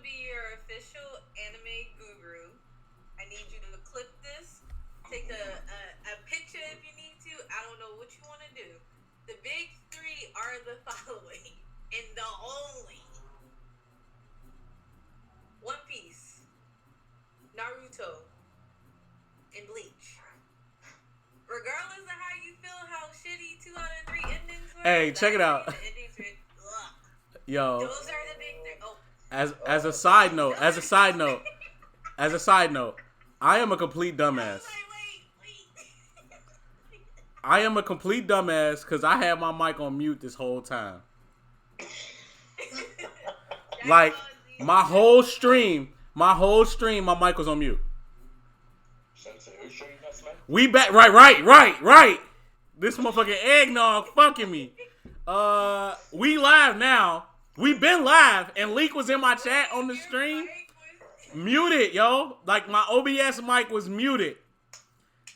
be your official anime guru. I need you to clip this. Take a picture if you need to. I don't know what you want to do. The big three are the following, and the only: One Piece, Naruto, and Bleach. Regardless of how you feel, how shitty 2 out of 3 endings were. Hey, check it out. The endings were, yo. Those are the big three. Oh. As a side note, I am a complete dumbass. I am a complete dumbass because I had my mic on mute this whole time. Like my whole stream, my mic was on mute. We back, right. This motherfucking eggnog fucking me. We live now. We been live, and Leak was in my chat on the stream. Muted, yo. Like my OBS mic was muted.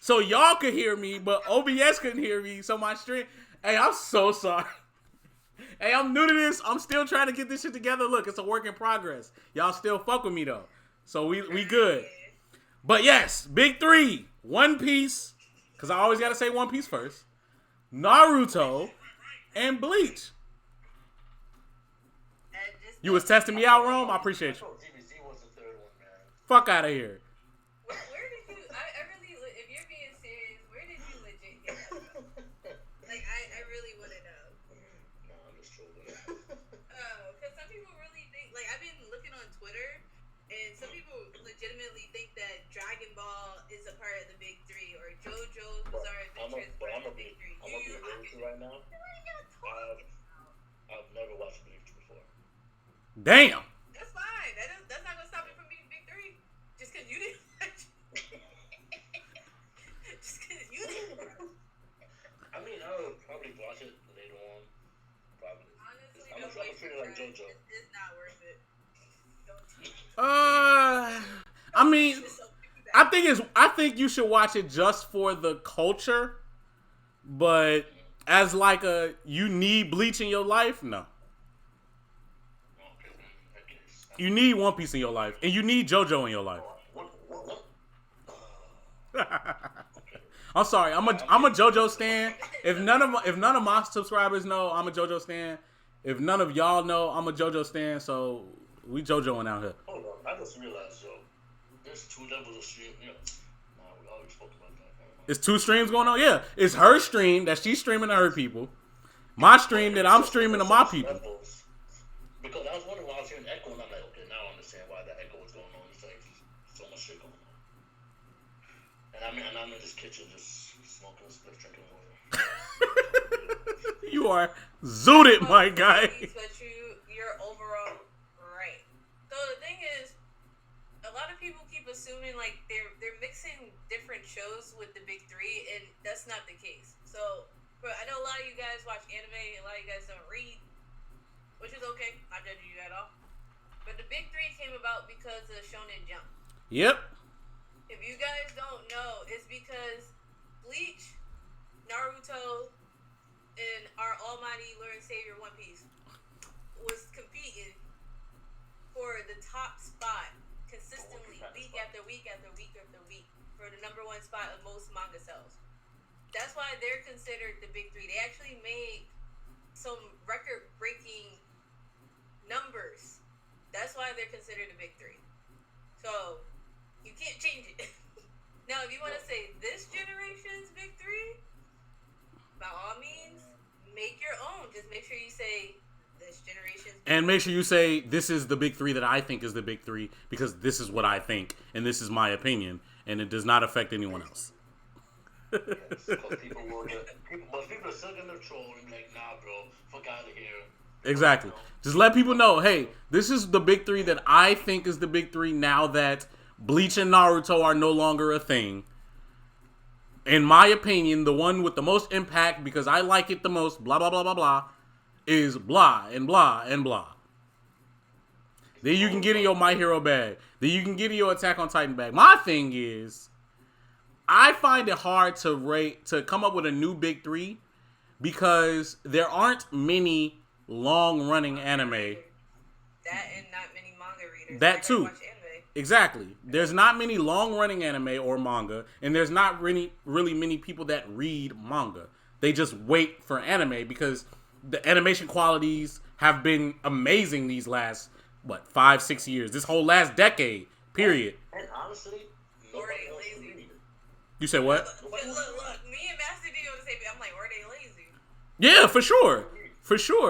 So y'all could hear me, but OBS couldn't hear me. So my stream. Hey, I'm so sorry. Hey, I'm new to this. I'm still trying to get this shit together. Look, it's a work in progress. Y'all still fuck with me though. So we good. But yes, big three. One Piece. Because I always got to say One Piece first. Naruto. And Bleach. You was testing me out, Rome? I appreciate you. Fuck out of here. Where did you... I really... If you're being serious, where did you legit get that? Like, I really want to know. No, I'm just trolling. Because some people really think... Like, I've been looking on Twitter, and some people legitimately think that Dragon Ball is a part of the big three, or JoJo's Bizarre Adventure is part of the big three. I'm going to be real with you right now. I've never watched Bleach before. Damn. That's fine. That's not going to stop it from being big three. Just because you didn't watch it. Just because you didn't. I mean, I'll probably watch it later on. Probably. Honestly, I'm going to treat it like JoJo. It's not worth it. I mean, I think you should watch it just for the culture, but as like you need Bleach in your life, no. You need One Piece in your life, and you need JoJo in your life. I'm sorry, I'm a JoJo stan. If none of my subscribers know, I'm a JoJo stan. If none of y'all know, I'm a JoJo stan. So we JoJoing out here. Hold on, I just realized, yo, there's 2 levels of stream. Yeah, we already spoke about that. It's 2 streams going on. Yeah, it's her stream that she's streaming to her people. My stream that I'm streaming to my people. Because I was wondering why I was hearing echo, and I'm like, okay, now I understand why that echo was going on. It's like so much shit going on. And I'm in this kitchen just smoking a split, drinking water. You are zooted, my guy. But you're overall right. So the thing is, a lot of people keep assuming like they're mixing different shows with the big three, and that's not the case. So I know a lot of you guys watch anime, a lot of you guys don't read, which is okay. Not judging you at all. But the big three came about because of Shonen Jump. Yep. If you guys don't know, it's because Bleach, Naruto, and our almighty Lord and Savior One Piece was competing for the top spot consistently, week after week after week after week, for the number 1 spot of most manga sales. That's why they're considered the big three. They actually made some record-breaking numbers. That's why they're considered the big three. So you can't change it. Now, if you want to say this generation's big three, by all means, make your own. Just make sure you say this generation's big and make sure you say this is the big three that I think is the big three, because this is what I think and this is my opinion, and it does not affect anyone else. Yes, because people are still gonna troll and be like, nah, bro, fuck out of here. Exactly. Just let people know, hey, this is the big three that I think is the big three now that Bleach and Naruto are no longer a thing. In my opinion, the one with the most impact, because I like it the most, blah, blah, blah, blah, blah, is blah and blah and blah. Then you can get in your My Hero bag. Then you can get in your Attack on Titan bag. My thing is, I find it hard to come up with a new big three because there aren't many long-running anime. That and not many manga readers. characters. That I gotta too. watch anime. Exactly. There's not many long-running anime or manga, and there's not really many people that read manga. They just wait for anime because the animation qualities have been amazing these last 5-6 years. This whole last decade, period. And honestly, nobody else lazy. can read it. You said what? Look, me and Master D on the same. I'm like, were they lazy? Yeah, for sure.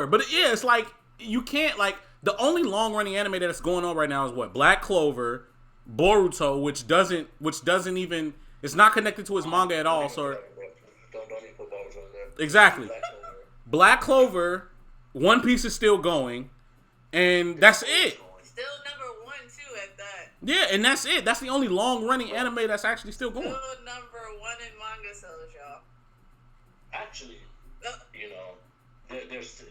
But yeah, it's like you can't like the only long-running anime that's going on right now is what? Black Clover, Boruto, which doesn't even it's not connected to his manga at all. So Don't even put Boruto in there. exactly. Black Clover, One Piece is still going, and that's it. Still number 1 too at that. Yeah, and that's it. That's the only long-running anime that's actually still going. Still number 1 in manga sales, y'all. Actually, you know, there's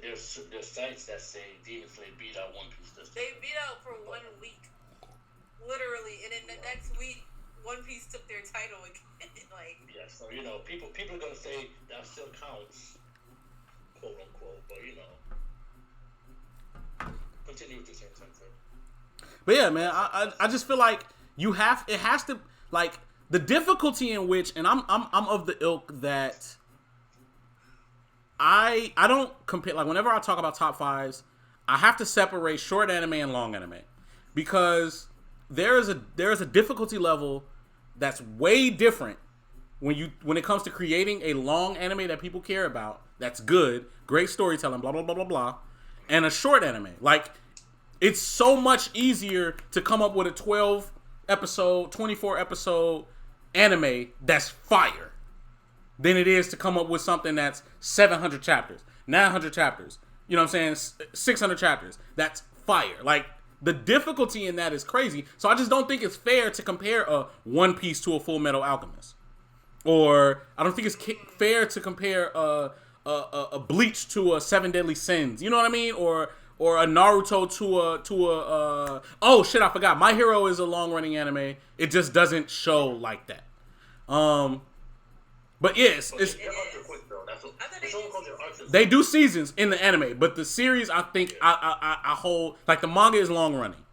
sites that say Demon Slayer beat out One Piece this time. They beat out for 1 week, literally, and then the next week, One Piece took their title again. Like, yeah, so you know, people are gonna say that still counts, quote unquote, but you know, continue with the same thing. But yeah, man, I just feel like it has to like the difficulty in which, and I'm of the ilk that I don't compare, like whenever I talk about top fives, I have to separate short anime and long anime because there is a difficulty level that's way different when it comes to creating a long anime that people care about, that's good, great storytelling, blah blah blah blah blah, and a short anime. Like it's so much easier to come up with a 12 episode, 24 episode anime that's fire than it is to come up with something that's 700 chapters, 900 chapters, you know what I'm saying, 600 chapters. That's fire. Like, the difficulty in that is crazy. So I just don't think it's fair to compare a One Piece to a Full Metal Alchemist. Or I don't think it's fair to compare a Bleach to a Seven Deadly Sins. You know what I mean? Or a Naruto to a oh shit, I forgot. My Hero is a long-running anime. It just doesn't show like that. But yes, they do seasons in the anime, but the series I think I hold like the manga is long running.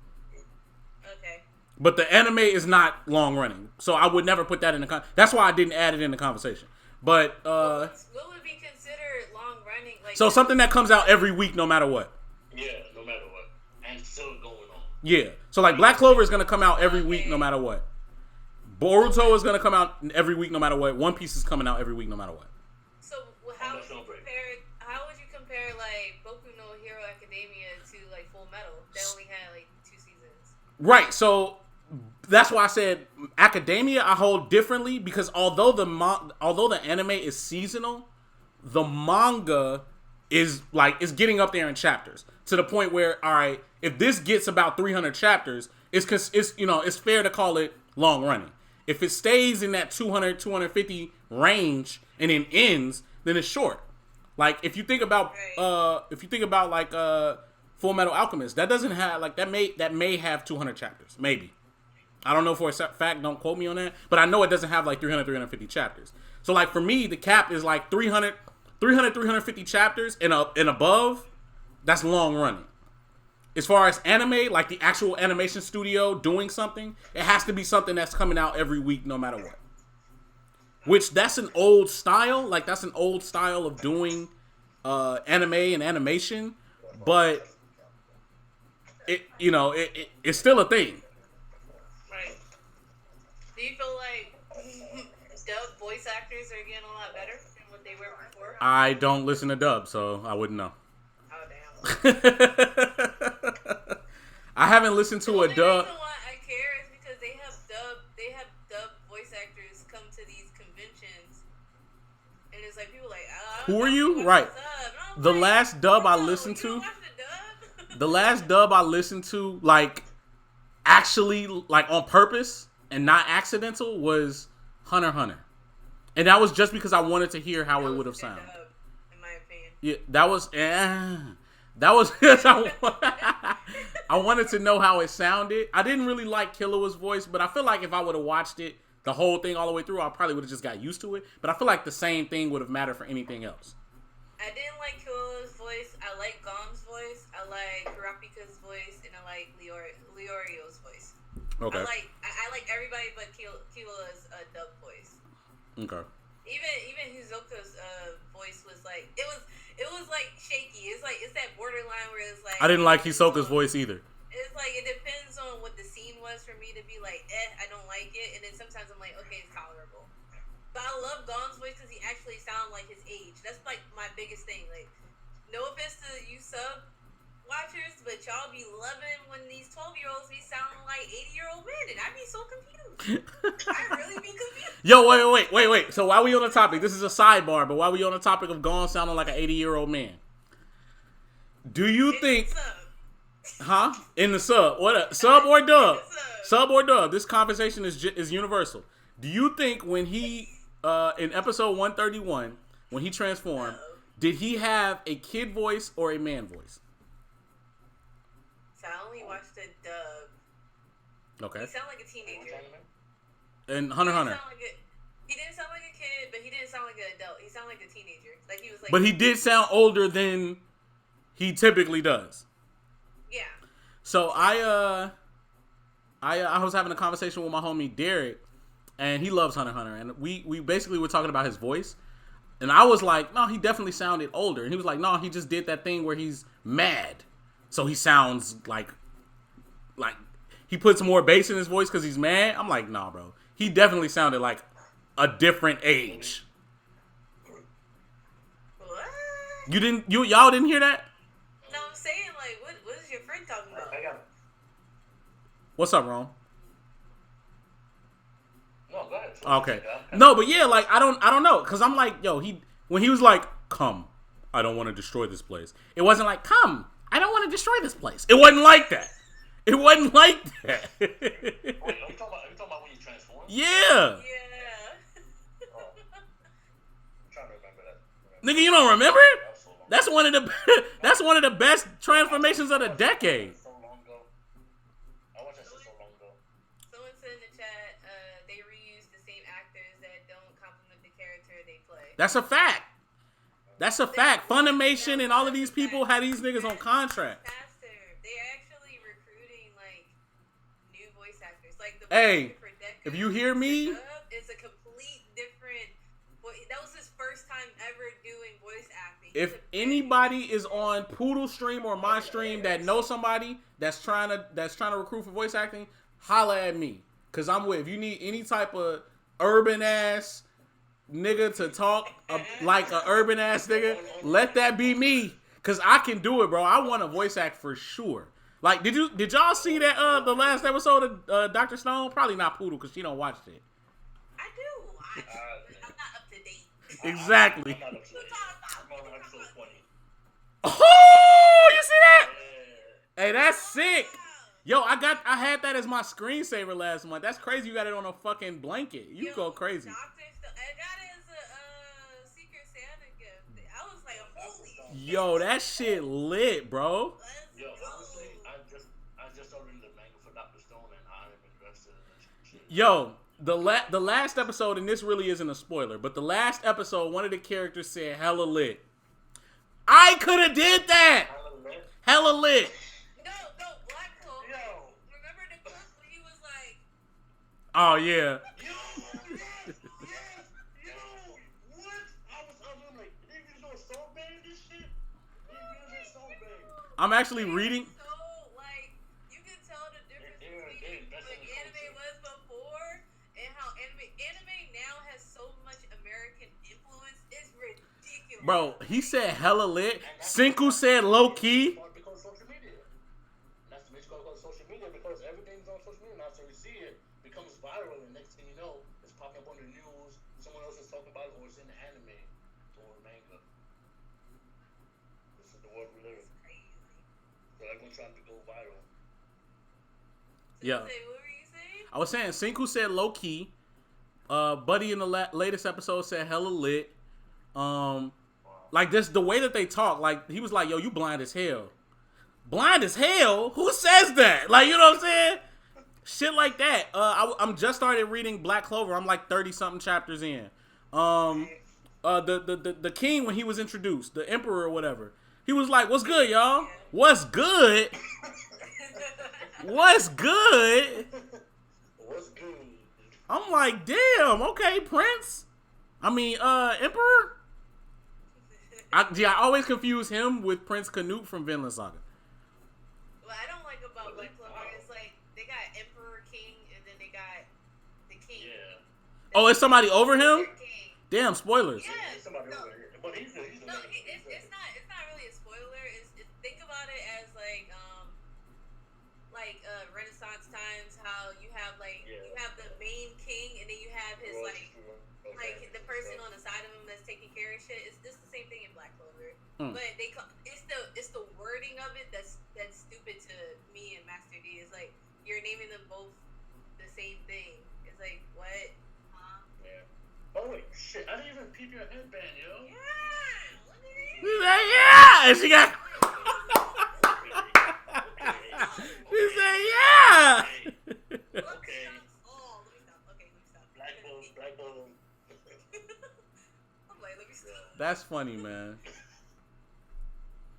okay. But the anime is not long running, so I would never put that in the that's why I didn't add it in the conversation. But what would be considered long running? Like so something that comes out every week, no matter what. Yeah, no matter what, and still going on. Yeah, so like Black Clover is gonna come out every week, no matter what. Boruto is gonna come out every week, no matter what. One Piece is coming out every week, no matter what. So how would you compare like Boku no Hero Academia to like Full Metal that only had like 2 seasons? Right. So that's why I said Academia I hold differently because although the anime is seasonal, the manga is like it's getting up there in chapters to the point where all right, if this gets about 300 chapters, it's fair to call it long running. If it stays in that 200, 250 range and then ends, then it's short. Like if you think about like Full Metal Alchemist, that doesn't have like that may have 200 chapters, maybe. I don't know for a fact, don't quote me on that, but I know it doesn't have like 300, 350 chapters. So like for me, the cap is like 300, 350 chapters and above. That's long running. As far as anime, like the actual animation studio doing something, it has to be something that's coming out every week no matter what. Which that's an old style. Like that's an old style of doing anime and animation. But it's still a thing. Right. Do you feel like dub voice actors are getting a lot better than what they were before? I don't listen to dub, so I wouldn't know. Oh damn. I haven't listened to a dub. The reason why I care is because they have dub voice actors come to these conventions, and it's like people like, who are you? Right. The last dub I listened to. The last dub I listened to, like actually, like on purpose and not accidental, was Hunter x Hunter, and that was just because I wanted to hear how it would have sounded. In my opinion. Yeah, that was. That was I wanted to know how it sounded. I didn't really like Killua's voice, but I feel like if I would have watched it the whole thing all the way through, I probably would have just got used to it. But I feel like the same thing would have mattered for anything else. I didn't like Killua's voice. I like Gom's voice. I like Kurapika's voice, and I like Leoria's Okay. I like everybody but Kila's dub voice. Okay. Even Hisoka's voice was like it was like shaky. It's that borderline where it's like I didn't like Hisoka's voice either. It's like it depends on what the scene was for me to be like, I don't like it, and then sometimes I'm like, okay, it's tolerable. But I love Gon's voice because he actually sounds like his age. That's like my biggest thing. Like, no offense to you sub watchers, but y'all be loving when these 12-year-olds be sounding like 80-year-old men, and I be so confused. I really be confused. Yo, wait. So while we on the topic, this is a sidebar, but while we on the topic of Gon sounding like an 80-year-old man, do you think, in the sub, what sub or dub? Sub or dub? This conversation is universal. Do you think when he in episode 131 when he transformed, did he have a kid voice or a man voice? I only watched the dub. Okay. He sounded like a teenager. And Hunter x Hunter. He didn't sound like a kid, but he didn't sound like an adult. He sounded like a teenager. Like he was like. But he did sound older than he typically does. Yeah. So I was having a conversation with my homie Derek, and he loves Hunter x Hunter, and we basically were talking about his voice, and I was like, no, he definitely sounded older, and he was like, no, he just did that thing where he's mad. So he sounds like he puts more bass in his voice because he's mad. I'm like, nah, bro. He definitely sounded like a different age. What? Y'all didn't hear that? No, I'm saying like, what is your friend talking about? I got it. What's up, Ron? No, go ahead. Okay. No, but yeah, like I don't know, cause I'm like, yo, when he was like, come, I don't want to destroy this place. It wasn't like, come, I don't want to destroy this place. It wasn't like that. It wasn't like that. Wait, are you talking about when you transform? Yeah. Yeah. Oh. I'm trying to remember that. Nigga, you don't remember it? That was so long. That's one of the best transformations of the decade. So long ago. I watched that shit so long ago. Someone said in the chat, they reuse the same actors that don't complement the character they play. That's a fact. That's a fact. Funimation and all of these people had these niggas on contract. Faster. They're actually recruiting like new voice actors. Like the Hey, for Deku, if you hear me, it's a complete different. That was his first time ever doing voice acting. if anybody is on Poodle stream or my stream that knows somebody that's trying to recruit for voice acting, holla at me. Cause I'm with. If you need any type of urban ass nigga to talk like a urban ass nigga, let that be me. Cause I can do it, bro. I want to voice act for sure. Like, did y'all see that the last episode of Dr. Stone? Probably not Poodle, cause she don't watch it. I do watch. I'm not up to date. Exactly. I'm not up to date. I'm on episode 20. Oh, you see that? Hey, that's sick. Yo, I had that as my screensaver last month. That's crazy. You got it on a fucking blanket. You go crazy. I got it as a Secret Santa gift. I was like, holy shit. Yo, that shit lit, bro. Yo, honestly, I just started reading the manga for Dr. Stone, and I am invested in this shit. Yo, the last episode, and this really isn't a spoiler, but the last episode, one of the characters said hella lit. I could have did that. Hella lit. No, Black Clover. Yo. Remember the clip where he was like, Oh yeah. Yo, yes, what? I'm like, niggas doing Salt Bay this shit? Niggas doing Salt Bay. I'm actually reading. so like, you can tell the difference between what invested in anime culture. was before and how anime now has so much American influence. It's ridiculous. Bro, he said hella lit. Senku said low key. Because social media. That's the reason because social media, because everything's on social media now, so you see it, becomes viral, and next thing you know, it's popping up on the news, someone else is talking about it, or it's in the anime, or manga. This is the world we live in. Crazy. So everyone's trying to go viral. Yeah. Say, what were you saying? I was saying Senku said low key. Buddy in the latest episode said hella lit. Like this, the way that they talk, like he was like, "Yo, you blind as hell." Blind as hell? Who says that? Like, you know what I'm saying? Shit like that. I'm just started reading Black Clover. I'm like 30 something chapters in. The king when he was introduced, the emperor or whatever, he was like, "What's good, y'all? What's good? What's good?" What's good? I'm like, damn, okay, Prince. I mean, Emperor. I always confuse him with Prince Canute from Vinland Saga. What I don't like about Black Clover is like they got Emperor King and then they got the King. Yeah. Oh, is somebody over him? King. Damn, spoilers. Yeah. Somebody over here. But he's the No, it's not really a spoiler. Think about it as like Renaissance times, how you have you have the main king and then you have his like the person on the side of him that's taking care of shit. It's just the same thing in Black Clover, but it's the wording of it that's stupid to me and Master D. It's like you're naming them both the same thing. It's like what? Yeah. Oh wait, shit! I didn't even peep your headband, yo. Yeah. Look at it. She's like, yeah, and she got. She said, yeah. Okay. Oh, let me stop. Okay, let me stop. Black bone. I'm like, let me stop. That's funny, man.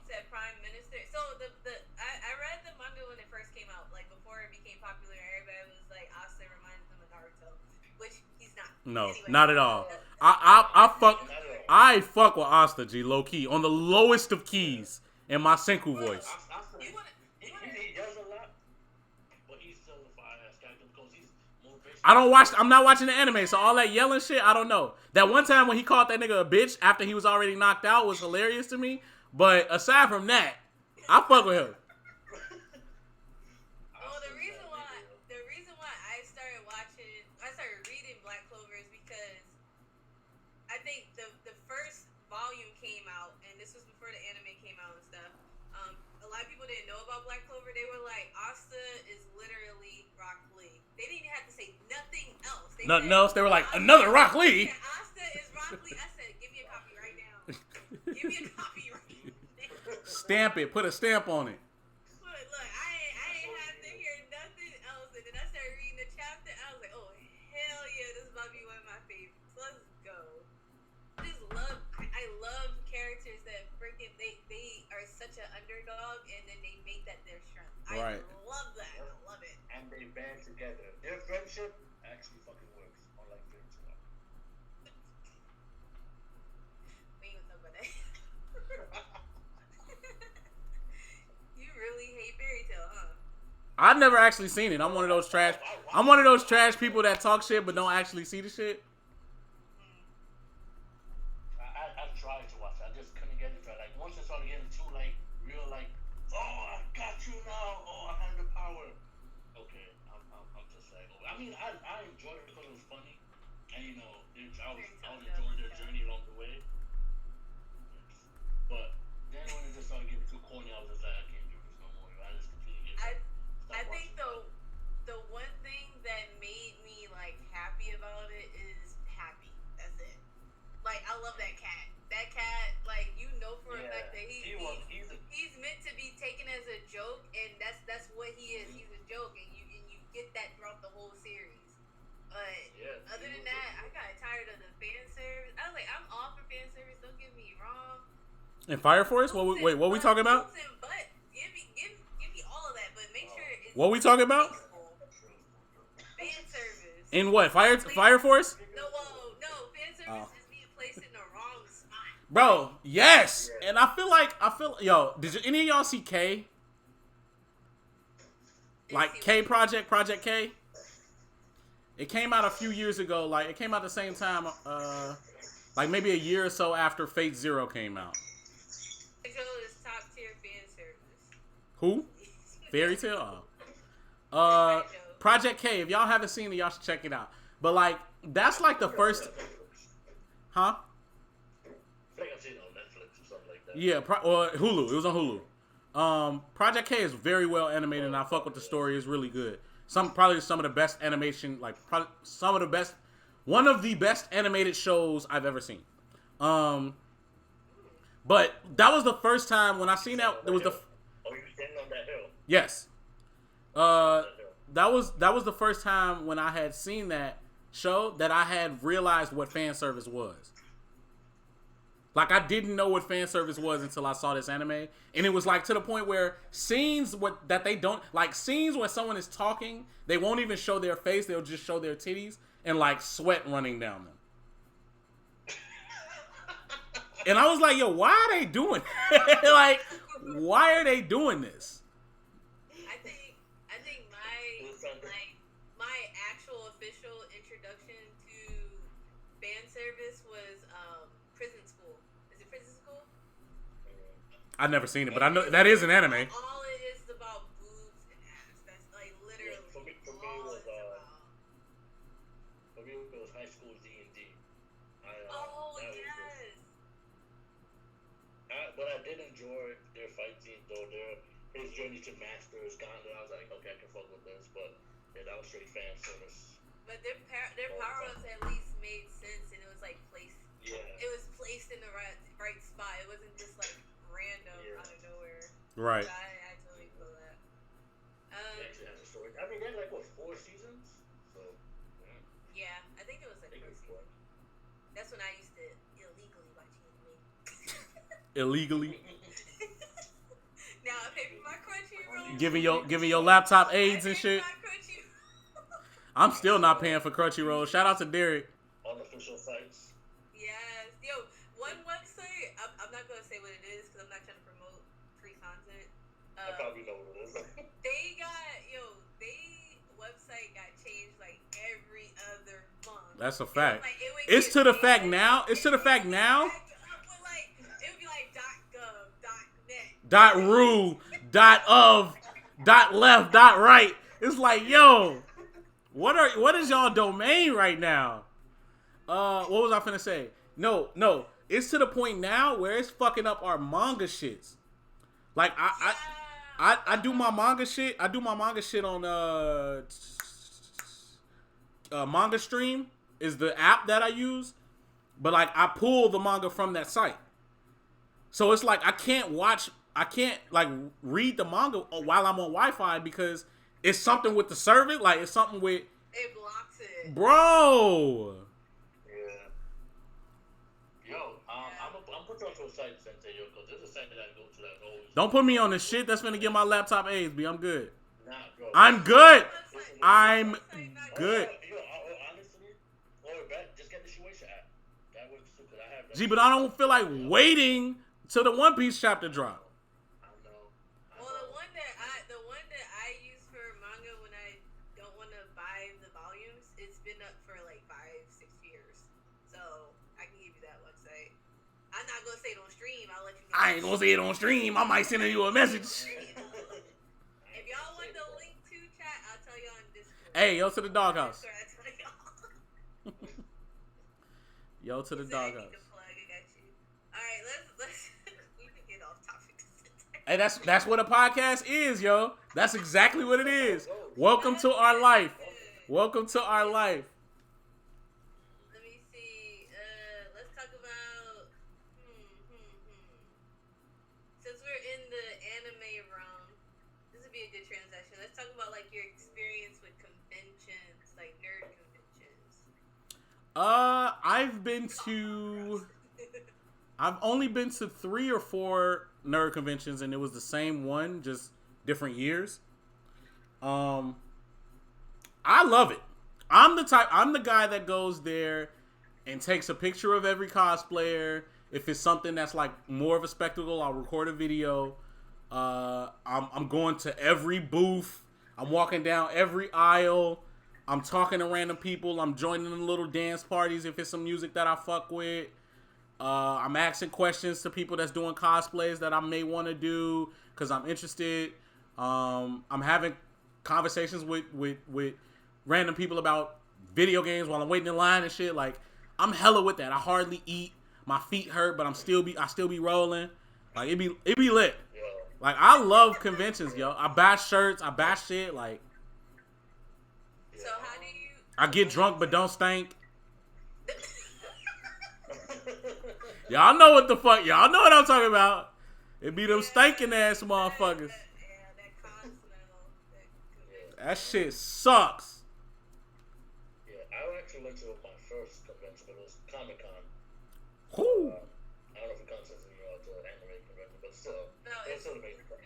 Said Prime Minister. So I read the manga when it first came out, like before it became popular. Everybody was like, Asta reminds them of Naruto, which he's not. No, anyway, not at all. I fuck with Asta G low key on the lowest of keys in my Senku voice. He does a lot, but he's still a fire-ass character because he's more basic. I'm not watching the anime, so all that yelling shit, I don't know. That one time when he called that nigga a bitch after he was already knocked out was hilarious to me. But aside from that, I fuck with him. Well, the reason why I started reading Black Clover is because I think the first volume came out, and this was before the anime came out and stuff. A lot of people didn't know about Black Clover. They were like, Asta is literally Rock Lee. They didn't even have to say nothing else. Nothing else. They were like, another Rock Lee. Asta is Rock Lee. I said, give me a copy right now. Give me a copy right now. Stamp it. Put a stamp on it. Look, I ain't have to hear nothing else. And then I started reading the chapter. I was like, oh, hell yeah, this is about to be one of my favorites. Let's go. I love characters that freaking, they are such an underdog and then they make that their strength. I love that. I love it. And they band together. Their friendship actually fucking works. Unlike Fairy Tail. We ain't gonna talk about that. You really hate Fairy Tail, huh? I've never actually seen it. I'm one of those trash people that talk shit but don't actually see the shit. I tried to watch it. I just couldn't get into it. Like once I started getting too real oh, I got you now. Oh, I have the power. Okay, I'm just like, I mean, I enjoyed it because it was funny, and I was enjoying their journey along the way. But then when it just started getting too corny, I was just like, I can't do this no more. I just completely get it. I think the one thing that made me like happy about it is happy. That's it. Like I love that cat. That cat, like for a fact that he's meant to be taken as a joke, and that's what he is. He's a joke, and you get that throughout the whole series. But other than that, I got tired of the fan service. I was like, I'm all for fan service. Don't get me wrong. In Fire Force? What we talking about? But give me all of that, but make sure it's what we talking about? Fan service. In what? Fire Force? No, fan service is being placed in the wrong spot. Bro, yes. And I feel did any of y'all see K? Like K Project K? It came out a few years ago. Like it came out the same time, like maybe a year or so after Fate Zero came out. Is top tier fan service. Who? Fairy Tail? Project K. If y'all haven't seen it, y'all should check it out. But like, that's like the first, huh? I think I've seen it on Netflix or something like that. Yeah, or Hulu. It was on Hulu. Project K is very well animated, and I fuck with the story. It's really good. Probably some of the best animation, one of the best animated shows I've ever seen. But that was the first time when I seen that. It was the. Oh, you standing on that hill? Yes. That was the first time when I had seen that show that I had realized what fan service was. Like, I didn't know what fan service was until I saw this anime. And it was, like, to the point where scenes that they don't... Like, scenes where someone is talking, they won't even show their face. They'll just show their titties and, like, sweat running down them. And I was like, yo, why are they doing that? Like, why are they doing this? I think my actual official introduction to fan service was Prison School. Is it Prison School? I've never seen it, but I know that is an anime. All it is about boobs and ass. That's like literally For me, it was high school D&D. Yes. But I did enjoy their fight scene, though. His journey to master is kind of. I was like, okay, I can fuck with this, but yeah, that was straight fan service. But their power-ups at least made sense, and it was like placed. Yeah. It was placed in the right spot. It wasn't just like random out of nowhere. Right. So I totally feel that. It actually has a story. I mean, they had like 4 seasons, so yeah, I think it was like 4 seasons. That's when I used to illegally watch anime. Illegally. Now I pay for my Crunchyroll. Giving your laptop aids and shit. I'm still not paying for Crunchyroll. Shout out to Derek. Unofficial sites. Yes. Yo, one website, I'm not going to say what it is because I'm not trying to promote free content. I probably know what it is. They website got changed like every other month. That's a fact. Like, It's to the fact now. It's to the fact now. It would be like .gov, .net. .ru, .of, .left, .right. It's like, yo, what is y'all domain right now? What was I finna say? No. It's to the point now where it's fucking up our manga shits. Like I do my manga shit. I do my manga shit on Manga Stream is the app that I use. But like I pull the manga from that site. So it's like I can't like read the manga while I'm on Wi-Fi because it's something with the service. Like it's something with it blocks it. Bro. Yeah. Yo, I'm put you onto a site, Sensei, yo, because there's a site that I go to that always. Don't put me on the shit that's gonna get my laptop AIDS, B. I'm good. Nah, bro. I'm good. I'm good. Honestly, or just get the Shueisha app. That works too, because I have that. Gee, but I don't feel like waiting till the One Piece chapter drop. I know. Well, the one that I use for manga when I don't want to buy the volumes, it's been up for like 5-6 years. So I can give you that website. I'm not gonna say it on stream. I'll let you know. I ain't gonna say it on stream. I might send you a message. If y'all want the link to chat, I'll tell you on Discord. Hey, yo to the doghouse. Discord, I'll tell y'all. Yo to the So I need doghouse. to plug. I got you. All right, let's we can get off topic. Hey, that's what a podcast is, yo. That's exactly what it is. Welcome to our life. Welcome to our life. Let me see. Let's talk about. Since we're in the anime realm, this would be a good transition. Let's talk about like your experience with conventions, like nerd conventions. I've only been to 3 or 4 nerd conventions, and it was the same one, just different years. I love it. I'm the guy that goes there and takes a picture of every cosplayer. If it's something that's like more of a spectacle, I'll record a video. I'm going to every booth. I'm walking down every aisle. I'm talking to random people. I'm joining the little dance parties if it's some music that I fuck with. I'm asking questions to people that's doing cosplays that I may want to do because I'm interested. I'm having conversations with random people about video games while I'm waiting in line and shit. Like, I'm hella with that. I hardly eat. My feet hurt, but I still be rolling. Like, it be lit. Like, I love conventions, yo. I buy shirts. I buy shit. Like, So how do you? I get drunk but don't stink. Y'all know what the fuck. Y'all know what I'm talking about. It be them stinking ass motherfuckers. That con smell. That shit sucks. Yeah, I actually went to my first convention. It was Comic-Con. Whoo. I don't know No, it was still a major con.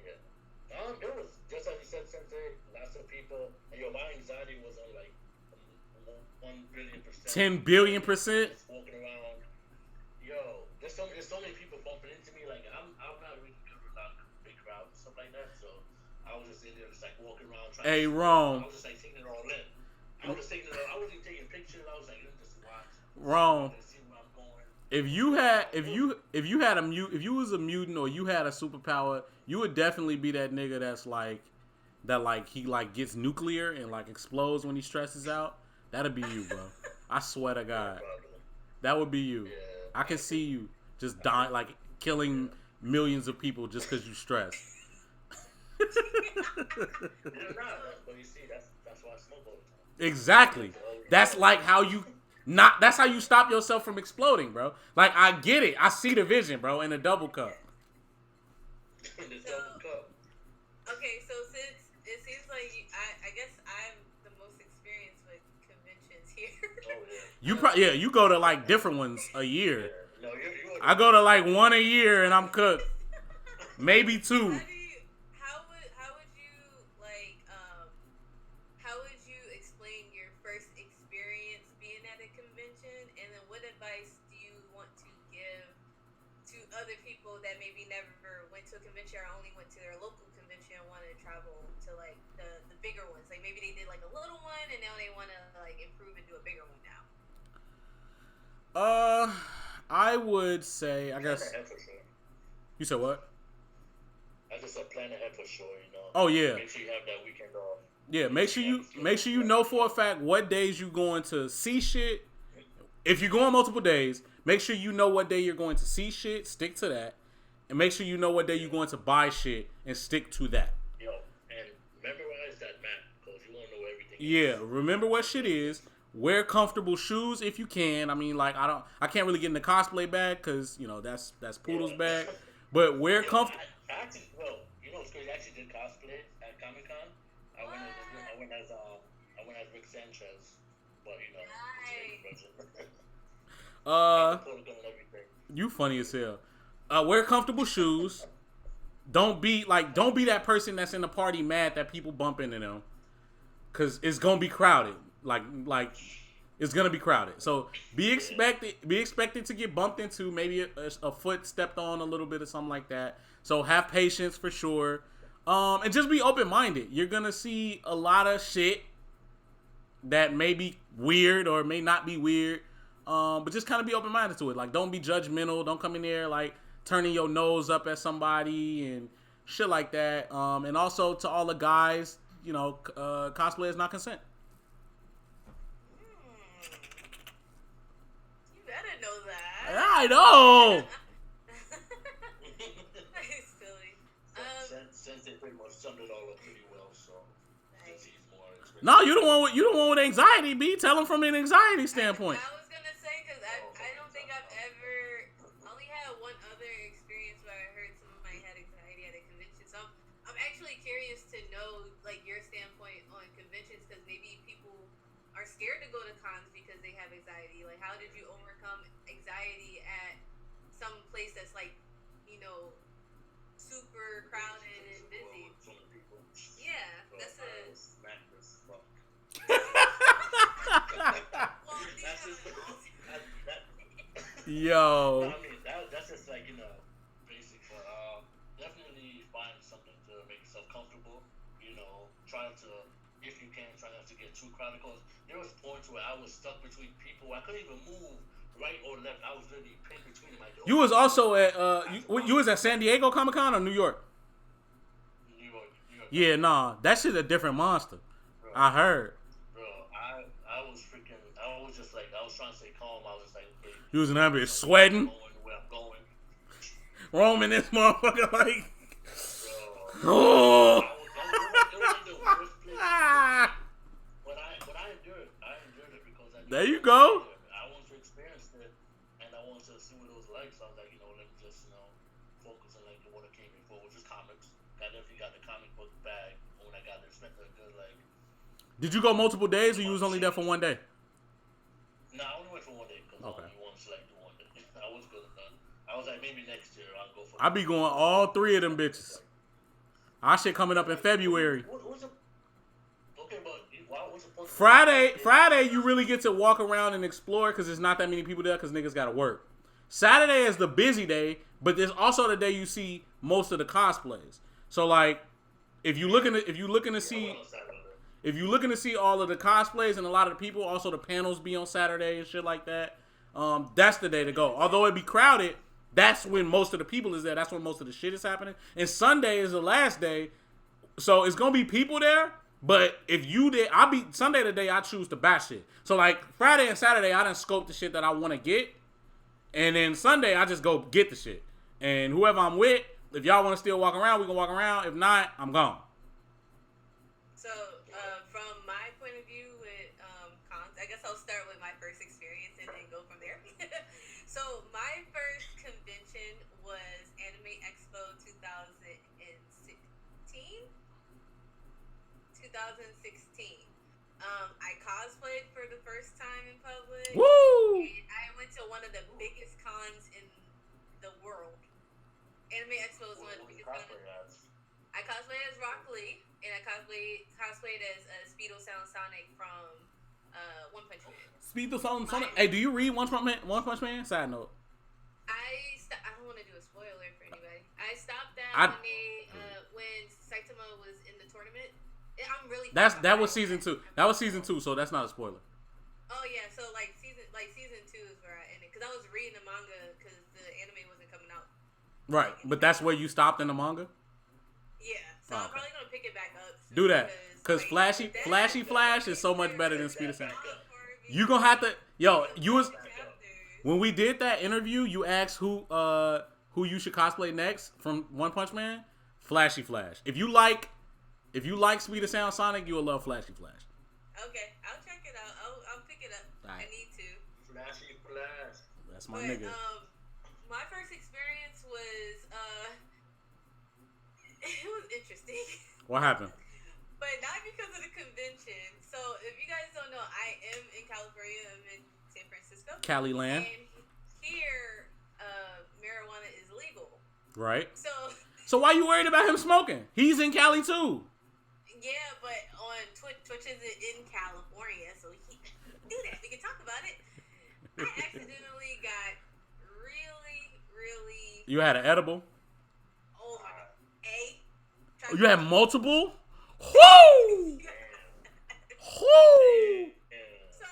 Yeah. It was just as you said, Sensei. Lots of people, and my anxiety was on like 1 billion%. 10 billion%. Just walking around. There's so many people bumping into me. Like I'm not really good with a lot of big crowds and stuff like that. So I was just in there, just like walking around trying. Hey, to Rome. I was just like taking it all in. I was just taking it all. I wasn't even taking pictures. I was like, let me just watch. Wrong. See where I'm going. If you was a mutant or you had a superpower, you would definitely be that nigga he like gets nuclear and like explodes when he stresses out. That'd be you, bro. I swear to God, that would be you. Yeah. I can see you just dying, like killing millions of people just because you stressed. But you see, that's why I smoke all the time. Exactly. That's like how you. That's how you stop yourself from exploding, bro. Like, I get it. I see the vision, bro, in a double cup. The double cup. Okay, so since it seems like I guess I'm the most experienced with conventions here. Oh, yeah. You go to, like, different ones a year. Yeah. No, I go to, like, one a year, and I'm cooked. Maybe two. How would you, like, how would you explain your first experience being at a convention, and then what advice do you want to give to other people that maybe never went to a convention or only went to their local convention and want to travel to like the bigger ones? Like maybe they did like a little one and now they want to like improve and do a bigger one now. I would say, I guess. You said what? I just said plan ahead for sure, Oh yeah. Make sure you have that weekend off. Yeah, make sure you know for a fact what days you going to see shit. If you're going multiple days, make sure you know what day you're going to see shit, stick to that. And make sure you know what day you're going to buy shit and stick to that. And memorize that map because you want to know everything. Yeah, remember what shit is. Wear comfortable shoes if you can. I mean, like I can't really get in the cosplay bag because that's Poodle's bag. But wear comfortable. It's crazy. I actually did cosplay at Comic Con. I went as Rick Sanchez, but you funny as hell. Wear comfortable shoes. Don't be that person that's in the party mad that people bump into them, cause it's gonna be crowded. Like it's gonna be crowded. So be expected to get bumped into, maybe a foot stepped on a little bit or something like that. So have patience for sure. And just be open-minded. You're gonna see a lot of shit that may be weird or may not be weird. But just kind of be open-minded to it. Like, don't be judgmental. Don't come in there like turning your nose up at somebody and shit like that. And also to all the guys, cosplay is not consent. You better know that. I know. Since they pretty much summed it all up pretty well, so since he's more experienced. No, you don't want with anxiety, B. Tell him from an anxiety standpoint. I was gonna say because I don't think I've ever only had one other experience where I heard somebody had anxiety at a convention. So I'm actually curious to know like your standpoint on conventions because maybe people are scared to go to cons because they have anxiety. Like, how did you overcome anxiety at some place that's like, super crowded and busy? Yeah, that's a. Yo. I mean, that's just like basic, but definitely find something to make yourself comfortable. Trying to, if you can, try not to get too crowded. Because there was points where I was stuck between people. I couldn't even move right or left. I was literally pinned between them. You was also at you was at San Diego Comic Con or New York? New York. Yeah, nah, that shit's a different monster. Bro, I heard. Bro, I was freaking. I was just like, I was trying to stay calm. I was like, okay, you was in that bitch sweating. Where I'm going. Roaming this motherfucker like. Bro. Oh. It was like the worst place. But I endured it because I. There you go. I wanted to experience it, and I wanted to see what it was like. So I was like, let me just focus on like what I came before, which is comics. I definitely got the comic book bag when I got there. Spent a good like. Did you go multiple days, or you was only there for one day? No, I only went for one day because okay. I only wanted to like do one day. I was good done. I I was like, maybe next year I'll go for. I be going all 3 of them bitches. Our shit coming up in February. Okay, but what's the point? Friday, you really get to walk around and explore because there's not that many people there because niggas gotta work. Saturday is the busy day, but there's also the day you see most of the cosplays. So like, if you looking to see all of the cosplays and a lot of the people, also the panels be on Saturday and shit like that. That's the day to go. Although it be crowded, that's when most of the people is there. That's when most of the shit is happening. And Sunday is the last day, so it's gonna be people there. But if you did, Sunday the day I choose to buy shit. So like Friday and Saturday, I done scope the shit that I want to get, and then Sunday I just go get the shit. And whoever I'm with, if y'all want to still walk around, we can walk around. If not, I'm gone. So from my point of view with cons, I guess I'll start with my first experience and then go from there. So my first convention was Anime Expo 2016. I cosplayed for the first time in public. Woo! And I went to one of the biggest cons in the world. Anime Expo is one of the biggest cons. I cosplayed as Rock Lee, and I cosplayed as Speedo Sound Sonic from One Punch Man. Speedo Sound Sonic. Hey, do you read One Punch Man? Side note. I don't want to do a spoiler for anybody. I stopped that when Saitama was in the tournament. I'm really. That was season 2. That was season 2, so that's not a spoiler. Oh yeah, so season 2 is where I ended because I was reading the manga because the anime wasn't coming out. Right, but that's where you stopped in the manga. Yeah, so I'm probably gonna pick it back up. Do that, cause Flashy Flash is so much better than Speed of Sound. You gonna have to, when we did that interview, you asked who you should cosplay next from One Punch Man. Flashy Flash. If you like Speed of Sound Sonic, you will love Flashy Flash. Okay, I'll check it out. I'll pick it up. Right. I need to. Flashy Flash. That's my nigga. My first experience was it was interesting. What happened? But not because of the convention. So if you guys don't know, I am in California. I'm in San Francisco. Cali land. And here, marijuana is legal. Right. So why you worried about him smoking? He's in Cali too. Yeah, but on Twitch isn't in California, so he can do that. We can talk about it. I accidentally got really. You had an edible? Oh my god. You had multiple? Woo! Woo! So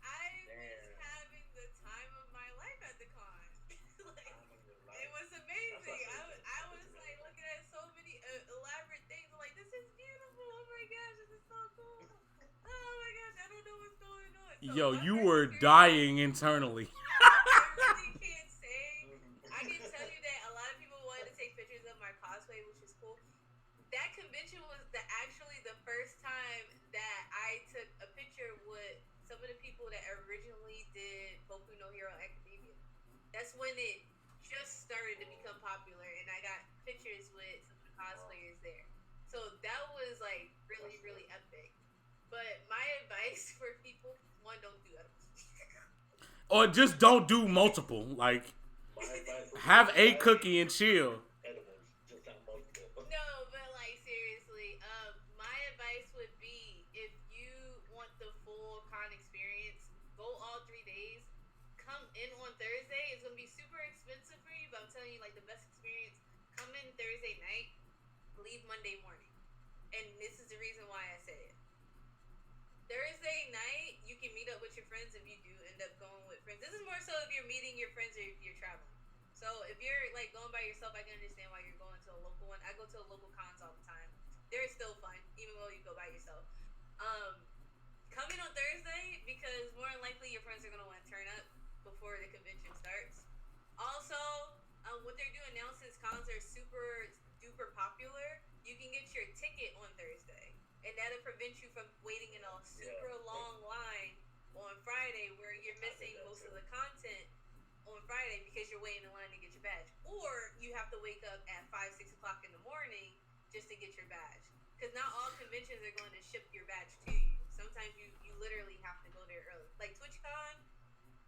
I was having the time of my life at the con. It was amazing. I was like looking at so many elaborate things. I'm like, this is beautiful. Oh my gosh, this is so cool. Oh my gosh, I don't know what's going on. So yo, you were dying internally. I really can't say. I can tell you that a lot of people wanted to take pictures of my cosplay, which is cool. That convention was actually the first time that I took a picture with some of the people that originally did Boku no Hero Academia. That's when it just started to become popular, and I got pictures with some of the cosplayers there. So that was like really, really epic. But my advice for people, one, don't do edibles. Or just don't do multiple. Like, have a cookie and chill. No, but like seriously, my advice would be if you want the full con experience, go all 3 days. Come in on Thursday. It's gonna be super expensive for you, but I'm telling you, like the best experience. Come in Thursday night, leave Monday morning, and this is the reason why I say it. Thursday night, you can meet up with your friends if you do end up going with friends. This is more so if you're meeting your friends or if you're traveling. So if you're like going by yourself, I can understand why you're going to a local one. I go to local cons all the time. They're still fun, even though you go by yourself. Come in on Thursday because more than likely your friends are gonna want to turn up before the convention starts. Also, what they're doing now since cons are super duper popular, you can get your ticket on Thursday. And that'll prevent you from waiting in a super long line on Friday where you're missing most of the content on Friday because you're waiting in line to get your badge. Or you have to wake up at 5, 6 o'clock in the morning just to get your badge. Because not all conventions are going to ship your badge to you. Sometimes you literally have to go there early. Like TwitchCon,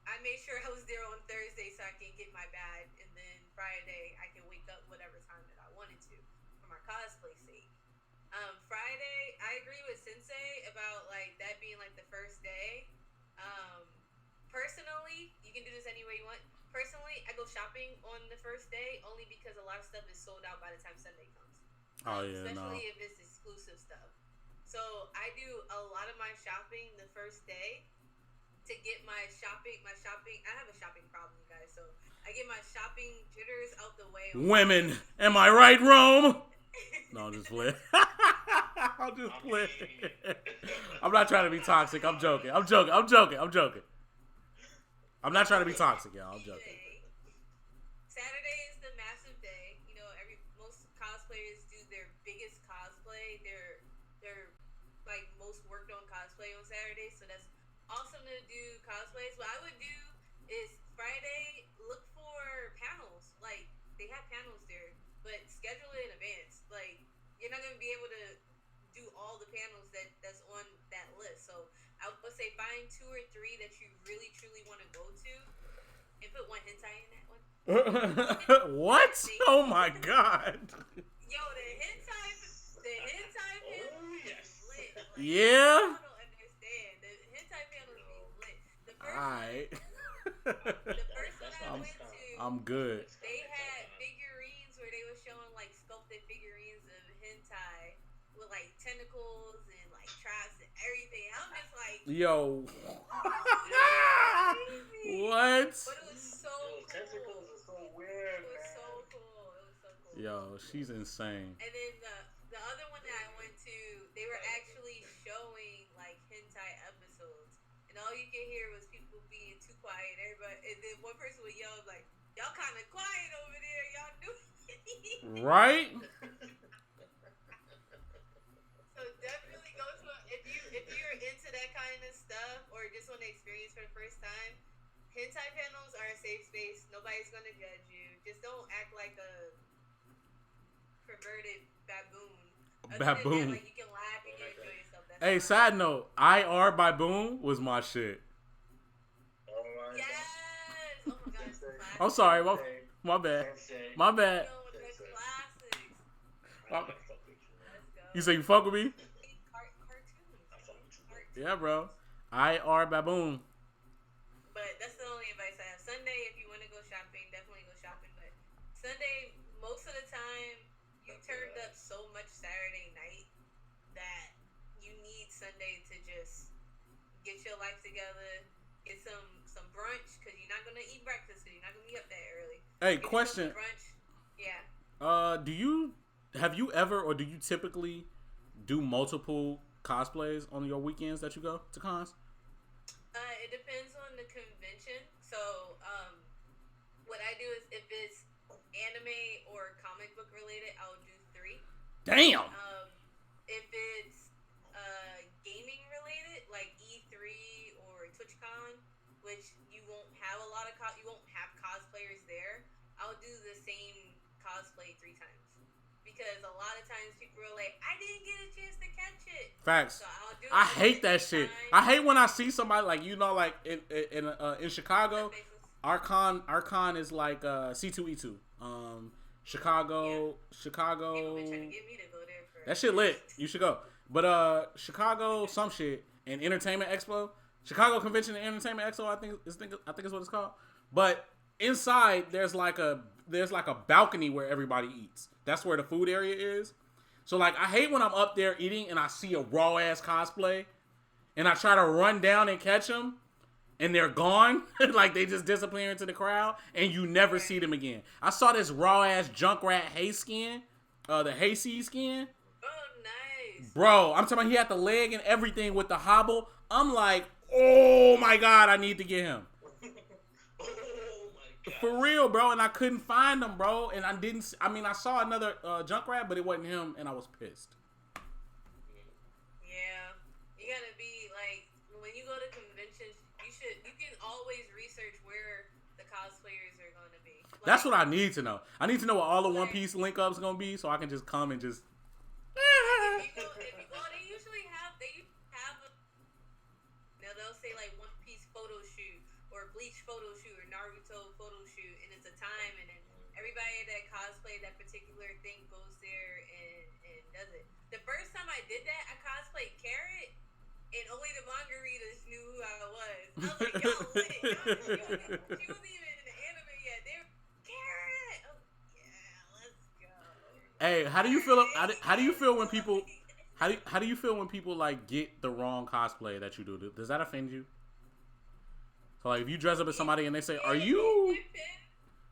I made sure I was there on Thursday so I can get my bag, and then Friday I can wake up whatever time that I wanted to for my cosplay sake. Friday, I agree with Sensei about like that being like the first day. Um, Personally, you can do this any way you want. Personally, I go shopping on the first day only because a lot of stuff is sold out by the time Sunday comes. Oh yeah, Especially if it's exclusive stuff. So I do a lot of my shopping the first day to get my shopping. I have a shopping problem, you guys. So I get my shopping jitters out the way. Women, am I right, Rome? No, I'm just playing. I'll just play. I'm not trying to be toxic. I'm joking. I'm joking. I'm not trying to be toxic, y'all. I'm joking. Saturday is the massive day. You know, most cosplayers do their biggest cosplay. Their like most worked on cosplay on Saturday. So that's awesome to do cosplays. What I would do is Friday look for panels. Like they have panels there, but schedule it in advance. Like you're not gonna be able to do all the panels that's on that list. So I would say find 2 or 3 that you really truly want to go to, and put one hentai in that one. What? Oh my god. Yo, the hentai panel is lit. Like, yeah. I don't understand. The hentai panel is lit. The first one I went to, I'm good. they had figurines where they were showing like sculpted figurines of hentai with like tentacles and like traps and everything. I'm just like, yo. What? But it was so cool. Tentacles are so weird, It was man. so cool. Yo, she's insane. And then the other one that I went to, they were actually showing like hentai episodes, and all you could hear was people being too quiet. Everybody, and then one person would yell like, "Y'all kind of quiet over there. Y'all do." Right? So definitely go to if you're into that kind of stuff or just want to experience for the first time. Hentai panels are a safe space. Nobody's gonna judge you. Just don't act like a perverted baboon. Baboon. That, like you can laugh, you can enjoy yourself. That's Hey, fine. side note, IR by Boom was my shit. Oh my Yes. god. Oh my god. It's classic. I'm sorry, my bad. My bad. Yo, the classics. My- Let's go. You say you fuck with me? Cartoons. Yeah, bro. IR Baboon. But that's the only advice I have. Sunday, if you want to go shopping, definitely go shopping. But Sunday, most of the time, you turned up so much Saturday night that you need Sunday to just get your life together, get some brunch, because you're not gonna eat breakfast, because you're not gonna be up that early. Hey, Get question. yourself some brunch. Yeah. Have you ever or do you typically do multiple cosplays on your weekends that you go to cons? It depends on the convention. So, what I do is if it's anime or comic book related, I'll do 3. Damn. If it's gaming related, like E3 or TwitchCon, which you won't have a lot of you won't have cosplayers there, I'll do the same cosplay 3 times. Because a lot of times people are like, I didn't get a chance to catch it. Facts. So I'll do I it hate that 3 shit. times. I hate when I see somebody like like in Chicago. Our con is like C2E2. Chicago. People been trying to get me to go there for That shit lit. You should go. But Chicago some shit and Entertainment Expo. Chicago Convention and Entertainment Expo, I think is what it's called. But inside there's like a balcony where everybody eats. That's where the food area is. So like I hate when I'm up there eating and I see a raw ass cosplay and I try to run down and catch them and they're gone. Like they just disappear into the crowd and you never see them again. I saw this raw ass Junkrat hay skin, the hayseed skin. Oh, nice. Bro, I'm talking about he had the leg and everything with the hobble. I'm like, oh my god, I need to get him. Oh my god. For real, bro, and I couldn't find him, bro, and I saw another Junkrat, but it wasn't him, and I was pissed. Yeah, you gotta be like when you go to conventions. You can always research where the cosplayers are gonna be. Like, That's what I need to know. I need to know what all the One Piece link ups gonna be, so I can just come and just. if you go, they usually have they'll say like One Piece photo shoot or Bleach photo shoot or Naruto photo shoot, and it's a time, and then everybody that cosplay that particular thing goes there and does it. The first time I did that, I cosplayed Carrot, and only the manga readers knew who I was. I was like, yo, lit. She wasn't even in the anime yet. They were, Carrot! Oh, yeah, let's go. Hey, how do you feel? How do you feel when people? How do you feel when people like get the wrong cosplay that you do? Does that offend you? So like, if you dress up as somebody and they say, "Are you?"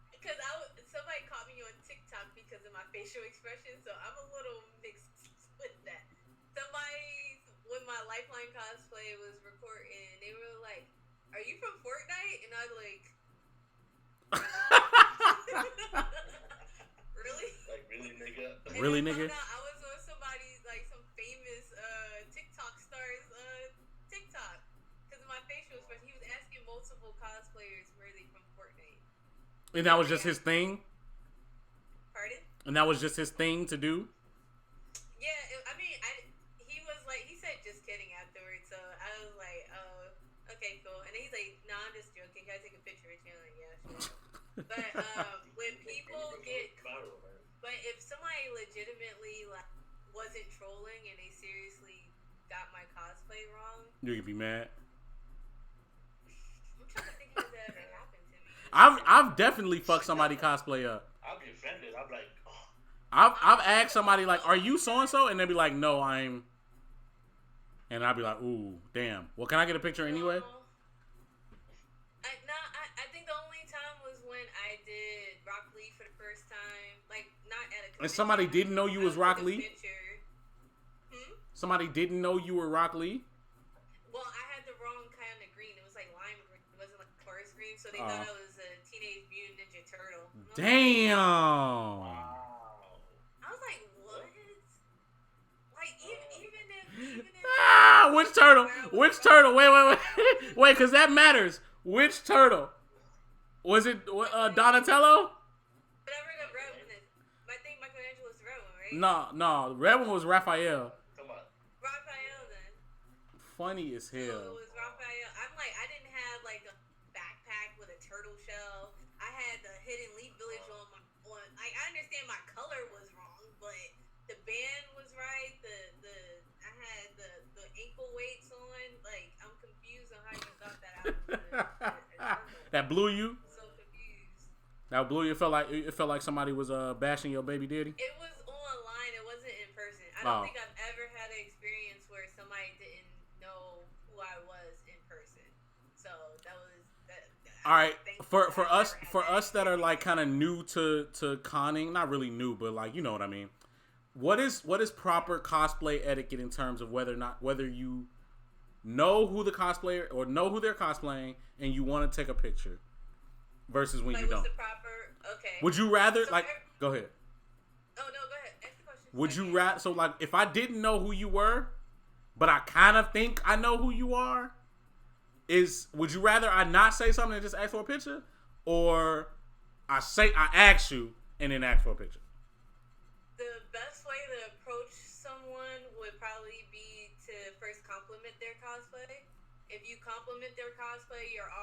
Because somebody caught me on TikTok because of my facial expression, so I'm a little mixed with that. Somebody when my Lifeline cosplay was recording, they were like, "Are you from Fortnite?" And I was like, "Really?" Like, really, nigga? Really, nigga? I was on somebody's, like, some famous TikTok star's TikTok because of my facial expression. He was asking multiple cosplayers where they from Fortnite. And that was just his thing? Pardon? And that was just his thing to do? Yeah, he was like, he said just kidding afterwards, so I was like, oh, okay, cool. And then he's like, no, I'm just joking. Can I take a picture with you? I'm like, yeah, sure. But when people get, but if somebody legitimately like wasn't trolling and they seriously got my cosplay wrong, You can be mad. I'm trying to think if that ever happened to me. I've definitely fucked somebody cosplay up. I'll be offended. I'm like, oh. I've asked somebody like, "Are you so and so?" And they'll be like, "No, I'm." And I'll be like, "Ooh, damn. Well, can I get a picture anyway?" I think the only time was when I did Rock Lee for the first time, like not at a convention. And somebody didn't know you was Rock Lee? Somebody didn't know you were Rock Lee? Well, I had the wrong kind of green. It was like lime green. It wasn't like forest green, so they thought I was a Teenage Mutant Ninja Turtle. Damn. Wow. I was like, what? Like, even if Which turtle? Which turtle? Wait, because that matters. Which turtle? Was it Donatello? whatever the red one is. I think Michelangelo's the red one, right? No. The red one was Raphael. Come on. Raphael then. Funny as So hell. it was Raphael. I'm like, I didn't have like a backpack with a turtle shell. I had the Hidden Leaf Village on my like, I understand my color was wrong, but the band was right. I had the ankle weights on. Like, I'm confused on how you thought that I was a turtle. That blew you? So confused. That blew you? It felt like somebody was bashing your baby daddy? It was online. It wasn't in person. I don't think I've ever had an experience where somebody didn't know who I was in person. So that was that. All right, for us that are like kind of new to conning, not really new, but like, you know what I mean. What is proper cosplay etiquette in terms of whether you know who the cosplayer or know who they're cosplaying and you want to take a picture versus when like, you don't? The proper, okay. Would you rather So like go ahead? Oh no, go ahead. Ask the question. Would you rather so like if I didn't know who you were, but I kind of think I know who you are? Would you rather I not say something and just ask for a picture, or I ask you and then ask for a picture? The best way to approach someone would probably be to first compliment their cosplay. If you compliment their cosplay, you have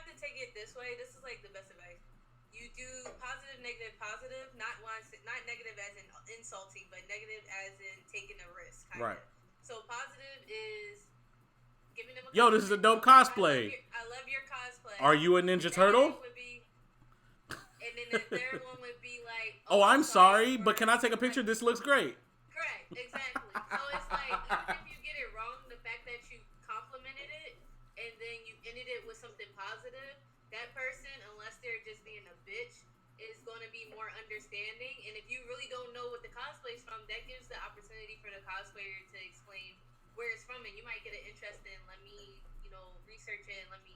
to take it this way. This is like the best advice. You do positive, positive, not negative as in insulting, but negative as in taking a risk. Right. So positive is giving them a Yo, this is a dope cosplay. I love your cosplay. Are you a Ninja Turtle? And then the third one would be like, oh, I'm sorry, but can I take a picture? This looks great. Correct, exactly. So it's like, even if you get it wrong, the fact that you complimented it and then you ended it with something positive, that person, unless they're just being a bitch, is going to be more understanding. And if you really don't know what the cosplay's from, that gives the opportunity for the cosplayer to explain where it's from, and you might get an interest in, let me, research it, and let me,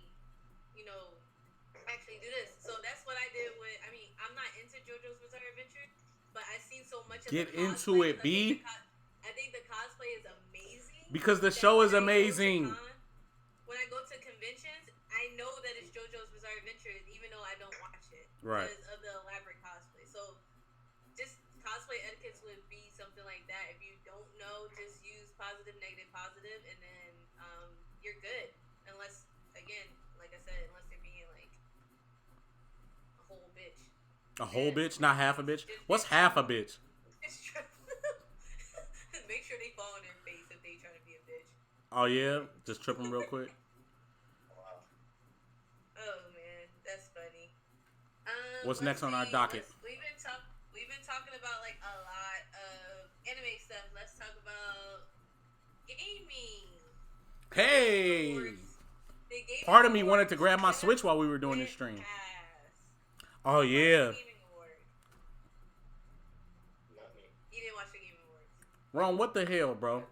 actually do this. So that's what I did with, I'm not into JoJo's Bizarre Adventure, but I've seen so much of Get the into it, B. I think the cosplay is amazing. Because the show is amazing. When I go to conventions, I know that it's JoJo's Bizarre Adventure, even though I don't watch it. Right. Because of the elaborate cosplay. So just cosplay etiquettes would be something like that. If you don't know, just use positive, negative, positive, and then you're good. Unless, again, A whole bitch, not half a bitch. What's half a bitch? Just trip. Make sure they fall on their face if they try to be a bitch. Oh yeah, just trip them real quick. Wow. Oh man, that's funny. What's next on our docket? We've been talking about like a lot of anime stuff. Let's talk about gaming. Hey, part of me wanted to grab my Switch while we were doing this stream. Oh yeah. You didn't watch the Game Awards. Ron, what the hell, bro? I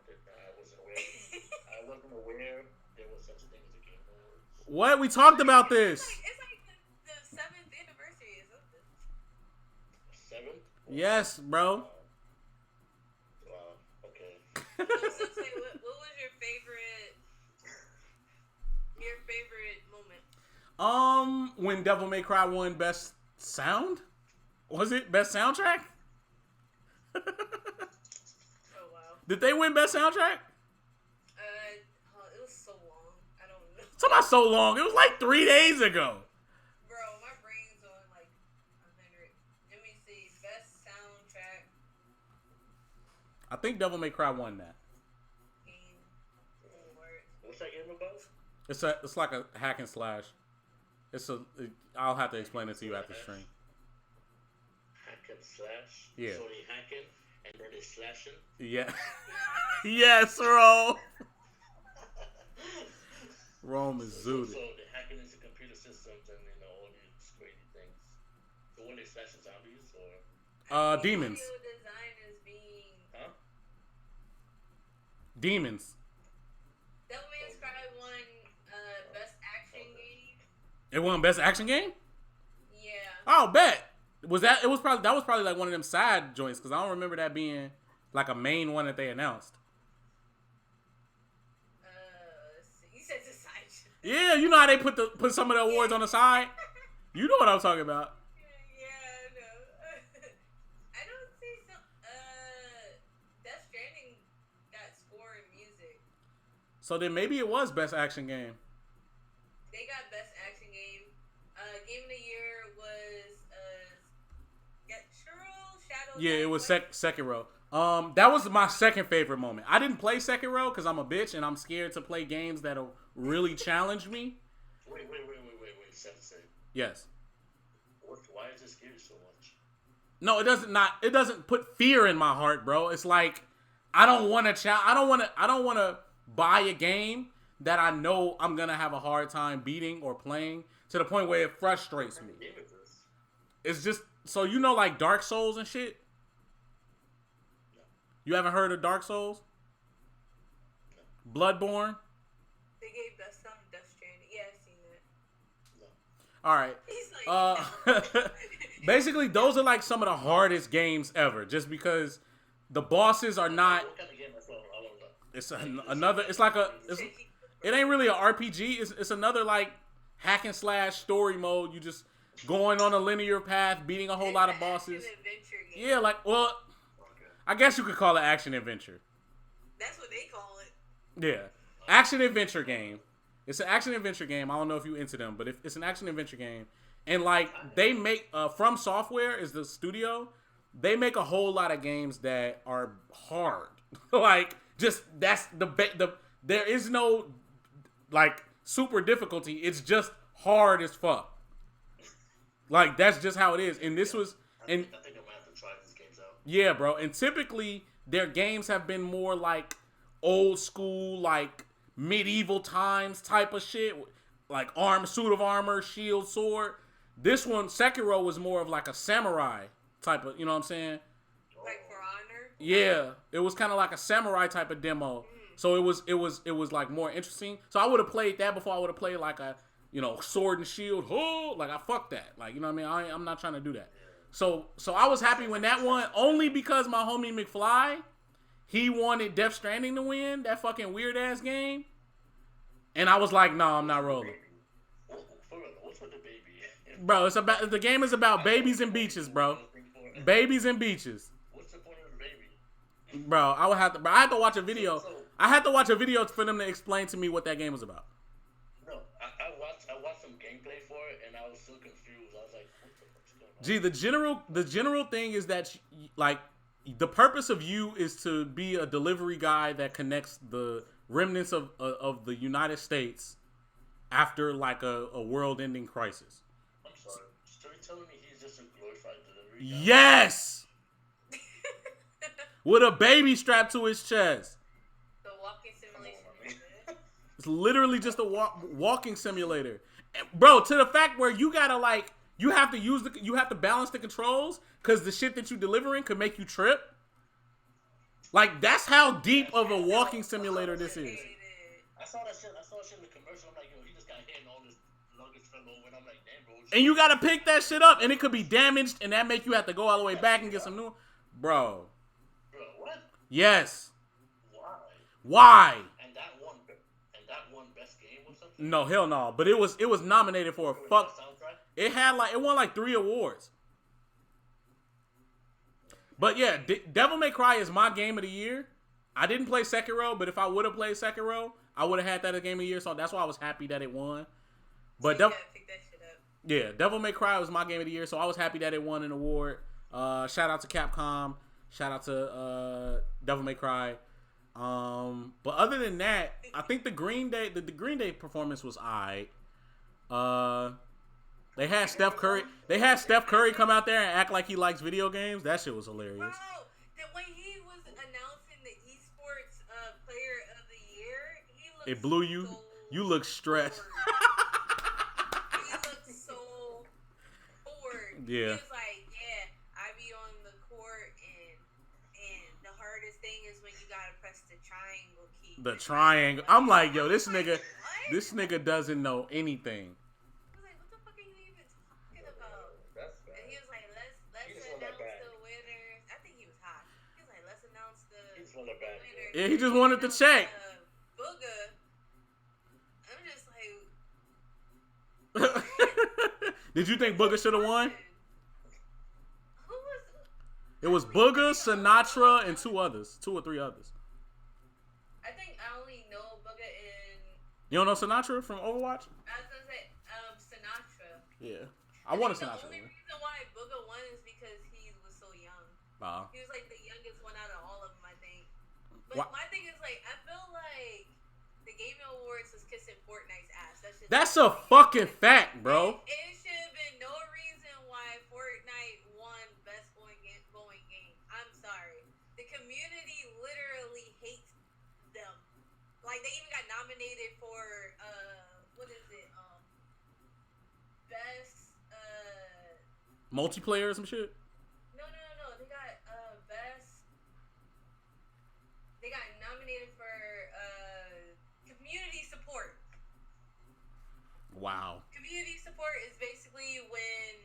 wasn't aware there was such a thing as a Game Awards. What? We talked about this. It's like the 7th anniversary or something. 7th? Yes, bro. Wow. Okay. So say, what was your favorite moment? When Devil May Cry won Best Sound? Was it Best Soundtrack? Oh wow. Did they win Best Soundtrack? It was so long. I don't know. It's not so long. It was like 3 days ago. Bro, my brain's on like 100. Let me see. Best soundtrack I think Devil May Cry won that. game award. What's that game about? It's like a hack and slash. I'll have to explain it to you after stream. Hack and slash? Yeah. So they hacking and then they slashing? Yeah. Yes, Rome. Rome is zooted. So they're hacking into computer systems and all these crazy things. So when they slashing zombies or? Demons. Audio design is being. Huh? Demons. Devil May Cry won best action game. It won Best Action Game? Yeah. Oh, bet. That was probably like one of them side joints because I don't remember that being like a main one that they announced. You said the side. Yeah, you know how they put some of the awards on the side. You know what I'm talking about. Yeah, no. I don't think so. Death Stranding got score and music. So then maybe it was Best Action Game. They got best action game. Game of the year was Shadow. Yeah, it was Sekiro. That was my second favorite moment. I didn't play Sekiro because I'm a bitch and I'm scared to play games that'll really challenge me. Wait. Sensei. Yes. Why is this scary so much? No, it doesn't put fear in my heart, bro. It's like I don't want to buy a game that I know I'm gonna have a hard time beating or playing to the point where it frustrates me. It's just so like Dark Souls and shit. You haven't heard of Dark Souls? Bloodborne? They gave best sound Death Stranding. Yeah, I've seen that. All right. He's like, Basically, those are like some of the hardest games ever, just because the bosses are not. What kind of game is that? I don't know. It's another. It's like it ain't really an RPG. It's another like hack and slash story mode. You just going on a linear path, beating a whole lot of bosses. Yeah, like I guess you could call it action adventure. That's what they call it. Yeah, action adventure game. It's an action adventure game. I don't know if you into them, but it's an action adventure game, and like they make From Software is the studio. They make a whole lot of games that are hard. Like just that's there is no like super difficulty. It's just hard as fuck. Like that's just how it is. And this was I think I'm gonna have to try these games out. Yeah, bro. And typically their games have been more like old school, like medieval times type of shit. Like suit of armor, shield, sword. This one, Sekiro, was more of like a samurai type of, you know what I'm saying? Like For Honor? Yeah. It was kind of like a samurai type of demo. So it was like more interesting. So I would have played that before I would have played like a, sword and shield. Oh, like I fuck that. Like, you know what I mean? I'm not trying to do that. So I was happy when that won, only because my homie McFly, he wanted Death Stranding to win, that fucking weird ass game. And I was like, no, I'm not rolling. What's with the baby? Bro, the game is about babies and beaches, bro. Babies and beaches. What's the point of the baby? Bro, I had to watch a video. I had to watch a video for them to explain to me what that game was about. No, I watched some gameplay for it and I was so confused. I was like, what the fuck's going on? Gee, the general thing is that like the purpose of you is to be a delivery guy that connects the remnants of the United States after like a world-ending crisis. I'm sorry. So you're telling me he's just a glorified delivery guy? Yes, with a baby strapped to his chest. The walking simulation. It's literally just a walking simulator, bro. To the fact where you gotta like you have to balance the controls because the shit that you delivering could make you trip. Like that's how deep of a walking simulator this is. I saw that shit in the commercial. I'm like, yo, he just got hit and all this luggage fell over, and I'm like, damn, bro. And you gotta pick that shit up, and it could be damaged, and that make you have to go all the way back and get some new. Bro, what? Yes. Why? Why? And that one best game or something? No, hell no. But it was nominated for a fuck. It won like 3 awards. But yeah, Devil May Cry is my game of the year. I didn't play Sekiro, but if I would have played Sekiro, I would have had that as game of the year. So that's why I was happy that it won. But pick that shit up. Yeah, Devil May Cry was my game of the year, so I was happy that it won an award. Shout out to Capcom. Shout out to Devil May Cry. But other than that, I think the Green Day performance was alright. They had Steph Curry. They had Steph Curry come out there and act like he likes video games. That shit was hilarious. Bro, when he was announcing the esports player of the year, he looked it blew you. So you look stressed. He looked so bored. Yeah. He was like, "Yeah, I be on the court, and the hardest thing is when you gotta press the triangle key." The triangle. I'm like, yo, this nigga, what? this nigga doesn't know anything. Yeah, he just wanted to check. Booga. I'm just like. Did you think Booga should have won? Who was? It was Booga, Sinatra, and 2 or 3 others. I think I only know Booga and. You don't know Sinatra from Overwatch? I was gonna say Sinatra. Yeah, I wanted Sinatra. The only reason why Booga won is because he was so young. He was like the youngest one out of all of them, I think. But my thing is like, I feel like the Game Awards was kissing Fortnite's ass. That's a fucking fact, bro. It should have been no reason why Fortnite won best going game. I'm sorry. The community literally hates them. Like they even got nominated for what is it? Best multiplayer or some shit. No. They got nominated for community support. Wow. Community support is basically when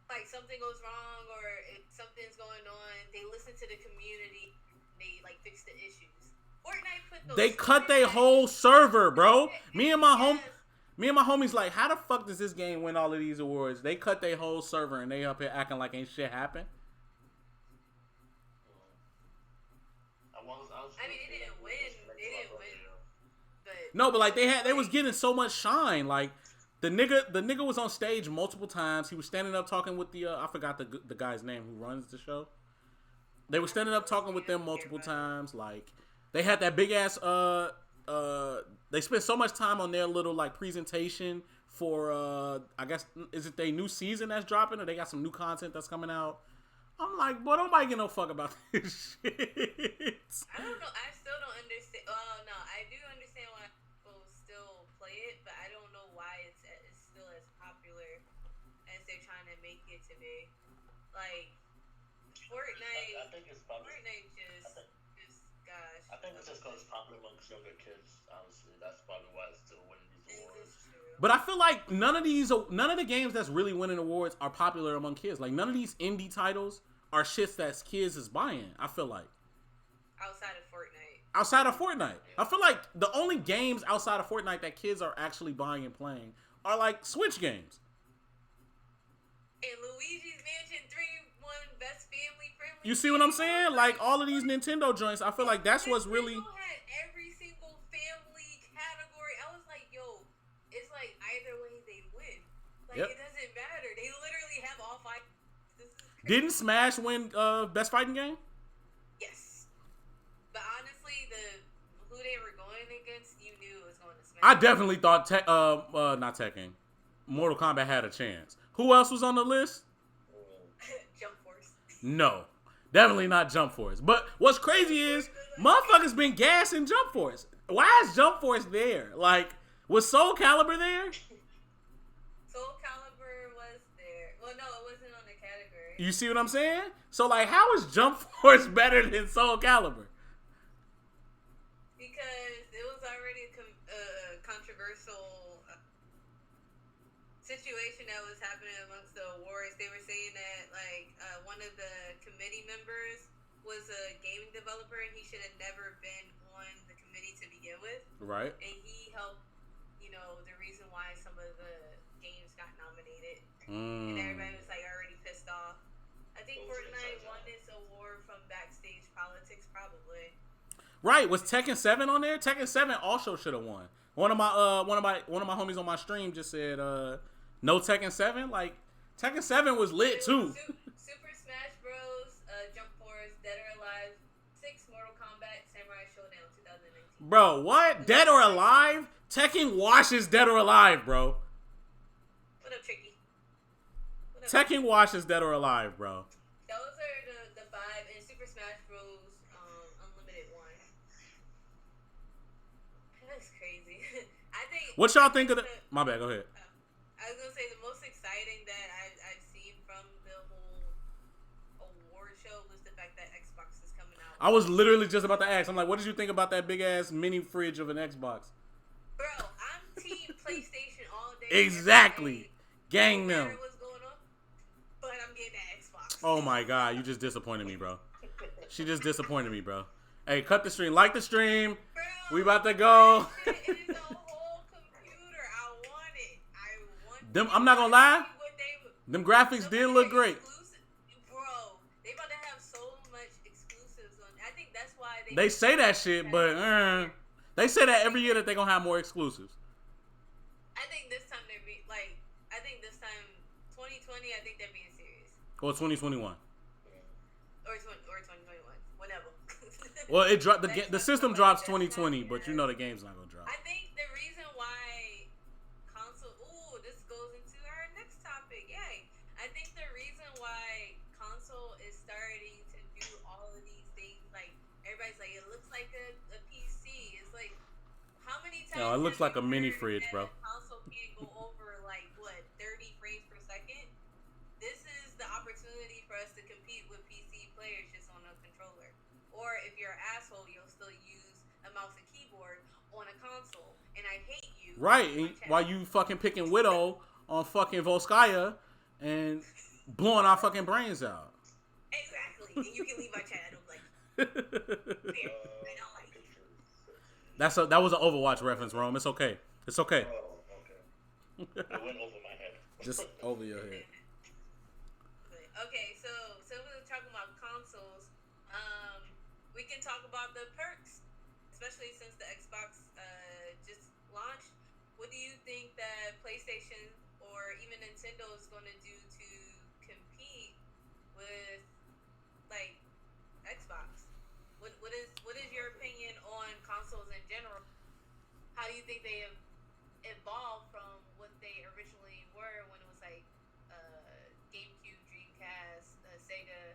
like something goes wrong or if something's going on, they listen to the community, they like fix the issues. Fortnite put those. They cut their whole server, bro. Me and my homies like, how the fuck does this game win all of these awards? They cut their whole server and they up here acting like ain't shit happened. I mean, they didn't win. But no, but like they was getting so much shine. Like the nigga was on stage multiple times. He was standing up talking with the I forgot the guy's name who runs the show. They were standing up talking with them multiple times. Like they had that big ass they spent so much time on their little like presentation for I guess is it their new season that's dropping or they got some new content that's coming out. I'm like, boy, nobody give no fuck about this shit. I don't know. I still don't understand. Oh no, I do understand why people still play it, but I don't know why it's still as popular as they're trying to make it to be. Like Fortnite. I think it's popular. Fortnite just gosh. I think it's just because it's popular amongst younger kids. Honestly, that's probably why it's still winning these awards. But I feel like none of the games that's really winning awards are popular among kids. Like none of these indie titles are shits that kids is buying. I feel like outside of Fortnite, I feel like the only games outside of Fortnite that kids are actually buying and playing are like Switch games. And Luigi's Mansion 3 won best family friendly. You see what I'm saying? Like all of these Nintendo joints, I feel like that's what's really. Nintendo had every single family category. I was like, yo, it's like either way they win. Like it doesn't matter. They literally have all 5 Didn't Smash win best fighting game? Yes. But honestly, who they were going against, you knew it was going to Smash. I definitely thought not Tekken. Mortal Kombat had a chance. Who else was on the list? Jump Force. No. Definitely not Jump Force. But what's crazy is motherfuckers been gassing Jump Force. Why is Jump Force there? Like, was Soul Calibur there? Soul Calibur was there. Well, no, it wasn't on the category. You see what I'm saying? So, like, how is Jump Force better than Soul Calibur? Because it was already a controversial situation that was happening amongst the awards. They were saying that, like, one of the committee members was a gaming developer and he should have never been on the committee to begin with. Right. And he helped, the reason why some of the games got nominated. And everybody was, like, already pissed off. I think Fortnite won this award from backstage politics, probably. Right. Was Tekken 7 on there? Tekken 7 also should have won. One of my homies on my stream just said no Tekken 7. Like, Tekken 7 was lit too. Super Smash Bros, Jump Force, Dead or Alive, 6 Mortal Kombat, Samurai Showdown 2019. Bro, what? Dead or Alive? Tekken washes Dead or Alive, bro. What up, Tricky? Tekken washes Dead or Alive, bro. Those are the 5, and Super Smash Bros. Unlimited 1. That's crazy. I think. What y'all think of the? My bad. Go ahead. I was gonna say the most exciting that I've seen from the whole award show was the fact that Xbox is coming out. I was literally just about to ask. I'm like, what did you think about that big ass mini fridge of an Xbox? Bro, I'm team PlayStation all day. Exactly. Gang them. What's going on? But I'm getting that Xbox. Oh my god, you just disappointed me, bro. She just disappointed me, bro. Hey, cut the stream. Like the stream. Bro, We about to go. it is a whole computer. I want it. Them, I'm not gonna lie. What they, Them graphics did look great. Bro, they about to have so much exclusives on. I think that's why They say that shit, but they say that every year that they gonna have more exclusives. I think this time they're being like. I think this time 2020. I think they're being serious. Or 2021. Or 2021. Whatever. Well, it dropped. The system drops 2020, but you know the game's not gonna drop. I think the reason why console. Ooh, this goes into our next topic. Yay! I think the reason why console is starting to do all of these things, like everybody's like, it looks like a PC. It's like, how many times? No, it looks like a mini fridge, bro. Console can't go over like what 30 frames per second. This is the opportunity for us to compete with PC players just on a controller. Or if you're an asshole, you'll still use a mouse and keyboard on a console. And I hate you. Right, while you fucking picking Widow on fucking Volskaya and blowing our fucking brains out. Exactly. And you can leave my chat. I don't like you. I don't like you. That was an Overwatch reference, Rome. It's okay. It's okay. Oh, okay. It went over my head. Just over your head. Okay, so we're talking about consoles. We can talk about the perks, especially since the Xbox just launched. What do you think that PlayStation or even Nintendo is going to do to compete with like Xbox? What is your opinion on consoles in general? How do you think they have evolved from what they originally were when it was like GameCube, Dreamcast, Sega,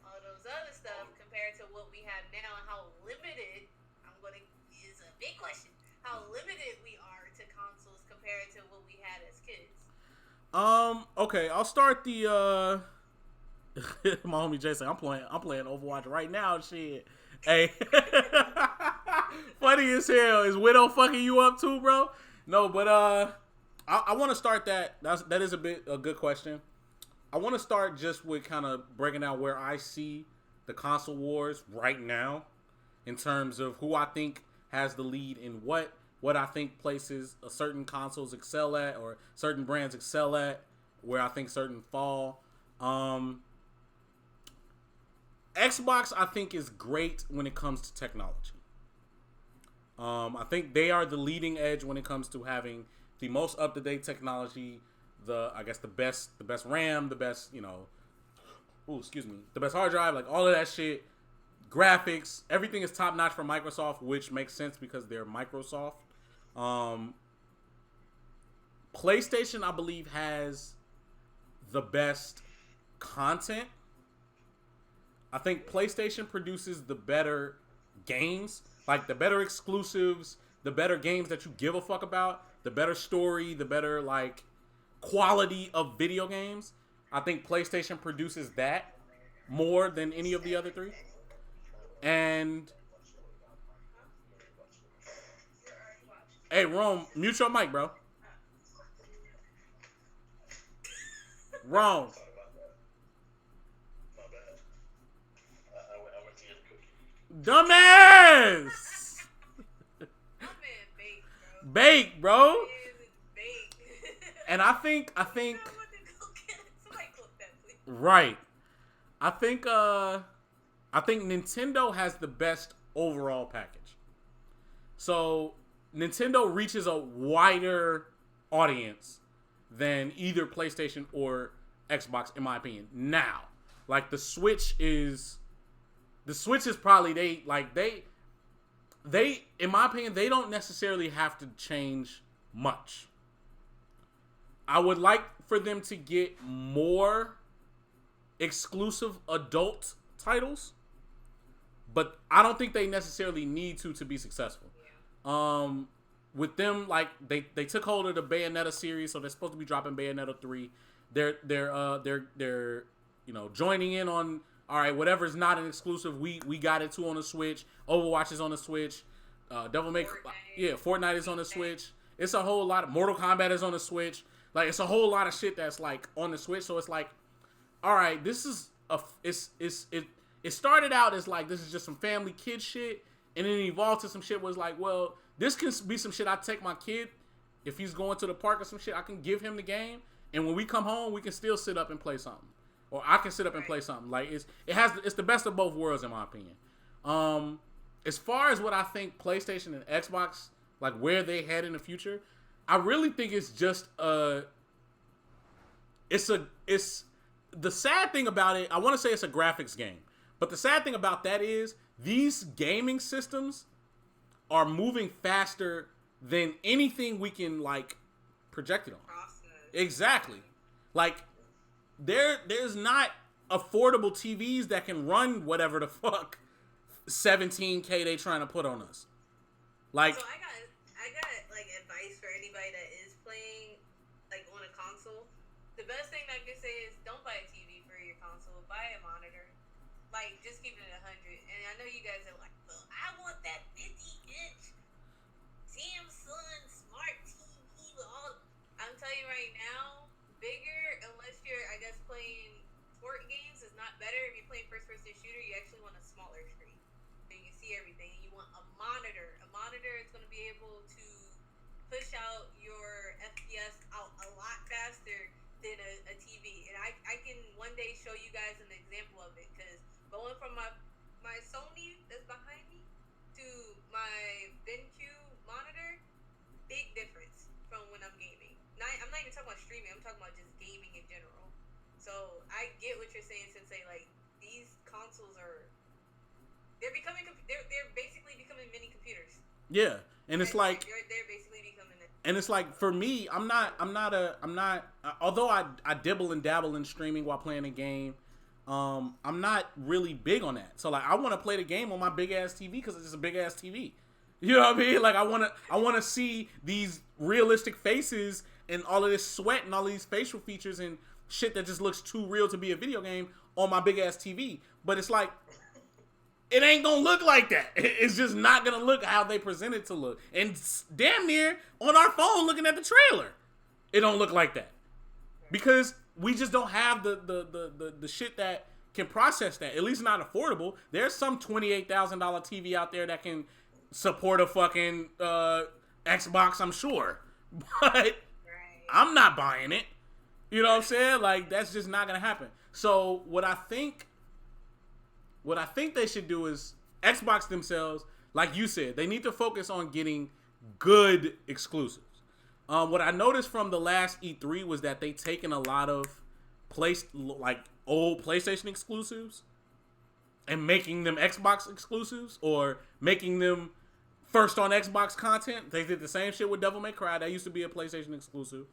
all those other stuff compared to what we have now, and how limited is a big question. How limited we are to consoles compared to what we had as kids. Okay, I'll start the my homie Jason. I'm playing Overwatch right now. Shit. Hey, funny as hell. Is Widow fucking you up too, bro? No, but I want to start that. That is a good question. I want to start just with kind of breaking out where I see the console wars right now, in terms of who I think has the lead in what I think places certain consoles excel at, or certain brands excel at, where I think certain fall. Xbox, I think, is great when it comes to technology. I think they are the leading edge when it comes to having the most up-to-date technology, the best RAM, the best, the best hard drive, like all of that shit, graphics, everything is top notch for Microsoft, which makes sense because they're Microsoft. PlayStation, I believe, has the best content. I think PlayStation produces the better games, like the better exclusives, the better games that you give a fuck about, the better story, the better like quality of video games. I think PlayStation produces that more than any of the other three. And hey, Rome, mute your mic, bro. Rome. Dumbass. Bake, bro. And I think right. I think Nintendo has the best overall package. So Nintendo reaches a wider audience than either PlayStation or Xbox, in my opinion. Now, like the Switch is probably they in my opinion, they don't necessarily have to change much. I would like for them to get more exclusive adult titles, but I don't think they necessarily need to be successful. With them, like they took hold of the Bayonetta series, so they're supposed to be dropping Bayonetta 3. They're joining in on, all right, whatever's not an exclusive, we got it too on the Switch. Overwatch is on the Switch. Fortnite is on the Switch. It's a whole lot of Mortal Kombat is on the Switch. Like it's a whole lot of shit that's like on the Switch. So it's like, all right, this is it started out as like this is just some family kid shit, and then it evolved to some shit was like, well, this can be some shit I take my kid if he's going to the park or some shit. I can give him the game, and when we come home, we can still sit up and play something, or I can sit up and play something. Like it's the best of both worlds in my opinion. As far as what I think PlayStation and Xbox, like where they head in the future, I really think it's just it's the sad thing about it. I want to say it's a graphics game, but the sad thing about that is these gaming systems are moving faster than anything we can like project it on. Exactly. Like there's not affordable TVs that can run whatever the fuck 17K they trying to put on us. Like, so I got like advice for anybody that is playing like on a console. The best thing I can say is don't buy a TV for your console. Buy a monitor. Like, just keep it at 100. And I know you guys are like, well, I want that 50-inch Samsung smart TV with all. I'm telling you right now, bigger, unless you're, I guess, playing sport games, is not better. If you're playing first-person shooter, you actually want a smaller screen. So you can see everything. You want a monitor. A monitor is going to be able to push out your FPS out a lot faster than a TV. And I can one day show you guys an example of it, because going from my Sony that's behind me to my BenQ monitor, big difference from when I'm gaming. I'm not even talking about streaming. I'm talking about just gaming in general. So I get what you're saying, Sensei. Like, these consoles are they're basically becoming mini computers. Yeah, and it's like they're basically becoming. And it's like, for me, I'm not. Although I dibble and dabble in streaming while playing a game, I'm not really big on that. So like, I want to play the game on my big ass TV because it's just a big ass TV. You know what I mean? Like, I want to see these realistic faces and all of this sweat and all of these facial features and shit that just looks too real to be a video game on my big ass TV. But it's like, it ain't gonna look like that. It's just not gonna look how they present it to look. And damn near on our phone looking at the trailer, it don't look like that. Because we just don't have the shit that can process that. At least not affordable. There's some $28,000 TV out there that can support a fucking Xbox, I'm sure. But I'm not buying it. You know what I'm saying? Like, that's just not gonna happen. So what I think they should do is Xbox themselves, like you said, they need to focus on getting good exclusives. What I noticed from the last E3 was that they taken a lot of like old PlayStation exclusives and making them Xbox exclusives or making them first on Xbox content. They did the same shit with Devil May Cry. That used to be a PlayStation exclusive.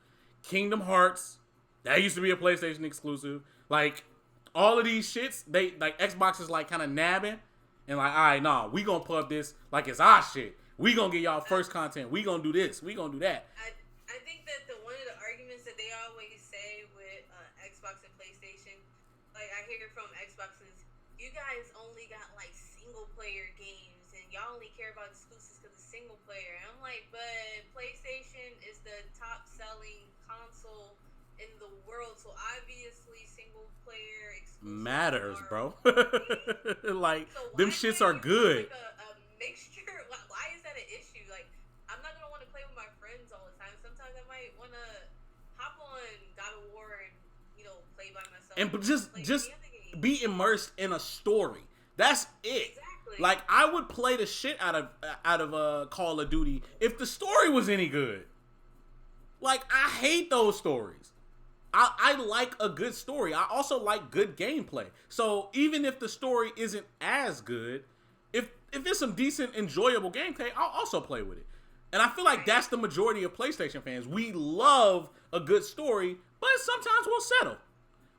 Kingdom Hearts. That used to be a PlayStation exclusive. Like, all of these shits, they like Xbox is like kind of nabbing and like, all right, nah, we gonna put this like it's our shit. We gonna get y'all first content. We gonna do this. We gonna do that. I think that one of the arguments that they always say with Xbox and PlayStation, like I hear from Xbox is, you guys only got like single player games and y'all only care about exclusives because it's single player. And I'm like, but PlayStation is the top selling console in the world, so obviously single player exclusives matters, bro. Like, so them shits are good. Like a mixture. Why is that an issue? Like, I'm not gonna want to play with my friends all the time. Sometimes I might want to hop on God of War and play by myself. And just be immersed in a story. That's it. Exactly. Like, I would play the shit out of Call of Duty if the story was any good. Like, I hate those stories. I like a good story. I also like good gameplay. So even if the story isn't as good, if it's some decent, enjoyable gameplay, I'll also play with it. And I feel like that's the majority of PlayStation fans. We love a good story, but sometimes we'll settle.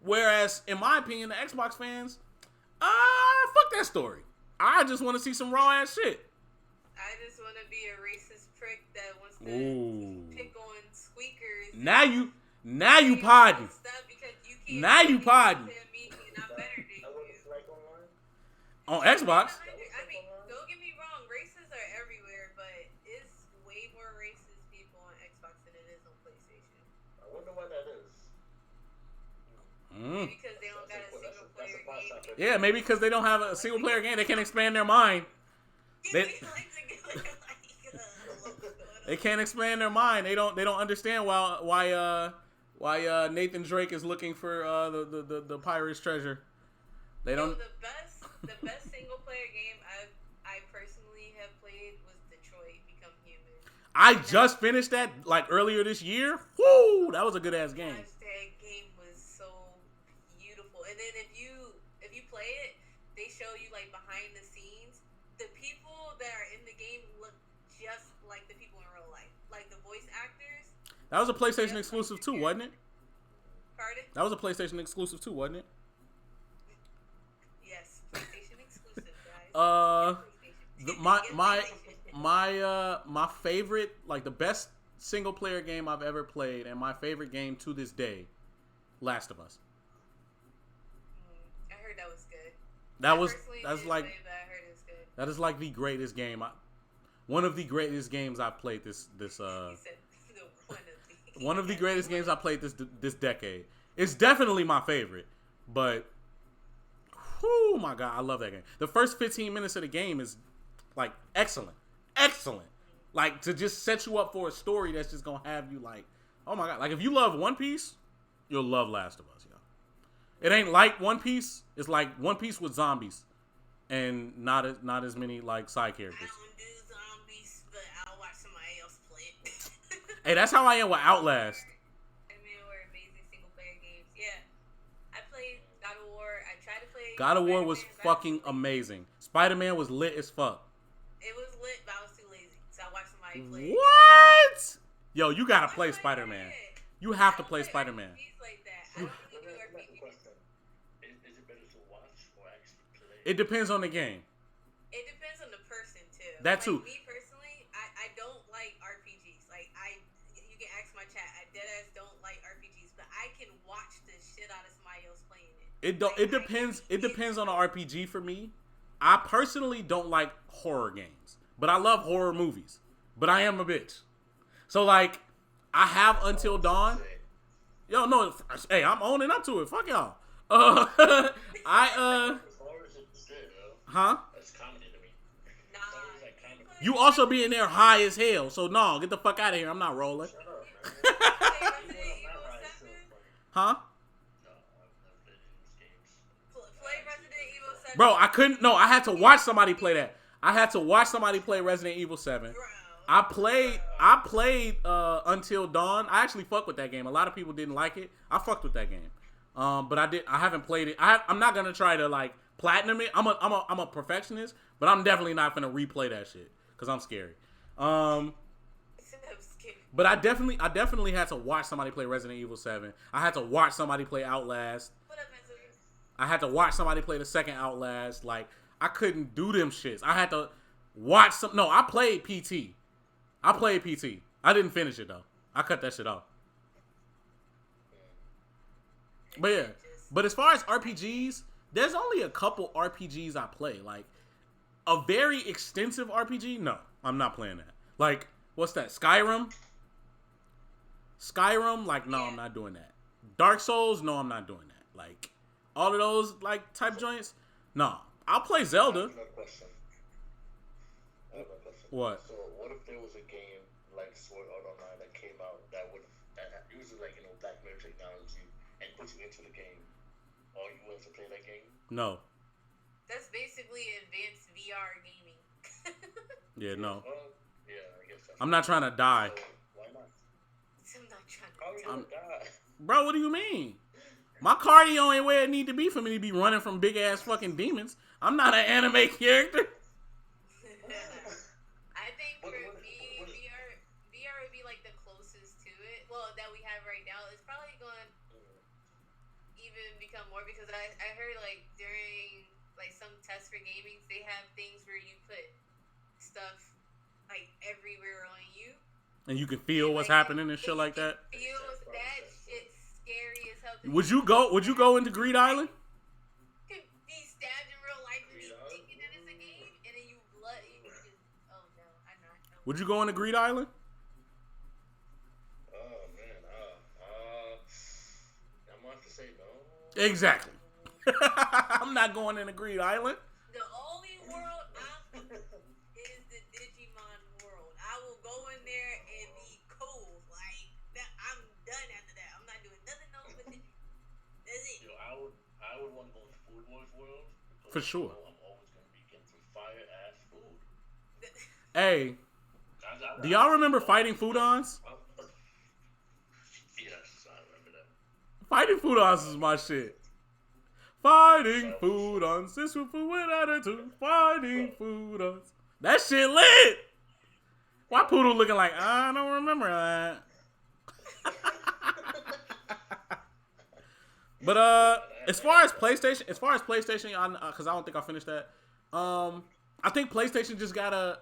Whereas, in my opinion, the Xbox fans, fuck that story. I just want to see some raw ass shit. I just want to be a racist prick that wants to pick on squeakers. Now you podding. Now you podding. On Xbox. I mean, don't get me wrong, races are everywhere, but it's way more racist people on Xbox than it is on PlayStation. I wonder why that is. Maybe because they don't got a single player game. Yeah, maybe because they don't have a single player game. They can't expand their mind. They can't expand their mind. They don't understand why Nathan Drake is looking for the pirate's treasure. They don't. The best single player game I personally have played was Detroit Become Human. I just finished that like earlier this year. Woo, that was a good ass game. That game was so beautiful. And then if you play it, they show you like behind the scenes. The people that are in the game look just like the people in real life, like the voice actors. That was a PlayStation exclusive too, wasn't it? Pardon? That was a PlayStation exclusive too, wasn't it? Yes, PlayStation exclusive, guys. My favorite, like the best single player game I've ever played, and my favorite game to this day, Last of Us. I heard that was good. That is like the greatest game. One of the greatest games I've played one of the greatest games I played this decade. It's definitely my favorite, but oh my god, I love that game. The first 15 minutes of the game is like excellent. Like, to just set you up for a story that's just gonna have you like, oh my god. Like, if you love One Piece, you'll love Last of Us, yo. It ain't like One Piece. It's like One Piece with zombies and not as many like side characters. I don't do zombies, but I'll watch somebody else play it. Hey, that's how I am with Outlast. I mean, we're amazing single player games. Yeah, I played God of War. I tried to play. God of War was fucking amazing. Spider-Man was lit as fuck. It was lit, but I was too lazy, so I watched somebody play. What? Yo, you gotta play Spider-Man. You have to play Spider-Man. Like that. I don't really do RPGs. Is it better to watch or actually play? It depends on the game. It depends on the person too. That too. Me personally, I don't like RPGs. Like you can ask my chat. I deadass don't like RPGs, but I can watch the shit out of somebody else playing it. It depends. It depends on the RPG for me. I personally don't like horror games, but I love horror movies. But I am a bitch. So like, I have Until Dawn. Yo, no, hey, I'm owning up to it. Fuck y'all. Huh? That's comedy to me. You also be in there high as hell. So no, get the fuck out of here. I'm not rolling. Huh? Bro, I couldn't. No, I had to watch somebody play that. I had to watch somebody play Resident Evil 7. I played Until Dawn. I actually fucked with that game. A lot of people didn't like it. I fucked with that game. But I haven't played it. I'm not gonna try to like platinum it. I'm a perfectionist, but I'm definitely not gonna replay that shit because I'm scary. But I definitely had to watch somebody play Resident Evil 7. I had to watch somebody play Outlast. I had to watch somebody play the second Outlast. Like, I couldn't do them shits. I had to watch some. No, I played PT. I didn't finish it though. I cut that shit off. But yeah. But as far as RPGs, there's only a couple RPGs I play. Like, a very extensive RPG? No, I'm not playing that. Like, what's that? Skyrim? Like, no, I'm not doing that. Dark Souls? No, I'm not doing that. Like, all of those, like, type joints? No. I'll play Zelda. I have a question. What? So, what if there was a game like Sword Art Online that came out that uses, like, black mirror technology and puts you into the game? Are you willing to play that game? No. That's basically advanced VR gaming. Yeah, no. Yeah, I guess that's I'm not trying to die. So, why not? I'm not trying How are you gonna die? Bro, what do you mean? My cardio ain't where it need to be for me to be running from big ass fucking demons. I'm not an anime character. I think for me, VR would be like the closest to it. Well, that we have right now. It's probably going to even become more because I heard like during like some tests for gaming, they have things where you put stuff like everywhere on you. And you can feel what's happening and shit like that. Feel that shit's scary as hell. Would you go into Greed Island? Could be stabbed in real life and be thinking that it's a game, and then you just, oh no, I'm not. No. Would you go into Greed Island? Oh man, I'm gonna have to say no. Exactly. I'm not going into Greed Island. The only world I'm is the Digimon world. I will go in there and be cool. Like that, I'm done after that. I'm not doing nothing else with it. That's it. Yo, I would want to go into Food Wars world. For sure. I'm always gonna be getting some fire ass food. Hey, do y'all remember Fighting Foodons? Yes, I remember that. Fighting Foodons is my shit. Fighting Foodons, this with food with attitude. Fighting Foodons. That shit lit. Why Poodle looking like I don't remember that? But as far as PlayStation, because I don't think I finished that. I think PlayStation just gotta.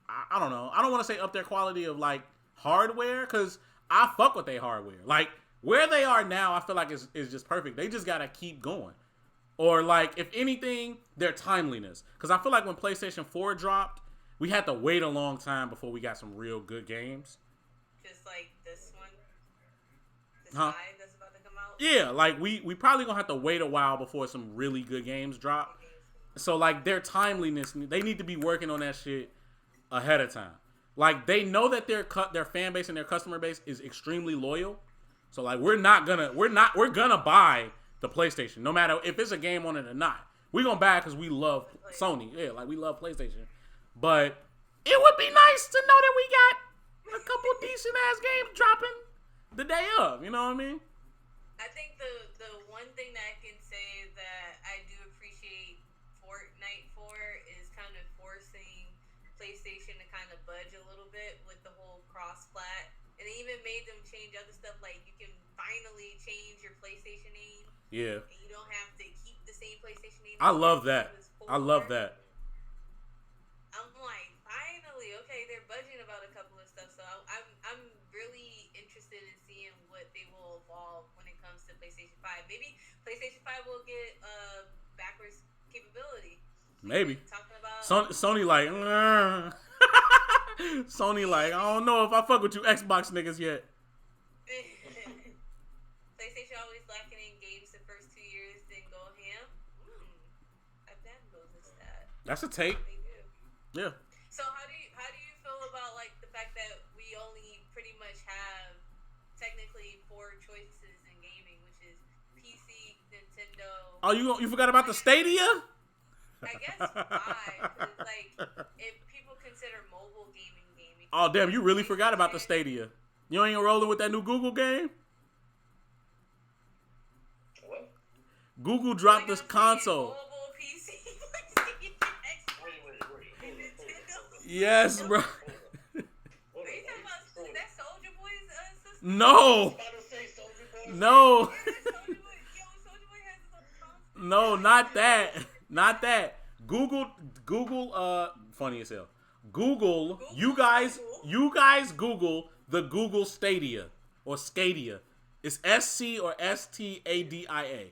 I don't know. I don't want to say up their quality of like hardware because I fuck with their hardware. Like where they are now, I feel like is just perfect. They just gotta keep going, or like if anything, their timeliness. Because I feel like when PlayStation 4 dropped, we had to wait a long time before we got some real good games. Just like this one, this Huh? 5 that's about to come out. Yeah, like we probably gonna have to wait a while before some really good games drop. So like their timeliness, they need to be working on that shit ahead of time. Like they know that their fan base and their customer base is extremely loyal. So like we're gonna buy the PlayStation no matter if it's a game on it or not. We're gonna buy it because we love Sony. Yeah, like we love PlayStation. But it would be nice to know that we got a couple decent ass games dropping the day of. You know what I mean? I think the one thing that I can say that I do appreciate Fortnite for is kind of forcing PlayStation to kind of budge a little bit with the whole cross-plat. And it even made them change other stuff, like you can finally change your PlayStation name. Yeah. And you don't have to keep the same PlayStation name. I love that. I love that. I'm like, finally, okay, they're budging about a couple of stuff. So I'm really interested in seeing what they will evolve when it comes to PlayStation 5. Maybe PlayStation 5 will get backwards capability. Maybe. Talking about Sony like, Sony like, I don't know if I fuck with you Xbox niggas yet. PlayStation always lacking in games the first 2 years, then go ham. I've never noticed that. That's a take. They do. Yeah. So how do you feel about like the fact that we only pretty much have technically 4 choices in gaming, which is PC, Nintendo. Oh, you forgot about the Stadia? I guess 5. 'Cause it's like if people consider mobile gaming. Oh damn, you really forgot about the Stadia. You ain't rolling with that new Google game? Google dropped this console. Mobile PC, Wait. Yes, bro. Hold on. Are you talking about is that Soldier Boy's system? No. About to say Soulja Boy. No. Yeah, that's Soldier Boy. Yo, Soldier Boy has his own console. No, not that. Not that. Google, funny as hell. Google, you guys Google the Google Stadia or Stadia. It's SC or STADIA.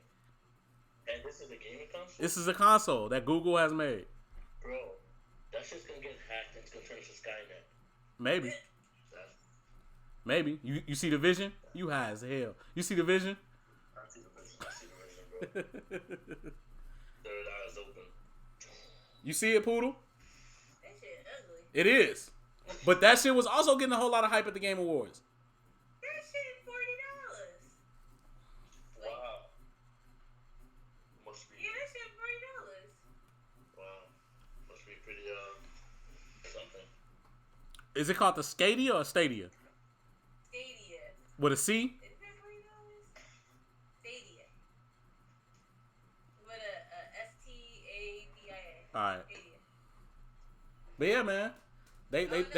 And this is a gaming console? This is a console that Google has made. Bro, that shit's gonna get hacked and it's gonna turn into Skynet. Maybe. Maybe. You see the vision? You high as hell. You see the vision? I see the vision, bro. Third eye's open. You see it, Poodle? That shit ugly. It is. But that shit was also getting a whole lot of hype at the Game Awards. That shit $40. Wow. Must be. Yeah, that shit $40. Wow. Must be pretty, something. Is it called the Stadia or Stadia? Stadia. With a C? Isn't that $40? Stadia. With a STADIA. Alright. Stadia. But yeah, man. They It's basically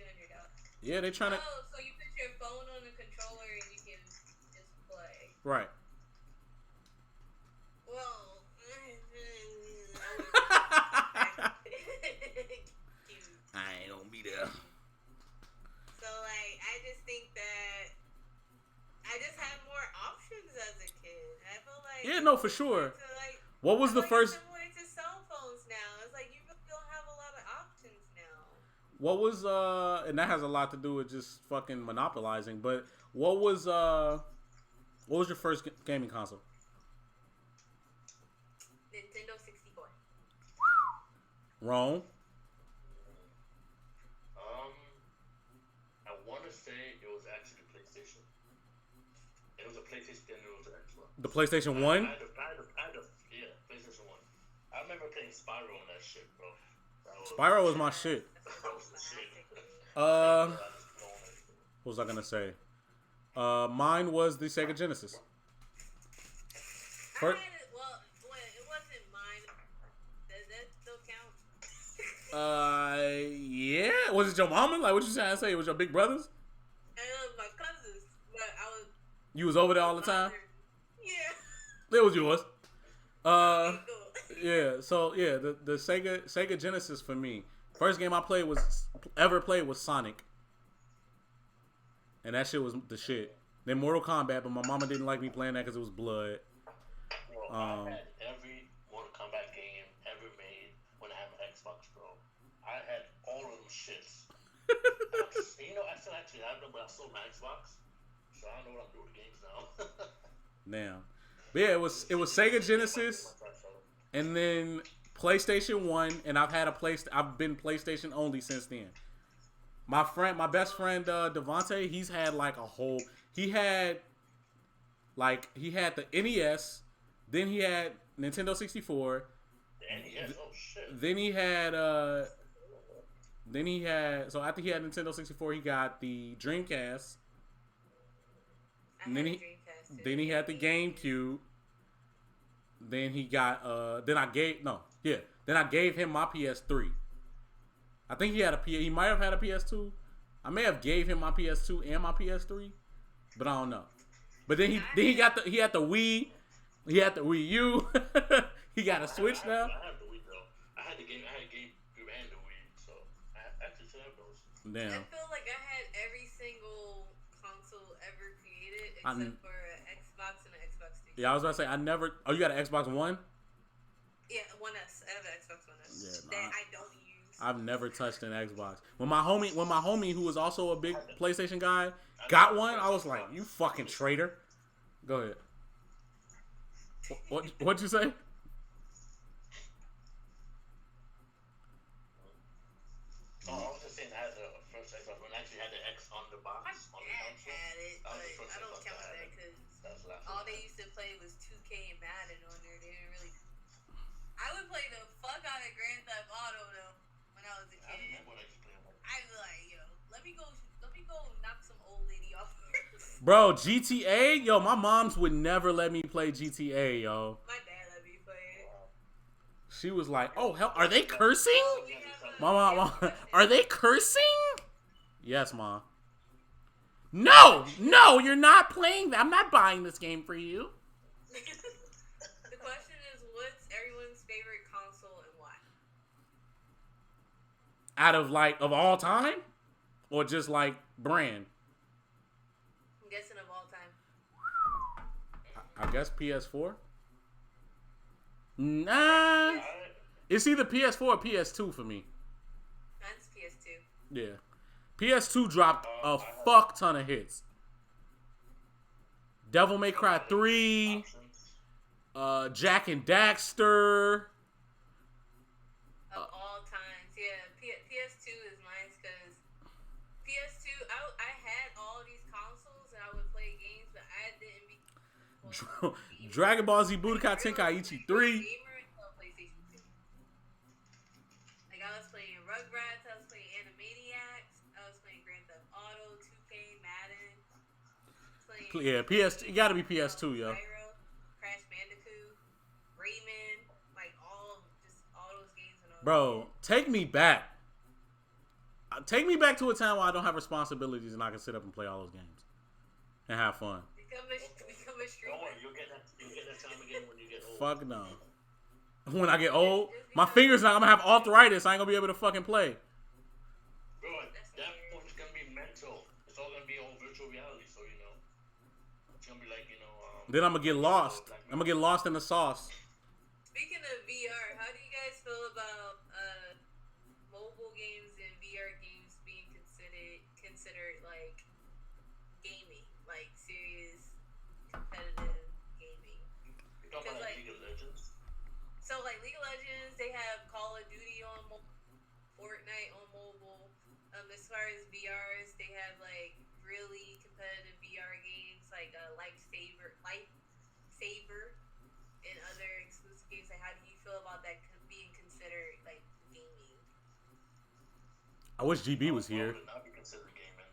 $200. yeah, they trying to Oh, so you put your phone on the controller and you can just play. right. Well, I ain't gonna be there. so like, I just think that I just had more options as a kid. I feel like Yeah, no, for sure. to, like, What was I the feel like first? it's similar to cell phones now. It's like you really don't have a lot of options now. What was and that has a lot to do with just fucking monopolizing. But what was your first gaming console? Nintendo 64. Wrong. I want to say it was actually PlayStation. It was a PlayStation and it was an Xbox. The PlayStation 1? Yeah, PlayStation 1. I remember playing Spyro on that shit, bro. Spyro was my shit. That was the shit. What was I gonna say? Mine was the Sega Genesis. I had it, well, it wasn't mine. Does that still count? Yeah. Was it your mama? Like, what you trying to say? It was your big brothers? And it was my cousins, but I was. You was over there all the time? Yeah. It was yours. Cool. Yeah. So yeah, the Sega Genesis for me. First game I ever played was Sonic, and that shit was the shit. Then Mortal Kombat, but my mama didn't like me playing that because it was blood. Bro, I had every Mortal Kombat game ever made when I had my Xbox, bro. I had all of them shits. You know, I still actually have them, but I sold my Xbox, so I don't know what I'm doing with games now. Damn. But yeah, it was Sega Genesis, and then PlayStation 1, and I've been PlayStation only since then. My best friend Devontae, he had the NES, then he had Nintendo 64. The NES, oh shit. Then he had so after he had Nintendo 64, he got the Dreamcast. And then he had the GameCube. Then he got then I gave him my PS3. I think he might have had a PS2. I may have gave him my PS2 and my PS3, but I don't know. But then he had the Wii, he had the Wii U. He got a Switch now. I have the Wii though. I had GameCube and the Wii, so I actually still have those. Damn. I feel like I had every single console ever created except for an Xbox and an Xbox 360. Yeah, I was about to say I never. Oh, you got an Xbox One? Yeah, One S. I have an Xbox One S. Yeah, that I don't use. I've never touched an Xbox. When my homie who was also a big PlayStation guy got one, I was like, "You fucking traitor." Go ahead. What'd you say? Oh, I was just saying I had the first Xbox when I actually had the X on the box. My On the dad console. had it, That but was the first I don't Xbox count I had. that because That was the last all one. they used to play was 2K and Madden on there. They didn't really. I would play the fuck out of Grand Theft Auto though when I was a I kid. remember when I used to play on I'd be like, yo, let me go knock some old lady off. Bro, GTA, yo, my moms would never let me play GTA, yo. My dad let me play it. She was like, "Oh hell, are they cursing?" Oh, we have a Mom, question. are they cursing? Yes, Mom. No, you're not playing that. I'm not buying this game for you. The question is, what's everyone's favorite console and why? Out of all time, or just like brand? I'm guessing of all time. I guess PS4. Nah, it's either PS4 or PS2 for me. Mine's PS2. Yeah, PS2 dropped a fuck ton of hits. Devil May Cry 3, Jack and Daxter. Of all times, yeah. PS2 is nice because PS2, I had all these consoles and I would play games, but I didn't be. Dragon Ball Z Budokai Tenkaichi 3. Gamer until PlayStation 2. Like I was playing Rugrats, I was playing Animaniacs, I was playing Grand Theft Auto, 2K, Madden. Yeah, PS. It gotta be PS2, yo. Crash Bandicoot, Rayman, like all those games and all. Bro, take me back. Take me back to a time where I don't have responsibilities and I can sit up and play all those games and have fun. Become a streamer. Don't worry, you'll get that time again when you get old. Fuck no. When I get old, my fingers not. I'm gonna have arthritis. I ain't gonna be able to fucking play. Bro, that point is gonna be mental. It's all gonna be on virtual reality, so you know. It's gonna be like, you know. Then I'm gonna get lost. I'm gonna get lost in the sauce. Speaking of VR, how do you guys feel about mobile games and VR games being considered like gaming, like serious competitive gaming? You're talking about like League of Legends? So like League of Legends, they have Call of Duty on mobile, Fortnite on mobile. As far as VRs, they have like really competitive VR games like Lifesaver, and other exclusive games. Like, how do you feel about that being considered like gaming? I wish GB was here. Would not be considered gaming.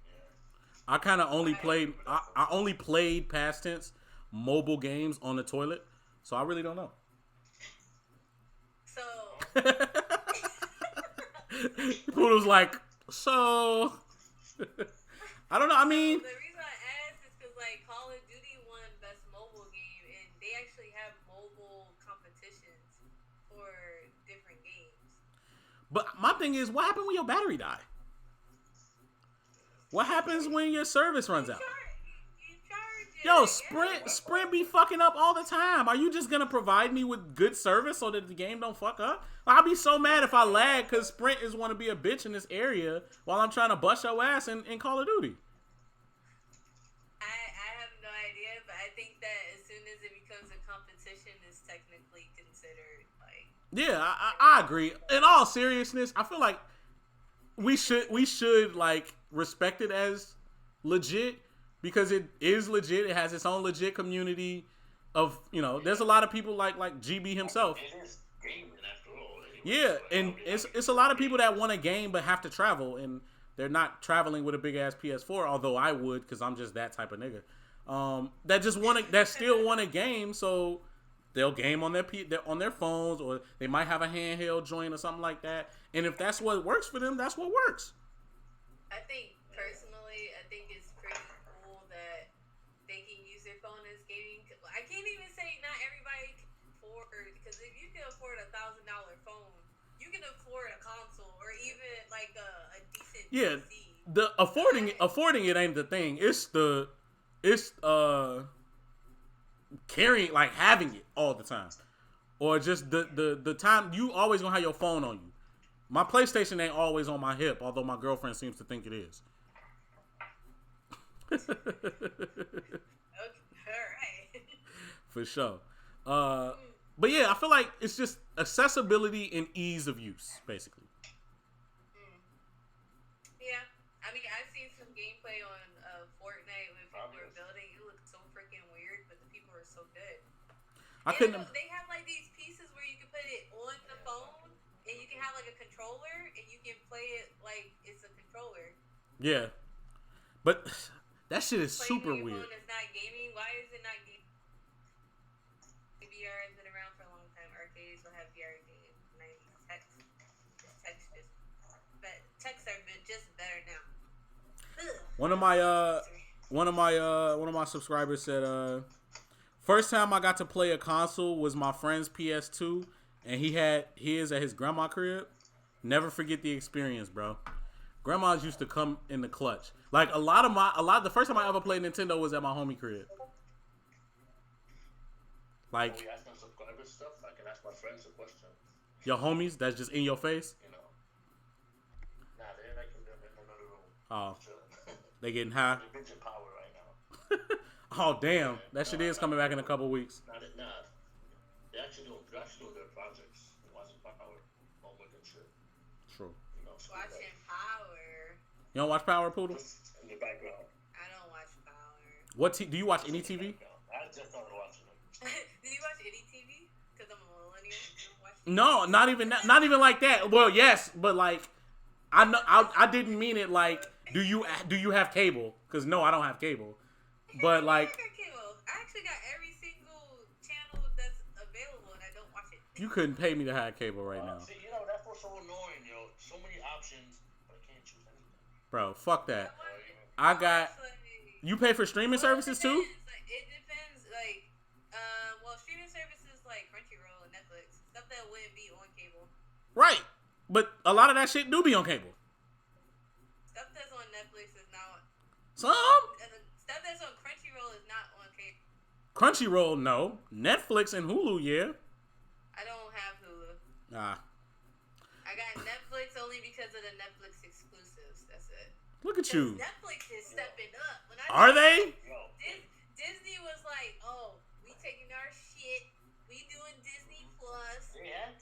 Yeah. I kind of only played. I only played past tense mobile games on the toilet, so I really don't know. So Poodle's like, so I don't know. I mean, the reason I asked is because like Call of Duty won best mobile game, and they actually have mobile competitions for different games. but my thing is, what happened when your battery die? What happens when your service runs out? You charge it. Yo, Yeah. Sprint be fucking up all the time. Are you just gonna provide me with good service so that the game don't fuck up? I'll be so mad if I lag because Sprint is want to be a bitch in this area while I'm trying to bust your ass in Call of Duty. I have no idea, but I think that as soon as it becomes a competition, it's technically considered like. Yeah, I agree. In all seriousness, I feel like we should like respect it as legit because it is legit. It has its own legit community of, you know, there's a lot of people like GB himself. It is gaming after all. Anyway. Yeah, and it's a lot of people that want a game but have to travel, and they're not traveling with a big ass PS4. Although I would, because I'm just that type of nigga. That still want a game, so they'll game on their phones, or they might have a handheld joint or something like that. And if that's what works for them, that's what works. I think personally, it's pretty cool that they can use their phone as gaming. I can't even say not everybody can afford, because if you can afford $1,000 phone, you can afford a console or even like a decent PC. The affording it ain't the thing. It's carrying, like having it all the time, or just the time you always gonna have your phone on you. My PlayStation ain't always on my hip, although my girlfriend seems to think it is. Okay, alright. For sure. But yeah, I feel like it's just accessibility and ease of use, basically. Yeah, I mean, I've seen some gameplay on Fortnite when people were building. It looked so freaking weird, but the people are so good. They have like these pieces where you can put it on the phone, and you can have like a controller, and you can play it like it's a controller. Yeah, but That shit is playing super on your weird. phone is not gaming. Why is it not gaming? VR has been around for a long time. Arcades will have VR games. Texts are just better now. Ugh. One of my subscribers said first time I got to play a console was my friend's PS2, and he had his at his grandma crib. Never forget the experience, bro. Grandmas used to come in the clutch. Like the first time I ever played Nintendo was at my homie crib. Like, when we ask them subscriber stuff, I can ask my friends a question. Your homies that's just in your face? You know. Nah, they're like in another room. Oh. They getting high? They're bitching power right now. Oh, damn. That shit is coming back in a couple weeks. Nah. They're actually doing their projects. Watching Power. Homework and shit. True. You know, Watching Power. You don't watch Power, Poodle? Just in the background. I don't watch Power. Do you watch any TV? I just started watching them. Do you watch any TV? Because I'm a millennial. You don't watch TV? No, not even like that. Well, yes, but like I know I didn't mean it like do you have cable? Because no, I don't have cable. But like I got cable. I actually got every single channel that's available, and I don't watch it. you couldn't pay me to have cable right now. See, that's what's so annoying, yo. So many options, but I can't choose anything. Bro, fuck that. I got you pay for streaming services too? It depends. Like, well, streaming services like Crunchyroll and Netflix, stuff that wouldn't be on cable. Right. But a lot of that shit do be on cable. Stuff that's on Netflix is not. Some? Stuff that's on Crunchyroll is not on cable. Crunchyroll, no. Netflix and Hulu, yeah. I don't have Hulu. Ah. I got Netflix only because of the Netflix exclusives. That's it. Look at you. Netflix is stepping up. Are they? Disney was like, oh, we taking our shit. We doing Disney Plus.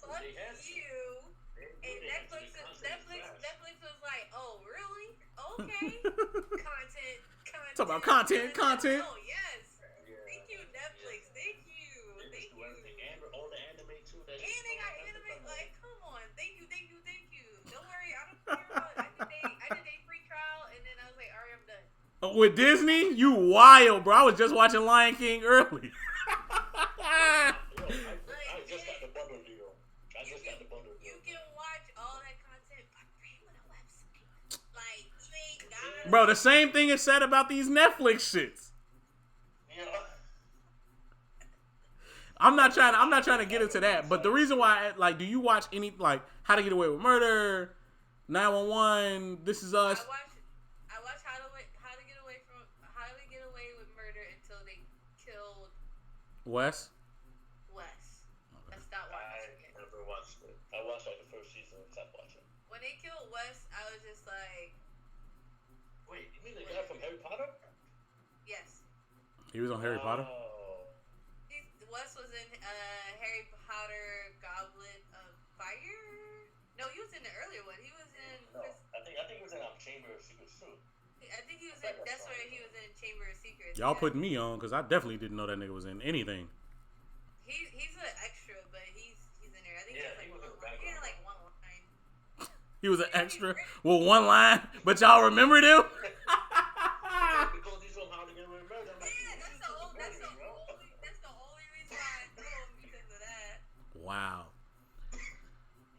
Fuck you. And Netflix was like, oh, really? Okay. Content. Talk about content. Oh, yes. Thank you, Netflix. Thank you. All the anime too. And they got anime. Like, come on. Thank you. Don't worry. I don't care about it. I did a free trial, and then I was like, all right, I'm done. With Disney, you wild, bro. I was just watching Lion King early. I just got the bundle deal. You can watch all that content for free with a website. Like, you ain't got Bro, the same thing is said about these Netflix shits. Yeah. I'm not trying to get into that, but the reason why, like, do you watch any, like, How to Get Away with Murder, 911, This Is Us? I watched How to Get Away with Murder until they killed Wes? Let's not watch it again. I never watched it. I watched like the first season and stopped watching. When they killed Wes, I was just like, wait, you mean the guy from Harry Potter? yes. He was on Harry Potter? Wes was in Harry Potter Goblet of Fire. No, he was in the earlier one. He was in. No, I think he was in Chamber of Secrets too. I think he was in. That's right. He was in Chamber of Secrets. Y'all putting me on, because I definitely didn't know that nigga was in anything. He's an extra, but he's in there. I think he had like one line. He was an extra with one line, but y'all remembered him? Because he's on How to Get Away with Murder. That's the only reason why I knew him, because of that. Wow.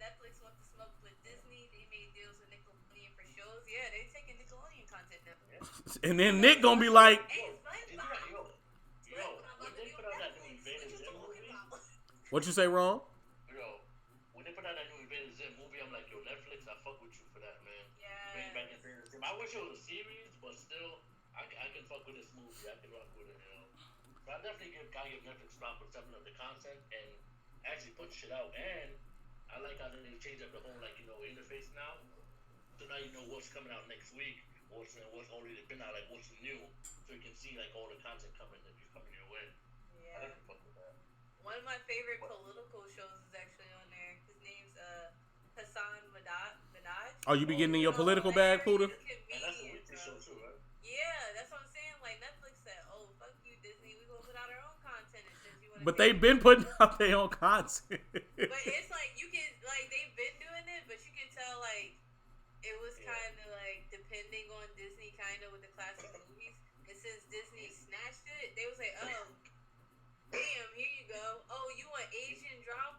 Netflix wants to smoke with Disney. They made deals with Nickelodeon for shows. Yeah, they taking Nickelodeon content now. And then Nick gonna be like, Hey, when they put out that new Invader Zim movie, what you say, wrong? when they put out that new Invader Zim movie, I'm like, yo, Netflix, I fuck with you for that, man. Bring back Invader Zim. I wish it was a series, but still, I can fuck with this movie. I can rock with it, you know. But I definitely gotta give Netflix props for stepping up the content and actually putting shit out. And I like how they changed up the whole, like, interface now. So now you know what's coming out next week, what's already been out, like what's new, so you can see like all the content coming if you're coming your way. Yeah. I like to fuck with that. One of my favorite political shows is actually on there. His name's Hassan Minaj. Oh, you be getting in your political bag, Poodle? And that's a weekly show too, right? Yeah, that's what I'm saying. Like, Netflix said, oh, fuck you, Disney. We're going to put out our own content. It says you want to. But they've been putting out their own content. But it's like, you can, like, they've been doing it, but you can tell, like, it was kind of, like, depending on Disney, kind of, with the classic movies. since Disney snatched it, they was like, oh, bam, here you go. Oh, you want Asian drama?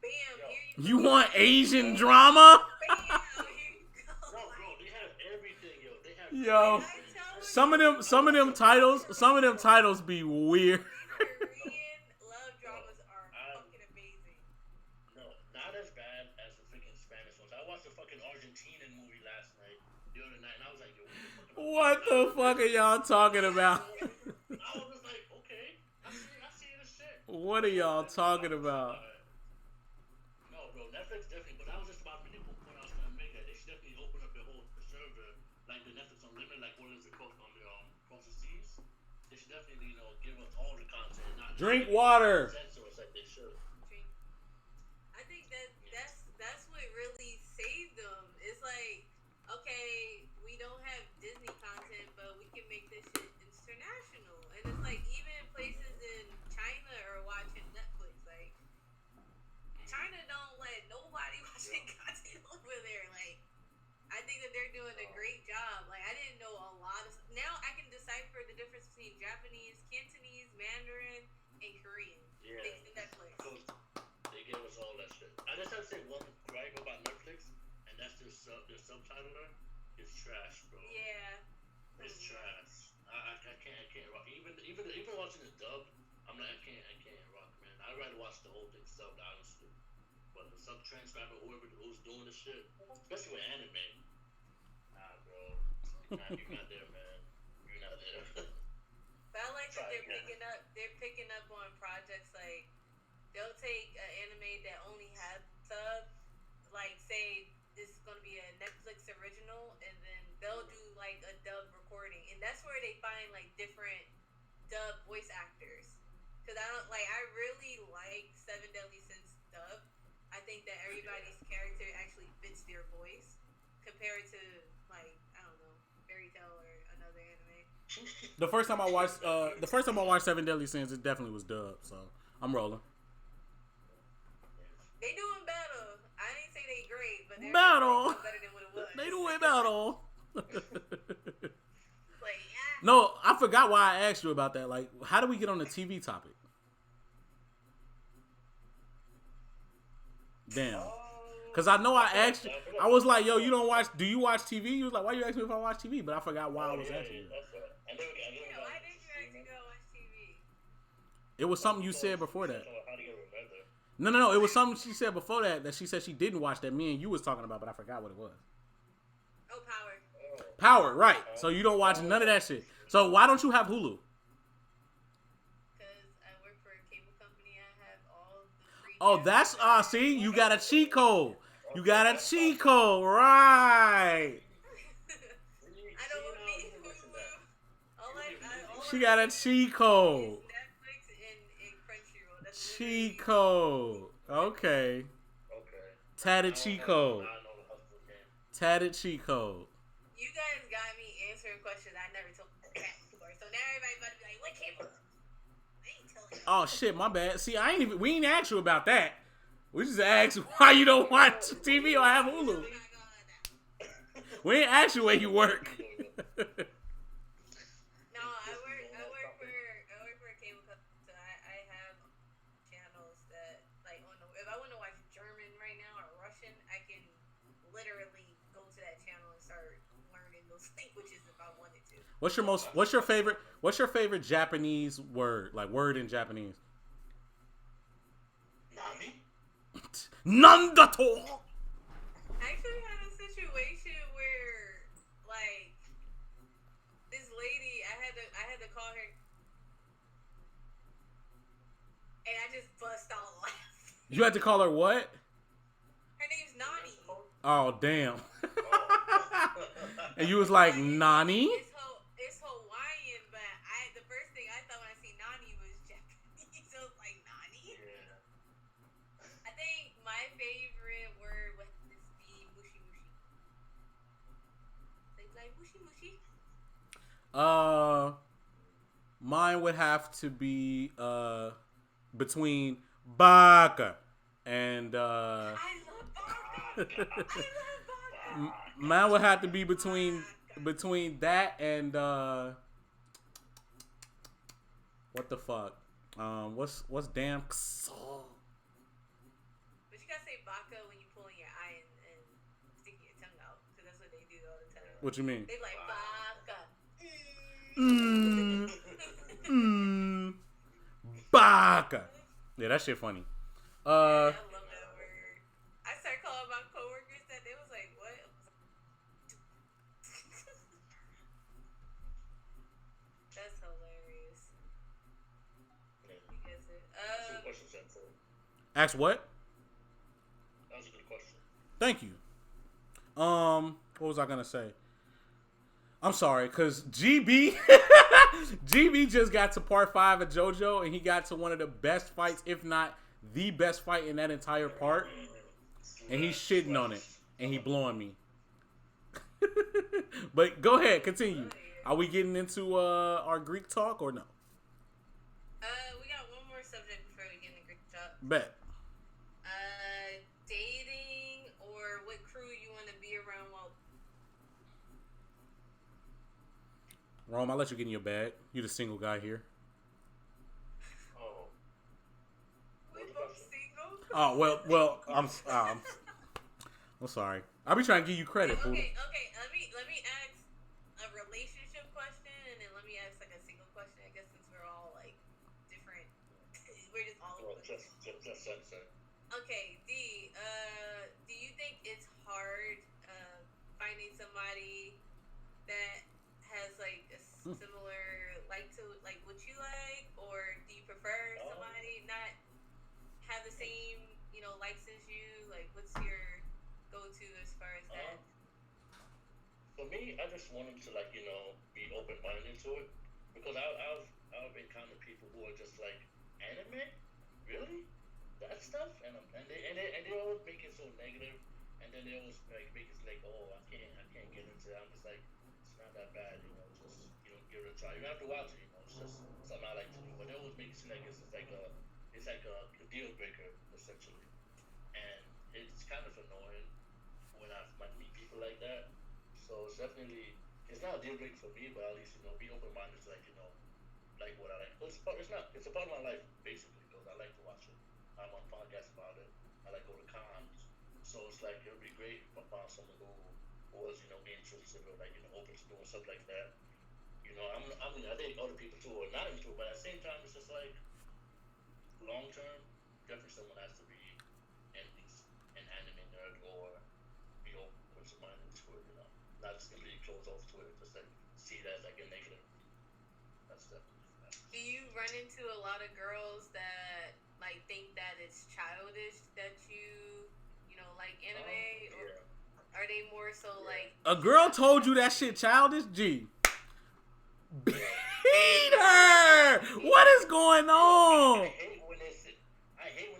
Bam, here you go. You want Asian drama? Bam, here you go. No, bro, they have everything, yo. They have Yo, some of them titles be weird. Korean love dramas are fucking amazing. No, not as bad as the freaking Spanish ones. I watched a fucking Argentinian movie last night, the other night, and I was like, yo, What the fuck are y'all talking about? I was just like, okay, I see this shit. What are y'all talking about? No, bro, Netflix definitely, but that was just about the point I was trying to make. That they should definitely open up the whole server, like the Netflix Unlimited, like what is it called on the across the seas? They should definitely, give us all the content, not Drink water. censor us like they should. I think that's what really saved them. It's like, okay, we don't have Disney content, but we can make this shit international. And it's like even places in China are watching Netflix. Like China don't let nobody watching content over there. Like I think that they're doing a great job. Like I didn't know a lot of now I can decipher the difference between Japanese, Cantonese, Mandarin, and Korean. Yeah. Thanks to Netflix. They gave us all that shit. I just have to say one gripe about Netflix, and that's their subtitler is trash, bro. Yeah. It's trash. I can't rock. Even watching the dub, I'm like, I can't rock, man. I'd rather watch the whole thing subbed, honestly. But the sub transcriber, who's doing the shit, especially with anime, nah, bro. You're not there, man. You're not there. But I like that they're picking up on projects like they'll take an anime that only has sub, like say this is gonna be a Netflix original, and then they'll do like a dub recording, and that's where they find like different dub voice actors. Cause I really like Seven Deadly Sins dub. I think that everybody's character actually fits their voice compared to like I don't know Fairy Tail or another anime. The first time I watched Seven Deadly Sins, it definitely was dubbed. So I'm rolling. They doing better. I didn't say they great, but they're Battle. better than what it was. They doing battle. Like, yeah. No, I forgot why I asked you about that. Like, how do we get on the TV topic? Damn. Cause I know I asked you. I was like, "Yo, do you watch TV?" You was like, "Why you asking me if I watch TV?" But I forgot why I was asking you. That's right. Why did you actually go watch TV? It was something you said before that. How do you remember? No. It was something she said before that she said she didn't watch that me and you was talking about, but I forgot what it was. Oh, Power. Power, right. So you don't watch none of that shit. So why don't you have Hulu? Because I work for a cable company. I have all the free. Oh, that's see, you got a cheat code. You got a cheat code, right. I don't need Hulu. All She got a cheat code. Netflix and Crunchyroll. That's Cheat code. Okay. Tatted cheat code. Tatted cheat code. You guys got me answering questions I never told that before. So now everybody's about to be like, what cable? I ain't telling you. Oh shit, my bad. See, we ain't asked you about that. We just asked why you don't watch TV or have Hulu. We ain't asked you where you work. No, I work for a cable company, so I have channels that like if I want to watch German right now or Russian, I can literally go to that channel and start learning those languages if I wanted to. What's your favorite Japanese word? Like word in Japanese. Nani? Nandato. I actually had a situation where like this lady, I had to call her, and I just bust out laughing. You had to call her what? Her name's Nani. Oh damn. And you was like, Nani? It's Hawaiian, but the first thing I thought when I see Nani was Japanese. So it's like Nani. Yeah. I think my favorite word would be mushi mushi. Like mushi mushi. Mine would have to be between baka and I love baka. mine would have to be between that and What the fuck? What's damn? But you gotta say baka when you pull in your eye and sticking your tongue out, because that's what they do all the time. What you mean? They be like baka. Baka. Yeah, that shit funny. I love that word. I started calling my coworkers that. They was like, "What?" I was like, that's hilarious. You guys That's a good question, Sam. Ask what? That was a good question. Thank you. What was I gonna say? I'm sorry, cause GB just got to part 5 of JoJo, and he got to one of the best fights, if not the best fight in that entire part, and he's shitting on it, and he blowing me. But go ahead, continue. Are we getting into our Greek talk or no? we got one more subject before we get into Greek talk. Bet. Dating or what crew you want to be around while. Rome, I'll let you get in your bag. You the single guy here. Oh. We both single. Oh well, I'm sorry. I'll be trying to give you credit, fool. Okay. Let me ask a relationship question, and then let me ask like a single question. I guess since we're all like different, we're just all. Well, just sensei. Okay, D. Do you think it's hard finding somebody that has like a similar like to like what you like, or do you prefer somebody not have the same likes as you? Like, what's your go-to as far as that? For me, I just want them to be open-minded to it, because I've encountered people who are just like, anime, really, that stuff, and they always make it so negative, and then they always like make it like, oh, I can't get into it. I'm just like, it's not that bad, just give it a try. You don't have to watch it, it's just something I like to do. But they always make it seem like it's like a deal breaker essentially, and it's kind of annoying when I meet people like that. So it's definitely, it's not a deal breaker for me, but at least be open minded to like what I like. It's a part of my life basically, because I like to watch it. I'm on podcasts about it. I like go to cons, so it's like it would be great if I found someone who was interested or open to doing stuff like that. I think other people too are not into it, but at the same time, it's just like long term, definitely someone has to be an anime nerd or be open-minded to it, not just completely closed off to it, just like see it as like a negative. That's definitely that. Do you run into a lot of girls that like think that it's childish that you like anime, or are they more so like a girl told you that shit childish? G. Beat her! What is going on? I hate when they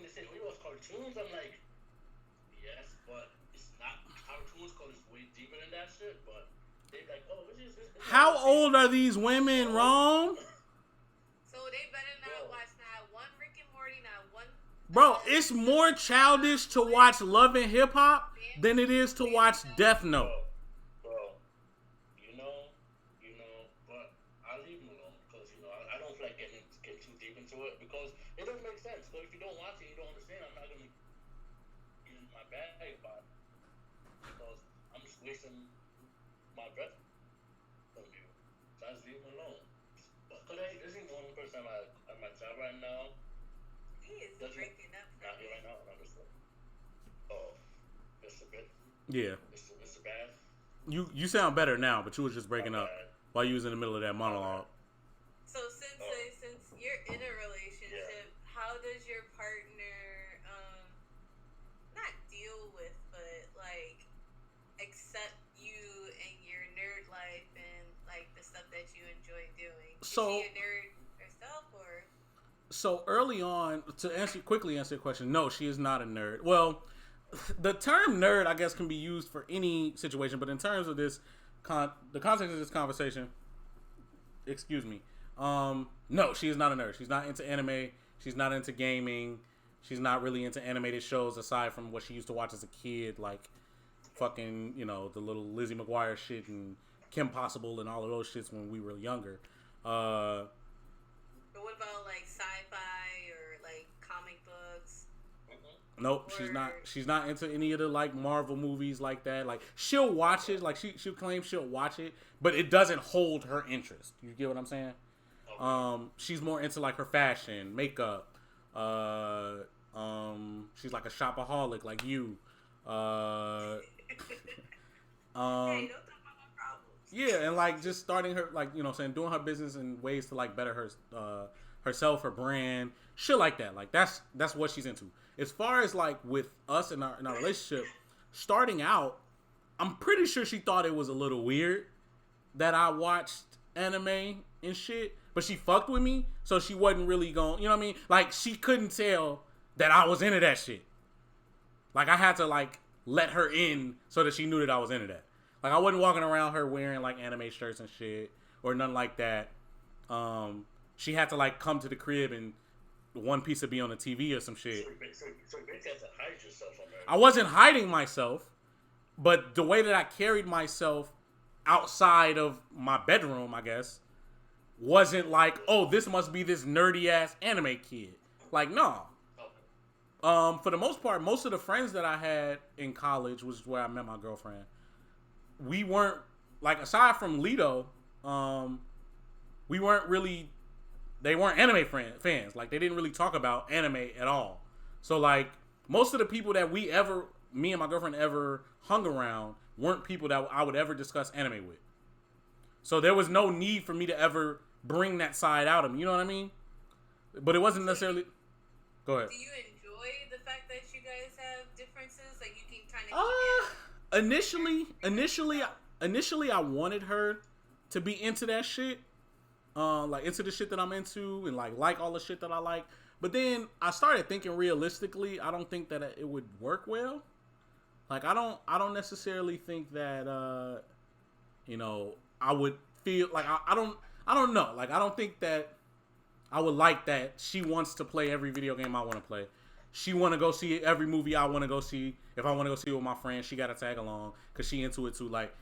say, we watch cartoons. I'm like, yes, but it's not cartoons, because it's way deeper than that shit. But they're like, oh, this is. How old are these women, Rome? So they better not watch not one Rick and Morty, not one. Bro, it's more childish to watch Love and Hip Hop than it is to watch Death Note. Bro, but I leave them alone, because I don't feel like getting too deep into it, because it doesn't make sense. So if you don't watch it, you don't understand. I'm not gonna use my bag about it, because I'm just wasting my breath from you. So I just leave them alone. Because there's even one person at my job right now. He is breaking up. Not here right now. I'm just like, oh, Mr. Bit. Yeah. Mr. Bad. You sound better now, but you was just breaking up while you was in the middle of that monologue. So since you're in a relationship, how does your partner not deal with, but like accept you and your nerd life and like the stuff that you enjoy doing? Is she a nerd herself, or? So early on, to quickly answer your question, no, she is not a nerd. Well, the term nerd, I guess, can be used for any situation, but in terms of this, the context of this conversation, excuse me, no, she is not a nerd. She's not into anime. She's not into gaming. She's not really into animated shows aside from what she used to watch as a kid, like fucking, the little Lizzie McGuire shit and Kim Possible and all of those shits when we were younger. But Or what about like sci-fi or like comic books? Nope, she's not into any of the like Marvel movies like that. Like she'll watch it, like she'll claim she'll watch it, but it doesn't hold her interest. You get what I'm saying? She's more into like her fashion, makeup. She's like a shopaholic like you. Hey, don't talk about my problems. Yeah, and like just starting her like, you know what I'm saying, doing her business in ways to like better her herself, her brand, shit like that. Like that's what she's into. As far as like with us in our relationship, starting out, I'm pretty sure she thought it was a little weird that I watched anime and shit, but she fucked with me, so she wasn't really going, you know what I mean? Like she couldn't tell that I was into that shit. Like I had to like let her in so that she knew that I was into that. Like I wasn't walking around her wearing like anime shirts and shit or nothing like that. She had to like come to the crib and One Piece would be on the TV or some shit. So you basically have to hide yourself from her. I wasn't hiding myself, but the way that I carried myself outside of my bedroom, I guess, wasn't like, oh, this must be this nerdy ass anime kid. Like, no. Okay. For the most part, most of the friends that I had in college, which is where I met my girlfriend, we weren't, like, aside from Lito, we weren't really, they weren't anime fans. Like, they didn't really talk about anime at all. So, like, most of the people that me and my girlfriend ever hung around weren't people that I would ever discuss anime with. So there was no need for me to ever bring that side out of me. You know what I mean? But it wasn't necessarily... Go ahead. Do you enjoy the fact that you guys have differences? Like, you can kind of... Initially, I wanted her to be into that shit. Like, into the shit that I'm into and, like all the shit that I like. But then I started thinking realistically, I don't think that it would work well. Like, I don't necessarily think that, I would feel like I don't know. Like, I don't think that I would like that she wants to play every video game I want to play. She want to go see every movie I want to go see. If I want to go see it with my friends, she got to tag along because she into it too. Like,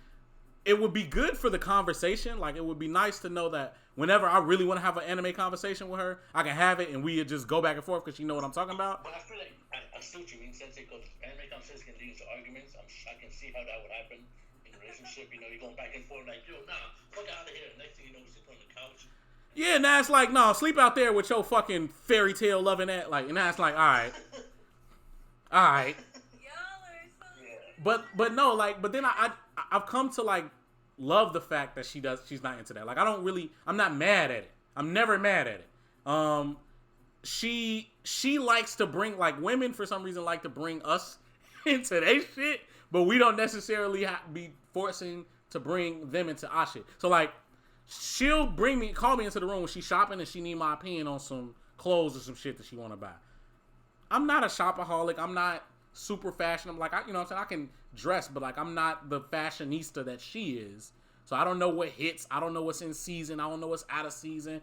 it would be good for the conversation. Like, it would be nice to know that whenever I really want to have an anime conversation with her, I can have it and we just go back and forth because she know what I'm talking about. But I feel like I see what you mean, Sensei, because anime conversations can lead to arguments. I can see how that would happen in a relationship. You know, you're going back and forth like, yo, nah, fuck out of here. Next thing you know, we sit on the couch. Yeah, now it's like, no, sleep out there with your fucking fairy tale loving that. Like, and now it's like, all right. Y'all are so... But no, like, but then I've come to like love the fact that she's not into that. Like, I'm not mad at it. I'm never mad at it. She likes to bring, like, women for some reason like to bring us into their shit, but we don't necessarily be forcing to bring them into our shit. So like, she'll call me into the room when she's shopping and she need my opinion on some clothes or some shit that she want to buy. I'm not a shopaholic. I'm not super fashion. I'm like, you know what I'm saying? I can dress, but like, I'm not the fashionista that she is. So I don't know what hits. I don't know what's in season. I don't know what's out of season.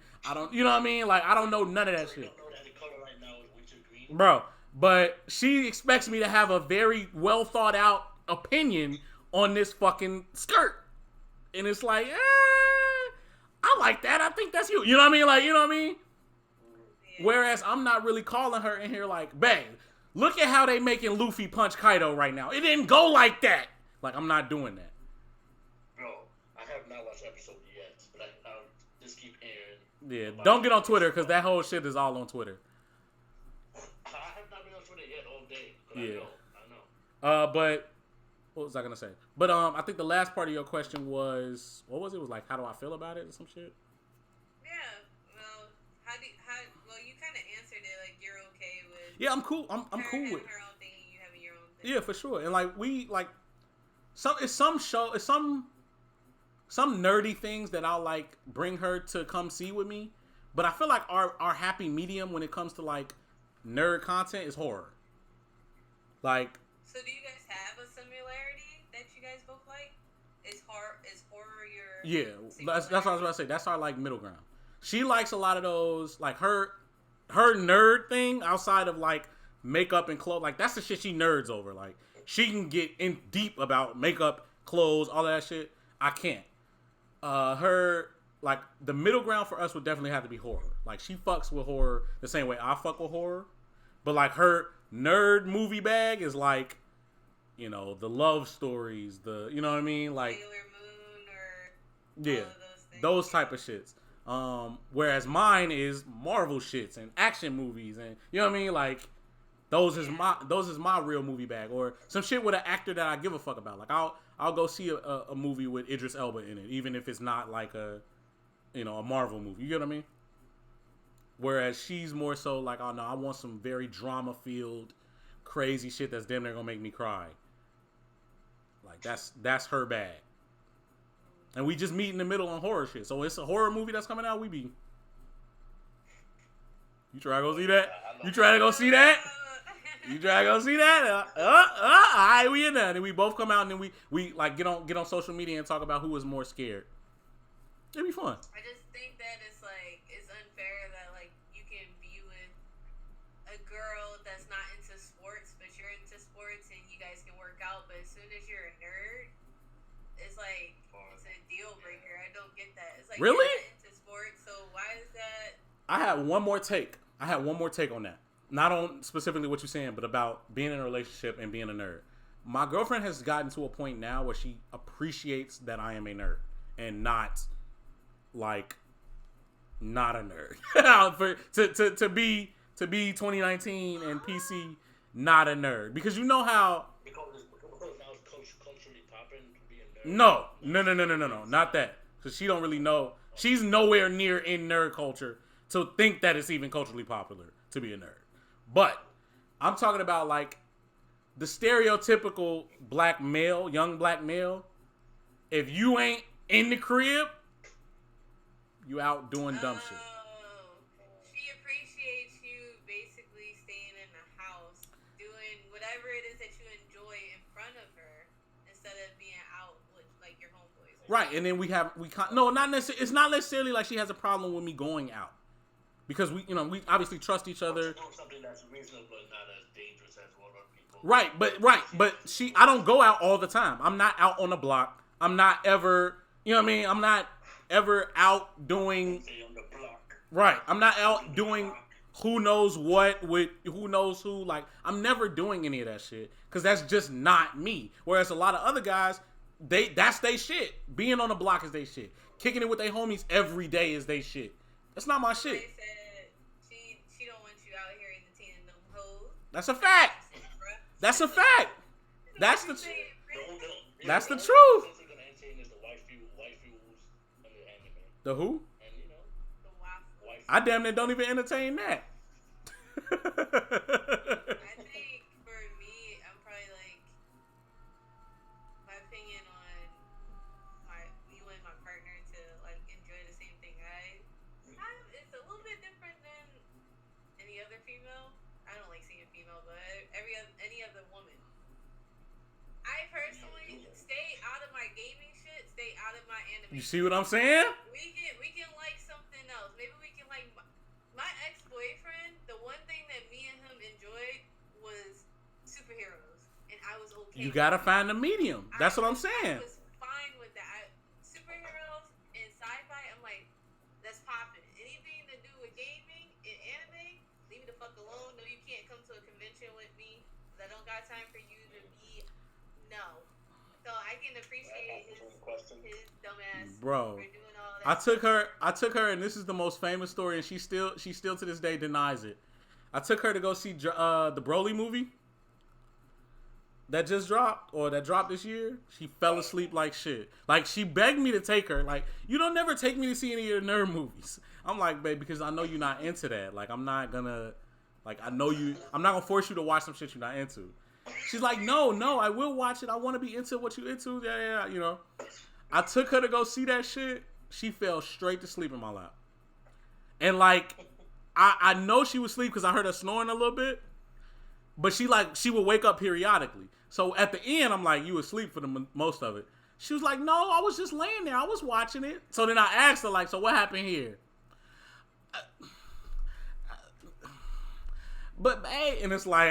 You know what I mean? Like, I don't know none of that shit. I don't know that the color right now is winter green. Bro, but she expects me to have a very well thought out opinion on this fucking skirt. And it's like, I like that. I think that's you. You know what I mean? Like, you know what I mean? Yeah. Whereas I'm not really calling her in here like, babe, look at how they making Luffy punch Kaido right now. It didn't go like that. Like, I'm not doing that. Bro, I have not watched the episode yet, but I'll just keep hearing. Yeah, don't get on Twitter because that whole shit is all on Twitter. I have not been on Twitter yet all day. Yeah. I know. But what was I gonna say? But I think the last part of your question was, what was it? It was like, how do I feel about it or some shit? Yeah. Well, well, you kind of answered it. Like, you're okay with. Yeah, I'm cool. I'm cool with her own thing and you having your own thing. Yeah, for sure. And like, we like some nerdy things that I'll like bring her to come see with me. But I feel like our happy medium when it comes to like nerd content is horror. Like. So do you guys have a similarity that you guys both like? Is horror your... Yeah, that's what I was about to say. That's our like middle ground. She likes a lot of those, like her nerd thing outside of like makeup and clothes. Like, that's the shit she nerds over. Like, she can get in deep about makeup, clothes, all that shit. I can't. Her like the middle ground for us would definitely have to be horror. Like she fucks with horror the same way I fuck with horror, but like her nerd movie bag is like, you know, the love stories, the you know what I mean, like Sailor Moon or yeah, all of those things. those type of shits. Whereas mine is Marvel shits and action movies and you know what I mean, like those is my real movie bag or some shit with an actor that I give a fuck about. Like I'll go see a movie with Idris Elba in it, even if it's not like a Marvel movie. You get what I mean? Whereas she's more so like, oh no, I want some very drama filled, crazy shit that's damn near gonna make me cry. Like that's her bag. And we just meet in the middle on horror shit. So it's a horror movie that's coming out. We be. You try to go see that? You try to go see that? You try to go see that? Alright, we in there. And then we both come out and then we like get on social media and talk about who was more scared. It'd be fun. I just think that it's unfair that like you can be with a girl that's not into sports, but you're into sports and you guys can work out. But as soon as you're a nerd, it's like it's a deal breaker. I don't get that. It's like really you're not into sports, so why is that? I had one more take on that. Not on specifically what you're saying, but about being in a relationship and being a nerd. My girlfriend has gotten to a point now where she appreciates that I am a nerd and not a nerd. to be 2019 and PC not a nerd, because you know how Because now it's culturally popping to be a nerd. no, not that, because she don't really know. She's nowhere near in nerd culture to think that it's even culturally popular to be a nerd. But I'm talking about like the stereotypical black male, young black male. If you ain't in the crib, you out doing dumb shit. She appreciates you basically staying in the house, doing whatever it is that you enjoy in front of her, instead of being out with like your homeboys. Right, and then not necessarily. It's not necessarily like she has a problem with me going out, because we obviously trust each other. Doing something that's reasonable but not as dangerous as what other people. But I don't go out all the time. I'm not out on the block. I'm not ever. You know what I mean? I'm not ever out doing. Right. I'm not out doing who knows what with who knows who. Like, I'm never doing any of that shit because that's just not me. Whereas a lot of other guys, that's they shit. Being on the block is they shit. Kicking it with their homies every day is they shit. That's not my shit. She don't want you out here entertaining them hoes. That's a fact. That's a fact. That's the truth. The who? And The waffle. I damn near don't even entertain that. I think for me, I'm probably like, my opinion on you and my partner to like enjoy the same thing it's a little bit different than any other female. I don't like seeing female, but any other woman. I personally stay out of my gaming shit, stay out of my anime. You see what I'm saying? We can like something else. Maybe we can like my ex-boyfriend. The one thing that me and him enjoyed was superheroes, and I was okay. You gotta find the medium. That's what I'm I saying. was fine with that. Superheroes and sci-fi, I'm like, that's popping. Anything to do with gaming and anime, leave me the fuck alone. No, you can't come to a convention with me. I don't got time for you to be. No. So I can appreciate his dumbass Bro. for doing all that. I took her, and this is the most famous story, and she still to this day denies it. I took her to go see the Broly movie that just dropped, or that dropped this year. She fell asleep like shit. Like, she begged me to take her. Like, you don't never take me to see any of your nerd movies. I'm like, babe, because I know you're not into that. Like, I'm not gonna force you to watch some shit you're not into. She's like, no, I will watch it. I want to be into what you into. Yeah, you know. I took her to go see that shit. She fell straight to sleep in my lap. And like, I know she was asleep because I heard her snoring a little bit. But she would wake up periodically. So at the end, I'm like, you asleep for the most of it. She was like, no, I was just laying there. I was watching it. So then I asked her, like, so what happened here? But hey, and it's like,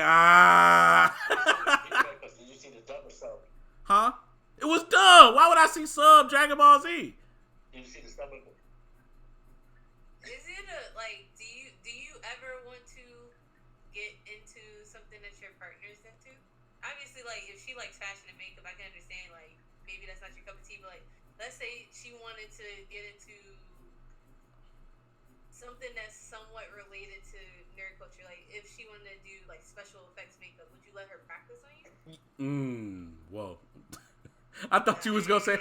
Did you see the dub or sub? Huh? It was dub. Why would I see sub Dragon Ball Z? Did you see the sub? Is it like? Do you ever want to get into something that your partner's into? Obviously, like if she likes fashion and makeup, I can understand. Like maybe that's not your cup of tea, but like let's say she wanted to get into something that's somewhat related to nerd culture. Like if she wanted to do like special effects makeup, would you let her practice on you? Whoa. I thought you was gonna say.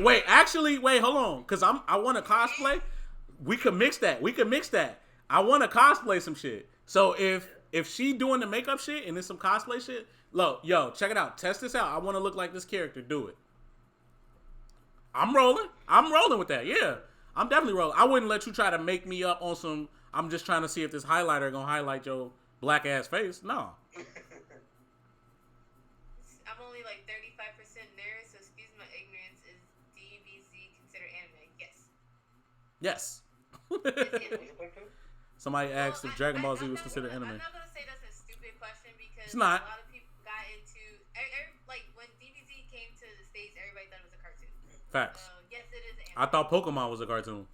Wait, hold on, cause I want to cosplay. We could mix that. I want to cosplay some shit. So if she doing the makeup shit and then some cosplay shit, yo, check it out. Test this out. I want to look like this character. Do it. I'm rolling with that. Yeah, I'm definitely rolling. I wouldn't let you try to make me up on some. I'm just trying to see if this highlighter gonna highlight your black ass face. No. I'm only like 35% nerd, so excuse my ignorance. Is DBZ considered anime? Yes. Somebody asked if Dragon Ball Z was considered anime. I'm not gonna say that's a stupid question because it's not. A lot of people got into like when DBZ came to the States, everybody thought it was a cartoon. Facts. Yes, it is anime. I thought Pokemon was a cartoon.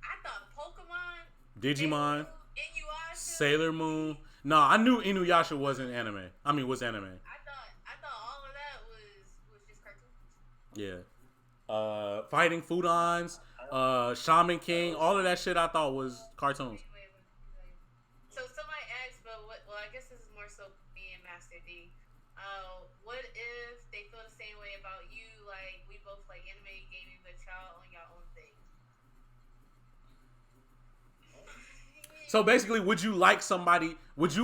I thought Pokemon, Digimon, Inuyasha, Sailor Moon. No, I knew Inuyasha wasn't anime. Was anime. I thought all of that was just cartoons. Yeah. Fighting Foodons, Shaman King, all of that shit I thought was cartoons. Wait. So somebody asked, but what? Well, I guess this is more so me and Master D. What if they feel the same way about you? Like we both like anime, gaming, but y'all on your own thing. So basically, would you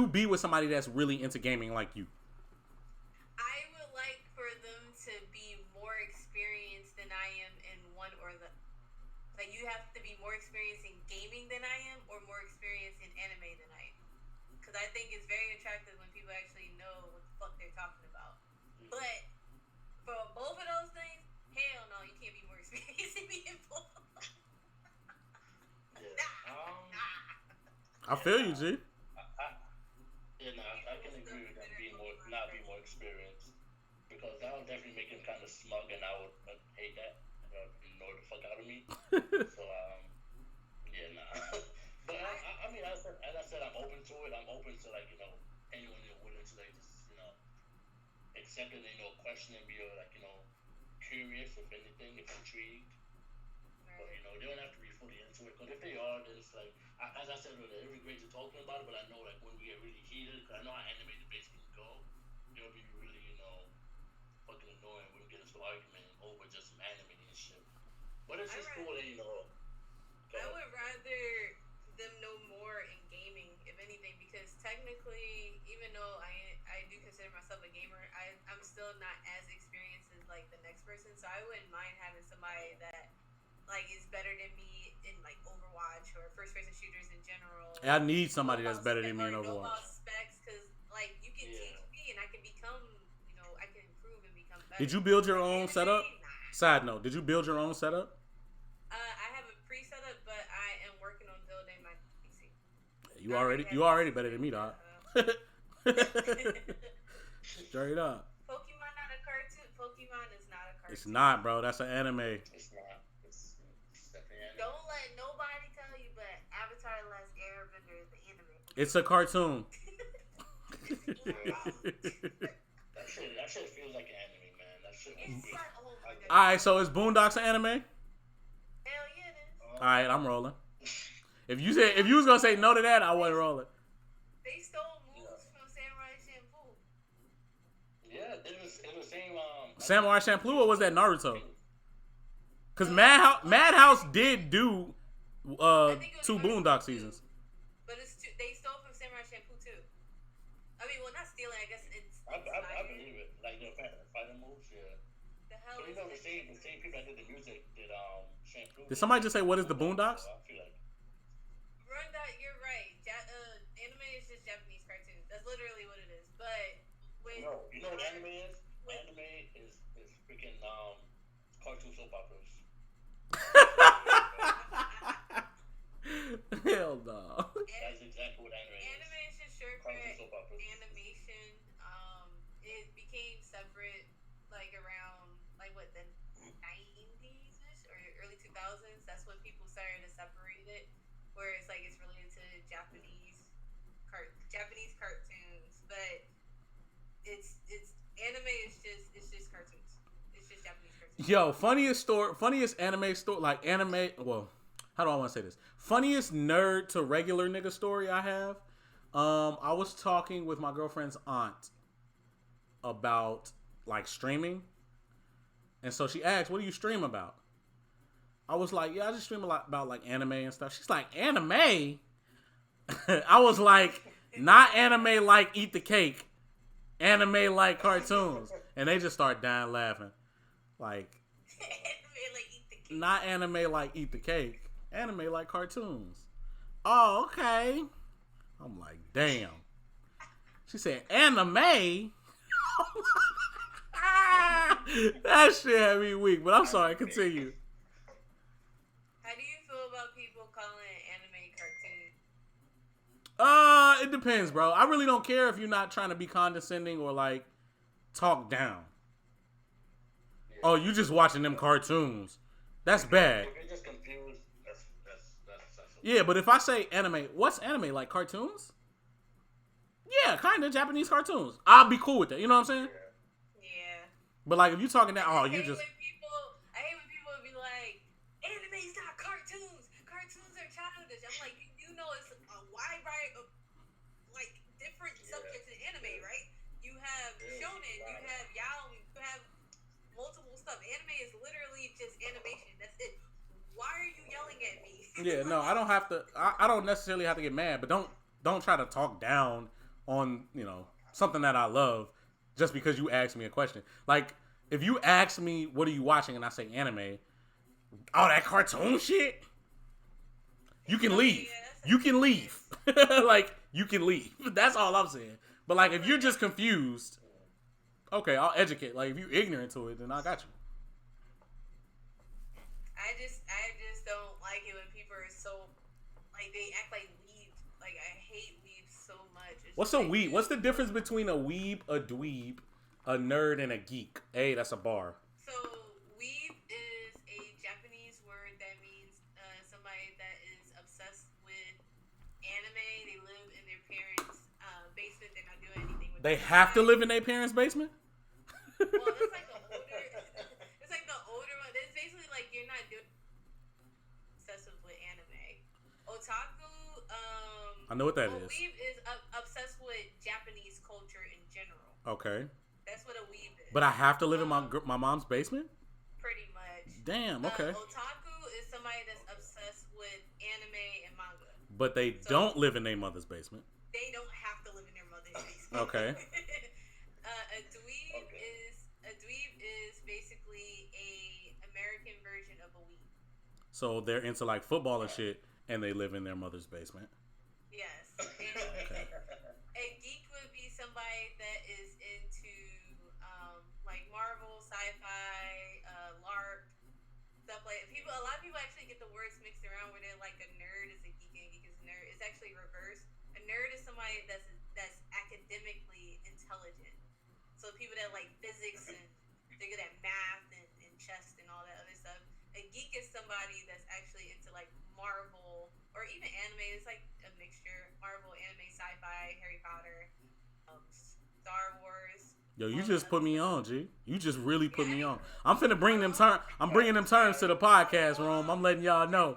be with somebody that's really into gaming like you? I would like for them to be more experienced than I am in one or the. Like you have to be more experienced in gaming than I am, or more experienced in anime than I am. Because I think it's very attractive when people actually know what the fuck they're talking about. But for both of those things, hell no, you can't be more experienced in being both. I feel you, G. I can agree with them not be more experienced, because that would definitely make him kind of smug, and I would hate that. Annoy the fuck out of me. So yeah, nah. But I mean, as I said, I'm open to it. I'm open to anyone willing to just accept it, question and be curious, if anything, if intrigued. But they don't have to be fully into it. Because if they are, then it's like, as I said earlier, it'd be great to talking about it. But I know when we get really heated, because I know how anime debates can go, it'll be really fucking annoying when we get into an argument over just some anime and shit. But it's just cool, and I would rather them know more in gaming, if anything, because technically, even though I do consider myself a gamer, I'm still not as experienced as like the next person. So I wouldn't mind having somebody that is better than me in Overwatch or first person shooters in general. I need somebody that's better than me in Overwatch. Know about specs, because you can teach me and I can become, I can improve and become better. Did you build your own setup? Nah. Side note, did you build your own setup? I have a pre-setup, but I am working on building my PC. You already better than me, dog. Straight up. Pokemon not a cartoon. Pokemon is not a cartoon. It's not, bro. That's an anime. It's not. It's definitely anime. Don't let nobody tell you, but Avatar: The Last Airbender is the anime. It's a cartoon. That shit feels like an anime, man. That shit. All right, so is Boondocks an anime? Hell yeah, it is. All right, I'm rolling. If you was gonna say no to that, I wasn't rolling. They stole moves from Samurai Champloo. Yeah, it was the same. Samurai Champloo, or was that Naruto? Because Madhouse did do 2 Boondock seasons. But they stole from Samurai Champloo too. I mean, well, not stealing. I guess it's. I believe it. Like the fighting moves, yeah. The hell. So the same people that did the music did Shampoo. Did somebody just say what is the Boondocks? I feel like. Runda, you're right. Anime is just Japanese cartoons. That's literally what it is. But no, you know what anime is? Anime is freaking cartoon soap operas. Hell no. That's exactly what anime is. Anime is just short for animation. It became separate around the 90s or early 2000s. 2000s. That's when people started to separate it, where it's like it's related to Japanese cartoons, but it's anime is just cartoons. It's just Japanese cartoons. Yo, funniest anime story, like anime. Well, how do I want to say this? Funniest nerd to regular nigga story I have. I was talking with my girlfriend's aunt about like streaming, and so she asked, "What do you stream about?" I was like, "Yeah, I just stream a lot about like anime and stuff." She's like, "Anime?" I was like, "Not anime like Eat the Cake, anime like cartoons," and they just start dying laughing, like, Anime like Eat the Cake. not anime like Eat the Cake, anime like cartoons. Oh, okay. I'm like, damn. She said, anime? That shit had me weak, but I'm sorry, continue. How do you feel about people calling anime cartoon? It depends, bro. I really don't care if you're not trying to be condescending or like talk down. Oh, you just watching them cartoons. That's bad. If you're just confused, that's Yeah, but if I say anime, what's anime? Like cartoons? Yeah, kind of Japanese cartoons. I'll be cool with that. You know what I'm saying? Yeah. But like if you talking that, oh, I you just. I hate when people be like, anime's not cartoons. Cartoons are childish. I'm like, you know, it's a wide variety of like different subjects in anime, right? You have shonen, you have yaoi, you have multiple stuff. Anime is literally just animation. That's it. Why are you yelling at me? Yeah, no, I don't have to. I don't necessarily have to get mad, but don't try to talk down on something that I love just because you asked me a question. Like if you ask me what are you watching and I say anime, oh that cartoon shit, you can leave. You can leave. Like you can leave. That's all I'm saying. But like if you're just confused, okay, I'll educate. Like if you're ignorant to it, then I got you. I just don't like it when people are so like they act like weebs. Like I hate weebs so much. It's What's a weeb? What's the difference between a weeb, a dweeb, a nerd, and a geek? Hey, that's a bar. So weeb is a Japanese word that means somebody that is obsessed with anime. They live in their parents' basement. They're not doing anything with. They have to live in their parents' basement? Well, that's like the older. It's like the older one. It's basically like you're not doing obsessive with anime. Otaku. I know what that is. Weeb is obsessed with Japanese culture in general. Okay. That's what a weeb is. But I have to live in my mom's basement? Pretty much. Damn, okay. Otaku is somebody that's obsessed with anime and manga. But they don't live in their mother's basement. They don't have to live in their mother's basement. Okay. A dweeb is basically a American version of a weeb. So they're into like football and shit, and they live in their mother's basement. Yes. And a geek would be somebody that is into like Marvel, sci-fi, LARP, stuff like that. A lot of people actually get the words mixed around where they're like a nerd is a geek and a geek is a nerd. It's actually reversed. A nerd is somebody that's academically intelligent. So people that like physics and they're good at math and chess and all that other stuff. A geek is somebody that's actually into like Marvel or even anime. It's like a mixture: Marvel, anime, sci-fi, Harry Potter, Star Wars. Yo, you just put me on, G. You just really put me on. I'm finna bring them terms. I'm bringing them terms to the podcast room. I'm letting y'all know.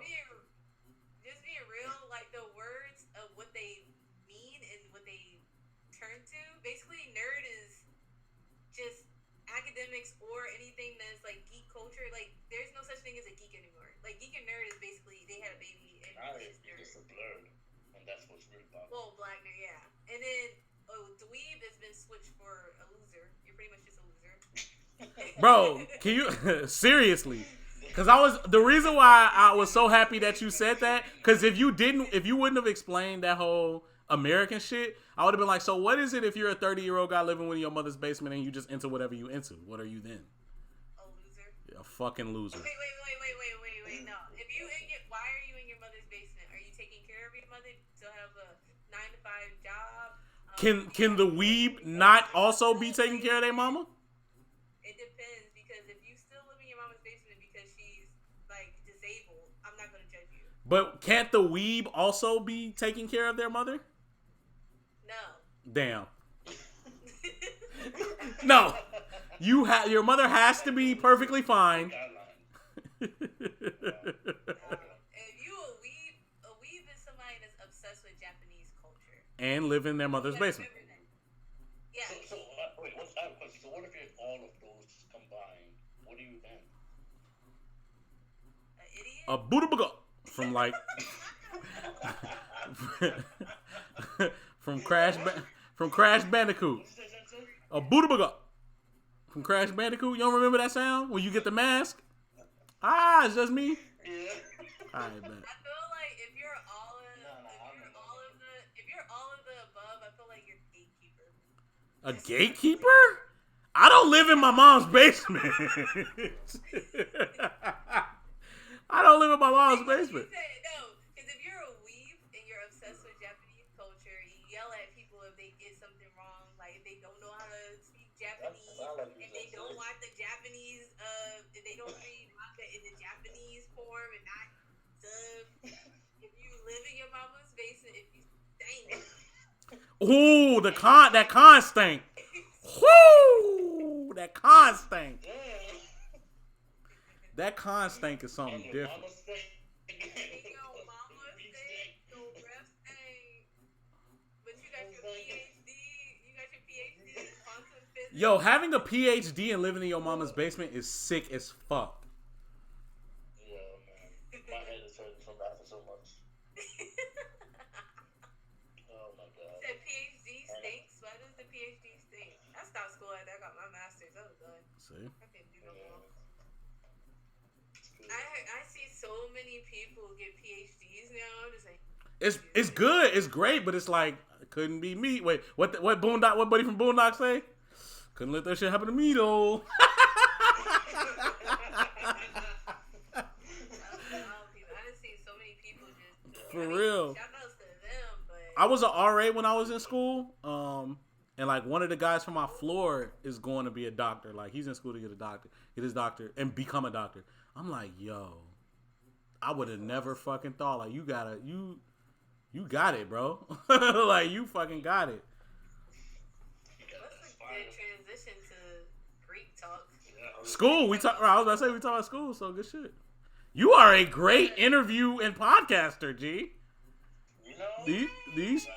Just being real, like the words of what they mean and what they turn to. Basically, nerd is just academics or anything that's like geek culture. Like, there's no such thing as a geek anymore. Like, geek and nerd is basically they had a baby and it's nerd. It's a blurred, and that's what's really popular. Well, black nerd, yeah. And then dweeb has been switched for a loser. You're pretty much just a loser. Bro, can you seriously? Because the reason why I was so happy that you said that, because if you wouldn't have explained that whole American shit, I would have been like, so what is it if you're a 30-year-old guy living in your mother's basement and you just into whatever you into? What are you then? A loser. A fucking loser. Wait. No. Why are you in your mother's basement? Are you taking care of your mother to have a 9-to-5 job? Can the weeb not also be taking care of their mama? It depends, because if you still live in your mama's basement because she's like disabled But can't the weeb also be taking care of their mother? No. Damn. No. Your mother has to be perfectly fine. If you a weeb is somebody that's obsessed with Japanese culture And live in their mother's You gotta basement. remember that. Yeah. So wait, I have a question. So what if you're all of those combined? What are you then? An idiot. A Buddha from like from Crash Bandicoot. What's that, sensei? A Buddha from Crash Bandicoot. You don't remember that sound when you get the mask? Ah, it's just me. Yeah. All right, man. I feel like if you're all of No, if you're all of the above, I feel like you're a gatekeeper. A gatekeeper? I don't live in my mom's basement. I don't live in my mom's basement. No, because if you're a weeb and you're obsessed with Japanese culture, you yell at people if they get something wrong, like if they don't know how to speak Japanese, if they don't want the Japanese, if they don't read manga in the Japanese form and not dub. If you live in your mama's basement, if you stink. Ooh, that con stank. Whoo, that con stank. Yeah. That con stank is something And your different. mama stink. Yo, mama stink, your breath stink. But you got your PhD. You got your PhD in quantum physics. Yo, having a PhD and living in your mama's basement is sick as fuck. Yeah, man. My head is hurting from laughing so much. Oh my god. Said PhD stinks. Why does the PhD stink? I stopped school after I got my master's. I was done. See? I couldn't do no more. I see so many people get PhDs now. I'm just like, It's good, it's great, but it's like it couldn't be me. Wait, what buddy from Boondock say? Couldn't let that shit happen to me though. I done seen so many people just For real. Shout outs to them, but I was an RA when I was in school. And like one of the guys from my floor is going to be a doctor. Like he's in school to get his doctor and become a doctor. I'm like, yo, I would have never fucking thought like you got it, bro. Like you fucking got it. that's a good transition to Greek talk. School, I was about to say we talk about school, so good shit. You are a great interview and podcaster, G. You know?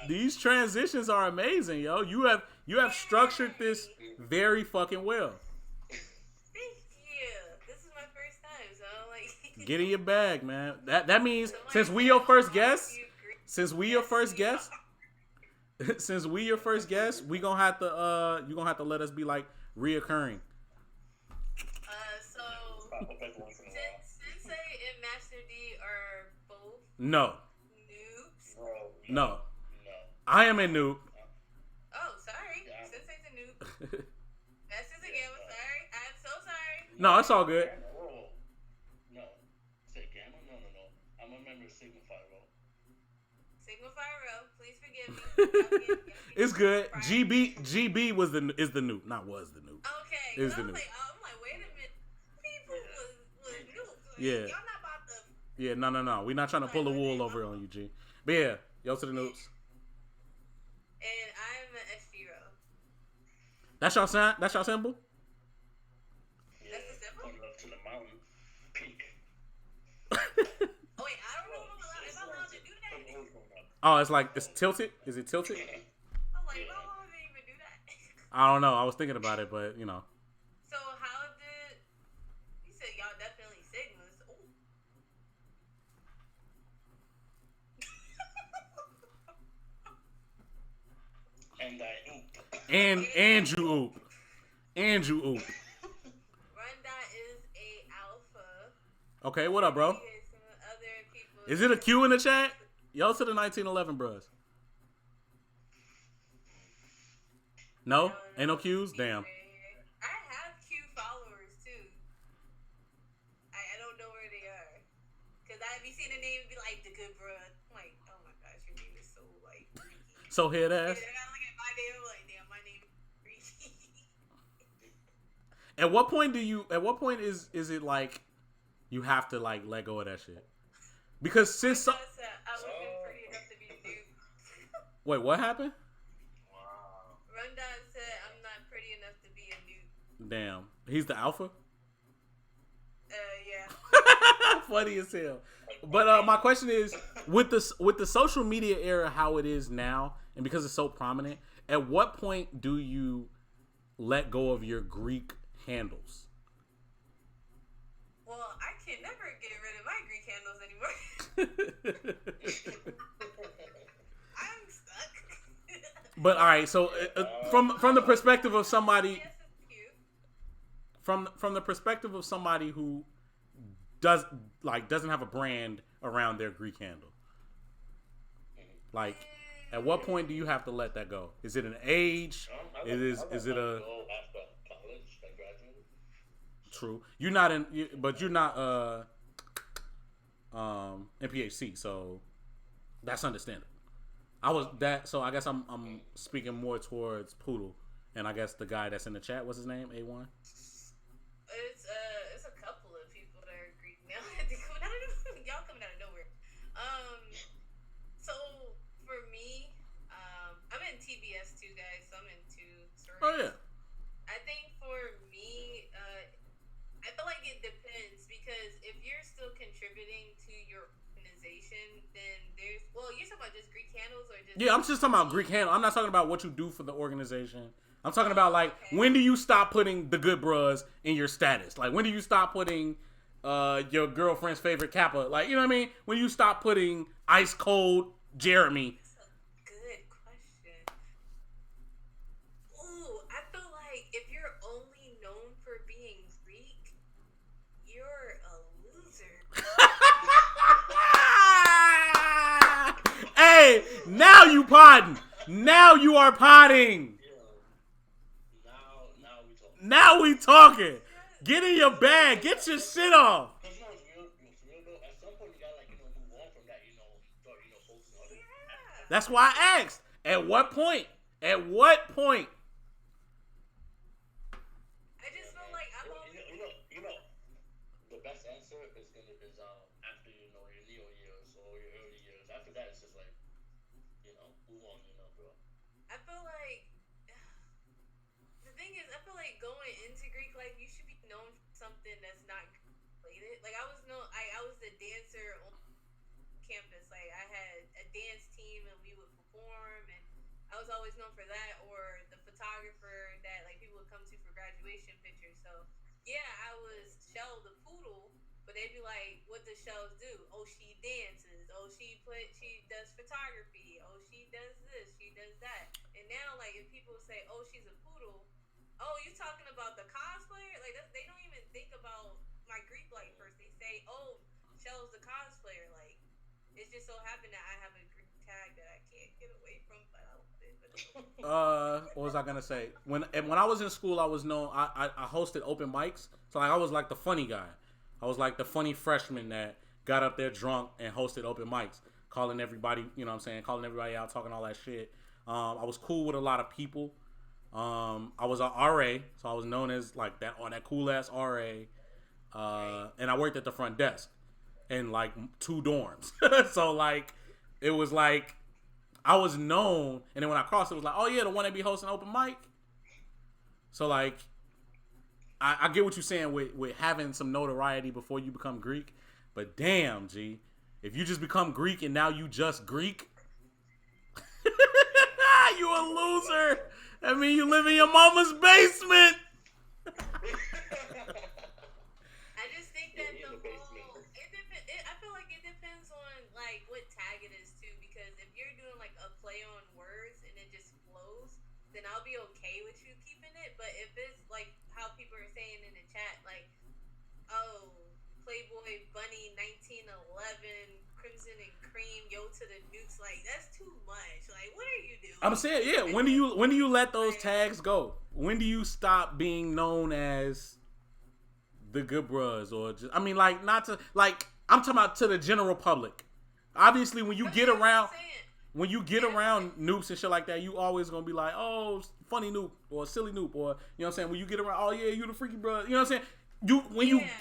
These transitions are amazing, yo. You have structured this very fucking well. Thank you. This is my first time, so like. Get in your bag, man. That means since we your first guest, we gonna have to you gonna have to let us be like reoccurring. So Sensei and Master D are both No. noobs. Bro, No. no. I am a noob. Oh, sorry. Yeah. Sensei's a noob. Master's a gamma. Sorry. I'm so sorry. No, it's all good. Whoa. No. Say Gamma? No. I'm a member of Sigma Phi Rho. Sigma Phi Rho, please forgive me. It's good. GB is the noob, not was the noob. Okay. Is I the was noob. like, wait a minute. People was noobs. Like, Yeah. Y'all not about to. Yeah, no. We're not trying to pull the wool over on you, G. But yeah, yo to the noobs. And I'm an SG Rho. That's your sign? That's your symbol? Yeah. That's the symbol? Come up to the mountain peak. Oh, wait, I don't know if I'm allowed to do that. Oh, it's tilted? Is it tilted? I'm like, no, I didn't even do that. I don't know. I was thinking about it, but you know. So how did you said y'all definitely Sigmas? Ooh. And I oop. And Andrew oop. Andrew oop. Runda is a alpha. Okay, what up, bro? Some other people. Is it a Q in the chat? Yo to the 1911 bros. No? Ain't no Qs? Damn. I have Q followers too. I don't know where they are. Cause I be seeing the name and be like the good bruh. I'm like, oh my gosh, your name is so like freaky. So head And ass. then I look at my name, I'm like, damn, my name is freaky. At what point is it like you have to like let go of that shit? Because since Run Dot said I wasn't pretty enough to be a dude. wait, what happened? Wow. Run Dot said I'm not pretty enough to be a dude. Damn, he's the alpha. Yeah. Funny as hell. But my question is, with the social media era, how it is now, and because it's so prominent, at what point do you let go of your Greek handles? Well, I can never get rid of my Greek handles anymore. I'm stuck. But all right, so from the perspective of somebody, Yes, it's cute. from the perspective of somebody who doesn't have a brand around their Greek handle, like, at what point do you have to let that go? Is it an age? Is it a after college, I graduated. true? You're not but you're not MPHC, so that's understandable. I was that, so I guess I'm speaking more towards Poodle, and I guess the guy that's in the chat, what's his name? A1. It's a couple of people that are Greek now. Y'all coming out of nowhere. So for me, I'm in TBS too, guys. So I'm in two sororities. Oh yeah. I think for me, I feel like it depends because if you're still contributing to your organization, then you're talking about just Greek handles or just Yeah, I'm just talking about Greek handle. I'm not talking about what you do for the organization. I'm talking about, like, okay. when do you stop putting the good bros in your status? Like, when do you stop putting your girlfriend's favorite Kappa? Like, you know what I mean? When you stop putting ice cold Jeremy. That's a good question. Ooh, I feel like if you're only known for being Greek, you're a loser. Hey, now you podding. Now you are podding. Now we talking. Get in your bag. Get your shit off. Because it's real though. At some point, you gotta move on from that. Start focusing on it. Yeah. That's why I asked. At what point? At what point? I just feel like I'm always The best answer is after your neo years or your early years. After that, it's just like move on, bro. I feel like the thing is, I feel like going into Greek life, you should be known for something that's not related. Like I was the dancer on campus. Like I had a dance team and we would perform, and I was always known for that. Or the photographer that like people would come to for graduation pictures. So yeah, I was Shell the Poodle, but they'd be like, "What does Shells do? Oh, she dances. Oh, she does photography. Oh, she does this. She does that." And now, like, if people say, "Oh, she's a poodle," oh, you talking about the cosplayer? Like, they don't even think about my Greek life first. They say, "Oh, Shell's the cosplayer." Like, it's just so happened that I have a Greek tag that I can't get away from, but I love it. What was I gonna say? When I was in school, I was known. I hosted open mics, so like I was like the funny guy. I was like the funny freshman that got up there drunk and hosted open mics, calling everybody, calling everybody out, talking all that shit. I was cool with a lot of people. I was an RA, so I was known as like that cool ass RA. And I worked at the front desk in like 2 dorms. So like it was like I was known, and then when I crossed, it was like, oh yeah, the one that be hosting open mic. So like I get what you're saying with having some notoriety before you become Greek, but damn, G, if you just become Greek and now you just Greek, you a loser. I mean, you live in your mama's basement. I just think that I feel like it depends on like what tag it is too, because if you're doing like a play on words and it just flows, then I'll be okay with you keeping it. But if it's like how people are saying in the chat, like, oh, Playboy Bunny 1911, Crimson and Cream, yo to the nukes, like that's too much. Like, what are you doing? I'm saying, yeah. When do you let those tags go? When do you stop being known as the good bros, or just, I mean, like, not to, like, I'm talking about to the general public. Obviously, when you get around noobs and shit like that, you always gonna be like, oh, funny noob or silly noob, or you know what I'm saying. When you get around, oh yeah, you the freaky bro, you know what I'm saying.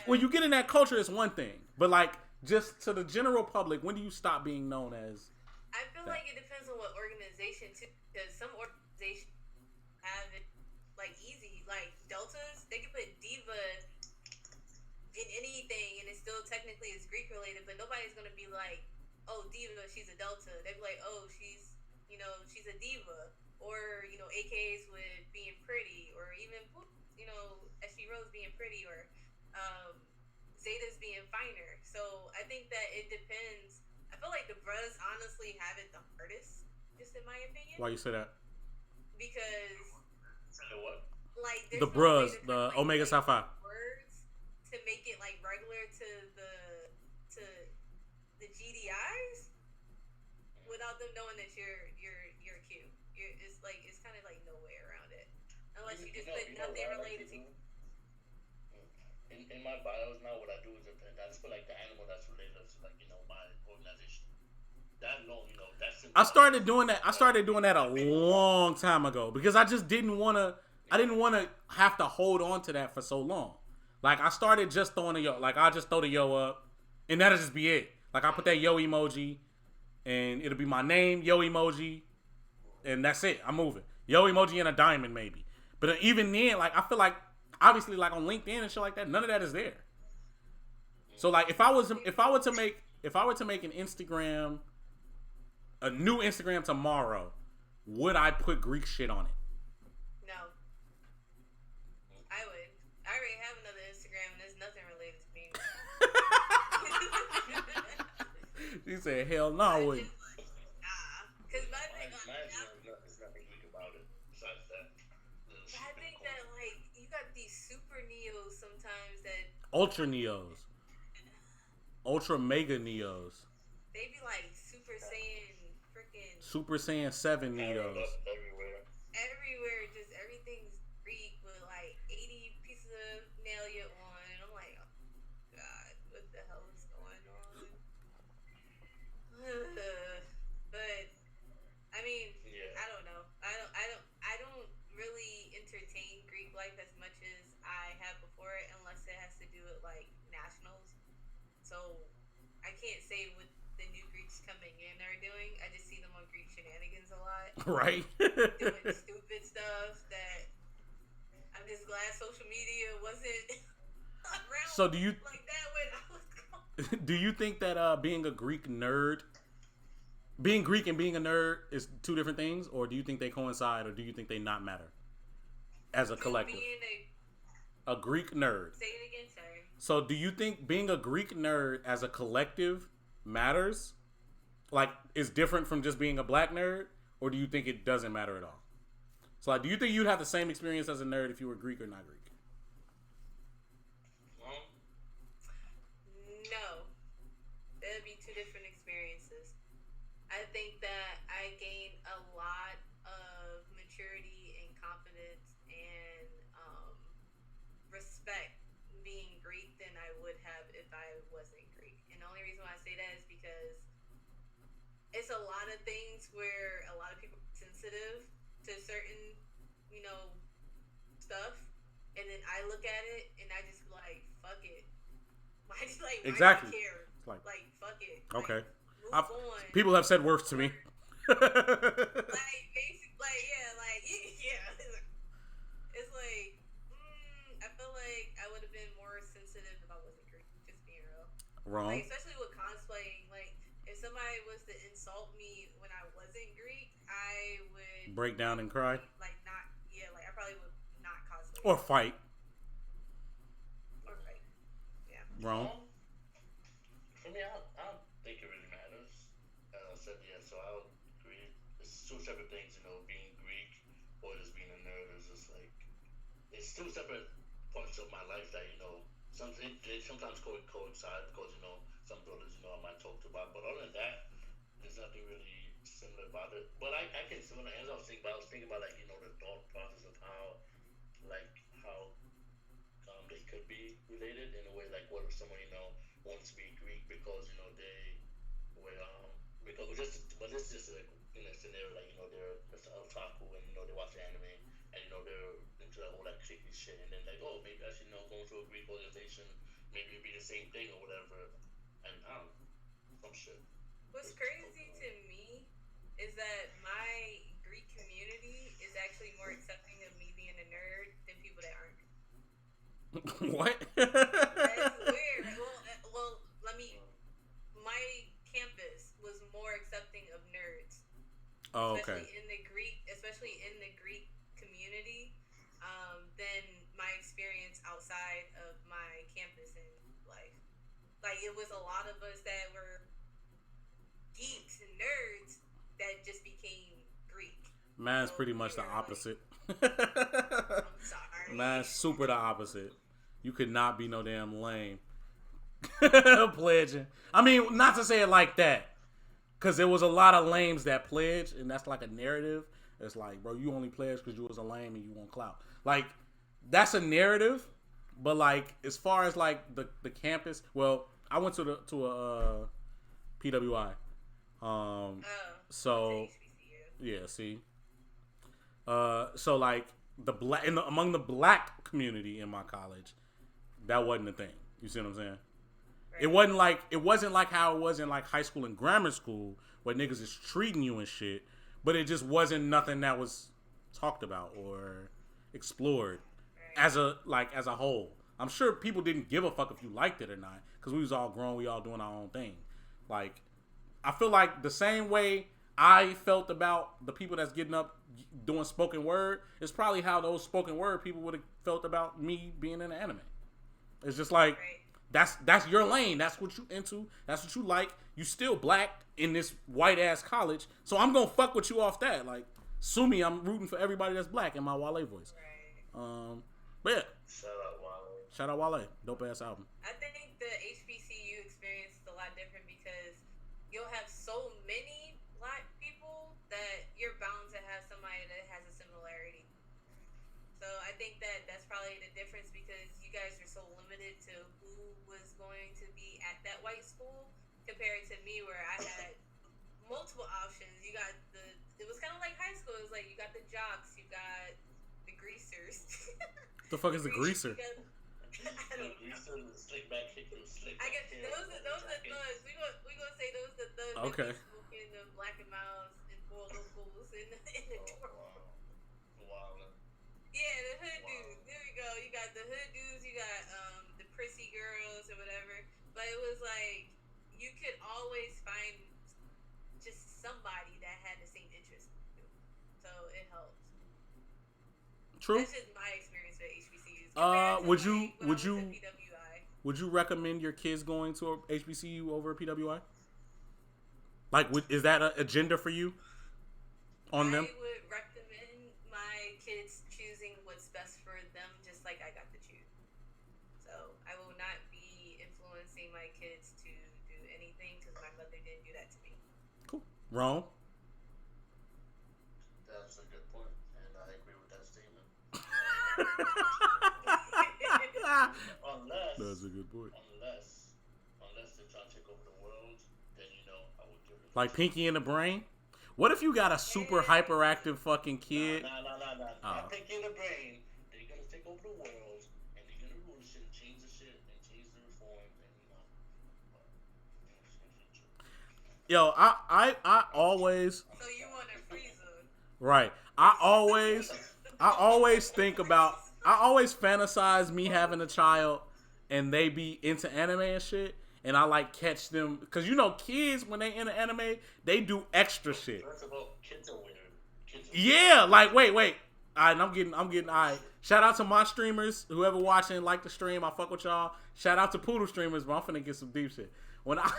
When you get in that culture, it's one thing, but like just to the general public, when do you stop being known as? I feel like it depends on what organization too, because some organizations have it like easy, like Deltas, they can put diva in anything and it still technically is Greek related, but nobody's gonna be like, oh, diva, she's a Delta. They'd be like, oh, she's she's a diva, or AKAs with being pretty, or even SG Rose being pretty, or Zeta's being finer. So I think that it depends. I feel like the bros honestly have it the hardest, just in my opinion. Why you say that? Because what? like the bros, the Omega Psi Phi words to make it like regular to the GDIs without them knowing that you're Q. It's kind of like no way around it unless you just put nothing related to. In my bios now, what I do is I just put like the animal that's related to my organization. That alone, that's. I started doing that. I started doing that a long time ago because I just didn't want to. I didn't want to have to hold on to that for so long. Like I started just throwing a yo. Like I just throw the yo up, and that'll just be it. Like I put that yo emoji, and it'll be my name, yo emoji, and that's it. I'm moving. Yo emoji and a diamond maybe. But even then, like I feel like obviously like on LinkedIn and shit like that, none of that is there. So like if I were to make an Instagram, a new Instagram tomorrow, would I put Greek shit on it? No. I would. I already have another Instagram and there's nothing related to me. She said, hell no, I wouldn't. Because my thing there's nothing Greek about it besides that. I think that like you got these super neos sometimes that Ultra neos. Ultra mega neos. they be like Super Saiyan freaking Super Saiyan 7 neos. Everywhere. just everything's Greek with like 80 pieces of nail yet on, and I'm like, oh god, what the hell is going on? But I mean, I don't know. I don't really entertain Greek life as much as I have before, unless it has to do with like nationals. So I can't say what the new Greeks coming in are doing. I just see them on Greek shenanigans a lot. Right. Doing stupid stuff that I'm just glad social media wasn't around So do you like that when I was gone. do you think that being a Greek nerd, being Greek and being a nerd is two different things, or do you think they coincide, or do you think they not matter as a collective? Being A Greek nerd. say it again, sorry. So do you think being a Greek nerd as a collective matters? Like, is different from just being a black nerd? Or do you think it doesn't matter at all? So, like, do you think you'd have the same experience as a nerd if you were Greek or not Greek? No. That'd be two different experiences. I think that I gained a lot of maturity and confidence and respect being Greek than I would have if I wasn't Greek. And the only reason why I say that is because it's a lot of things where a lot of people are sensitive to certain, stuff. And then I look at it and I just be like, fuck it. Why do Exactly. you care? Like, fuck it. okay. Move on. People have said worse to me. It's like, I feel like I would have been more sensitive if I wasn't Greek, just being real. Wrong. Like, especially with cosplaying, like, if somebody was to insult me when I wasn't Greek, I would break down and cry. I probably would not cosplay. Or fight. Yeah. Wrong. For me, I don't think it really matters. As I said, so I'll agree. It's two separate things, being Greek or just being a nerd is just like, it's two separate parts of my life that, they sometimes coincide because, some brothers, I might talk to about. But other than that, there's nothing really similar about it. But I can see, as I was thinking about, like, the thought process of how they could be related in a way, like what if someone, wants to be Greek because, they were, but this is just like in a scenario, like, they're just otaku and, they watch anime and, they're into that whole, like, tricky shit, and then, like, oh, maybe I should, go to a Greek organization, maybe it'd be the same thing or whatever. and some shit. What's crazy to me is that my Greek community is actually more accepting of me being a nerd than people that aren't. What? That's weird. Well, my campus was more accepting of nerds. Oh, okay. Especially in the Greek community, than my experience outside of my campus in life. Like, it was a lot of us that were geeks and nerds that just became Greek. Mine's pretty much the opposite. I'm sorry. Mine's super the opposite. You could not be no damn lame. Pledging. I mean, not to say it like that. Because there was a lot of lames that pledged, and that's like a narrative. It's like, bro, you only pledged because you was a lame and you want clout. Like, that's a narrative. But, like, as far as, like, the campus, well, I went to a PWI. So, yeah, see. So, like, among the black community in my college, that wasn't a thing. You see what I'm saying? Right. It wasn't like how it was in like high school and grammar school where niggas is treating you and shit, but it just wasn't nothing that was talked about or explored as a whole. I'm sure people didn't give a fuck if you liked it or not because we was all grown, we all doing our own thing. Like, I feel like the same way I felt about the people that's getting up doing spoken word is probably how those spoken word people would have felt about me being in the anime. It's just like, that's your lane. That's what you into. That's what you like. You still black in this white ass college, so I'm gonna fuck with you off that. Like, sue me. I'm rooting for everybody that's black in my Wale voice. Right. But yeah. Shout out Wale. Dope ass album. I think the HBCU experience is a lot different because you'll have so many black people that you're bound to have somebody that has a similarity. So I think that's probably the difference because you guys are so limited to who was going to be at that white school compared to me where I had multiple options. It was kind of like high school. It was like you got the jocks, you got the greasers. The fuck is the greaser? I don't know. Greaser, slick back kick, slick back. I guess those are thugs. We gonna say those are thugs. Okay. Smoking the Black and Miles and four locals in the dorm. Wow. Yeah, the hood dudes. There we go. You got the hood dudes. You got the prissy girls or whatever. But it was like you could always find just somebody that had the same interest. So it helps. True. That's just my experience with HBCUs. Would you recommend your kids going to a HBCU over a PWI? Like, is that an agenda for you? On them? I would recommend my kids choosing what's best for them, just like I got to choose. So I will not be influencing my kids to do anything because my mother didn't do that to me. Cool. Wrong. That's a good point, and I agree with that statement. That's a good point. Unless they're trying to take over the world, then I would give it. Like Pinky in the Brain? What if you got a super hyperactive fucking kid? Nah. Not Pinky in the Brain. They're gonna take over the world, and they're gonna rule the shit and change the shit and change the reform, and Yo, I always. So you want a freezer? Right. I always think about. I always fantasize me having a child and they be into anime and shit. And I like catch them. Because kids, when they into anime, they do extra shit. First of all, kids are weird. Yeah, like, wait. All right, I'm getting, all right. Shout out to my streamers. Whoever watching, like the stream. I fuck with y'all. Shout out to Poodle streamers, but I'm finna get some deep shit. When I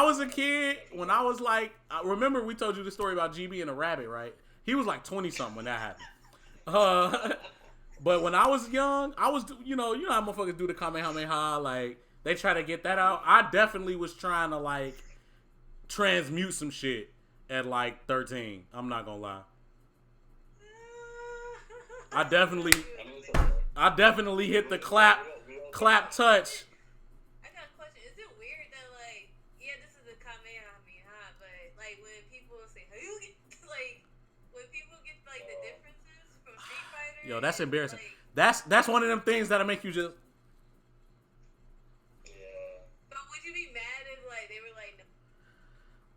was a kid, when I was like, I remember we told you the story about GB and a rabbit, right? He was like 20 something when that happened. But when I was young, I was, you know how motherfuckers do the Kamehameha, like they try to get that out. I definitely was trying to like transmute some shit at like 13. I'm not gonna lie. I definitely hit the clap touch. I got a question. Is it weird that like, yeah, this is a Kamehameha, but like when people say Hayugi, like when people get like the differences from Street Fighter? Yo, that's embarrassing. Like, that's one of them things that'll make you just.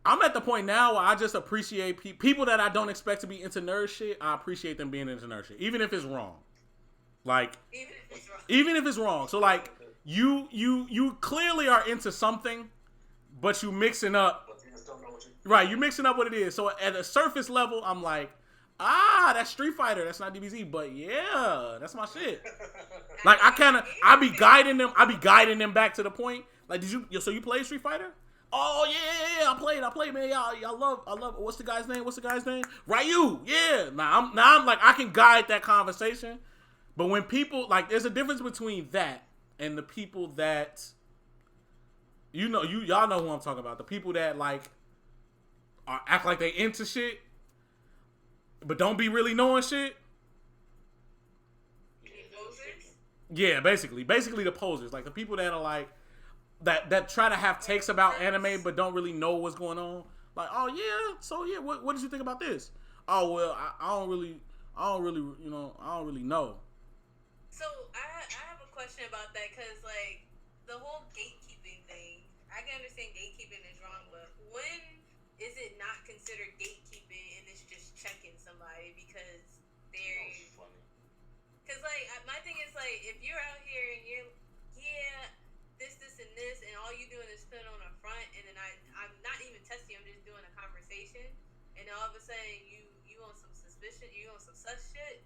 I'm at the point now where I just appreciate people that I don't expect to be into nerd shit. I appreciate them being into nerd shit, even if it's wrong. Like, even if it's wrong. So like, you clearly are into something, but you mixing up. But you just don't know what you. Right, you mixing up what it is. So at a surface level, I'm like, that's Street Fighter. That's not DBZ, but yeah, that's my shit. Like I be guiding them back to the point. Like, so you play Street Fighter? Oh yeah, I played, man. Y'all love. What's the guy's name? Ryu. Yeah. Now I'm like, I can guide that conversation. But when people like, there's a difference between that and the people that, y'all know who I'm talking about. The people that like act like they into shit, but don't be really knowing shit. Yeah, basically the posers, like the people that are like that try to have takes about anime but don't really know what's going on. Like, oh yeah, so yeah, what did you think about this? Oh well, I don't really know. So I have a question about that because like the whole gatekeeping thing, I can understand gatekeeping is wrong, but when is it not considered gatekeeping and it's just checking somebody because they're? Because like my thing is like if you're out here and you're this and this and all you doing is putting on a front and then I'm not even testing, I'm just doing a conversation and all of a sudden you on some suspicion, you on some sus shit.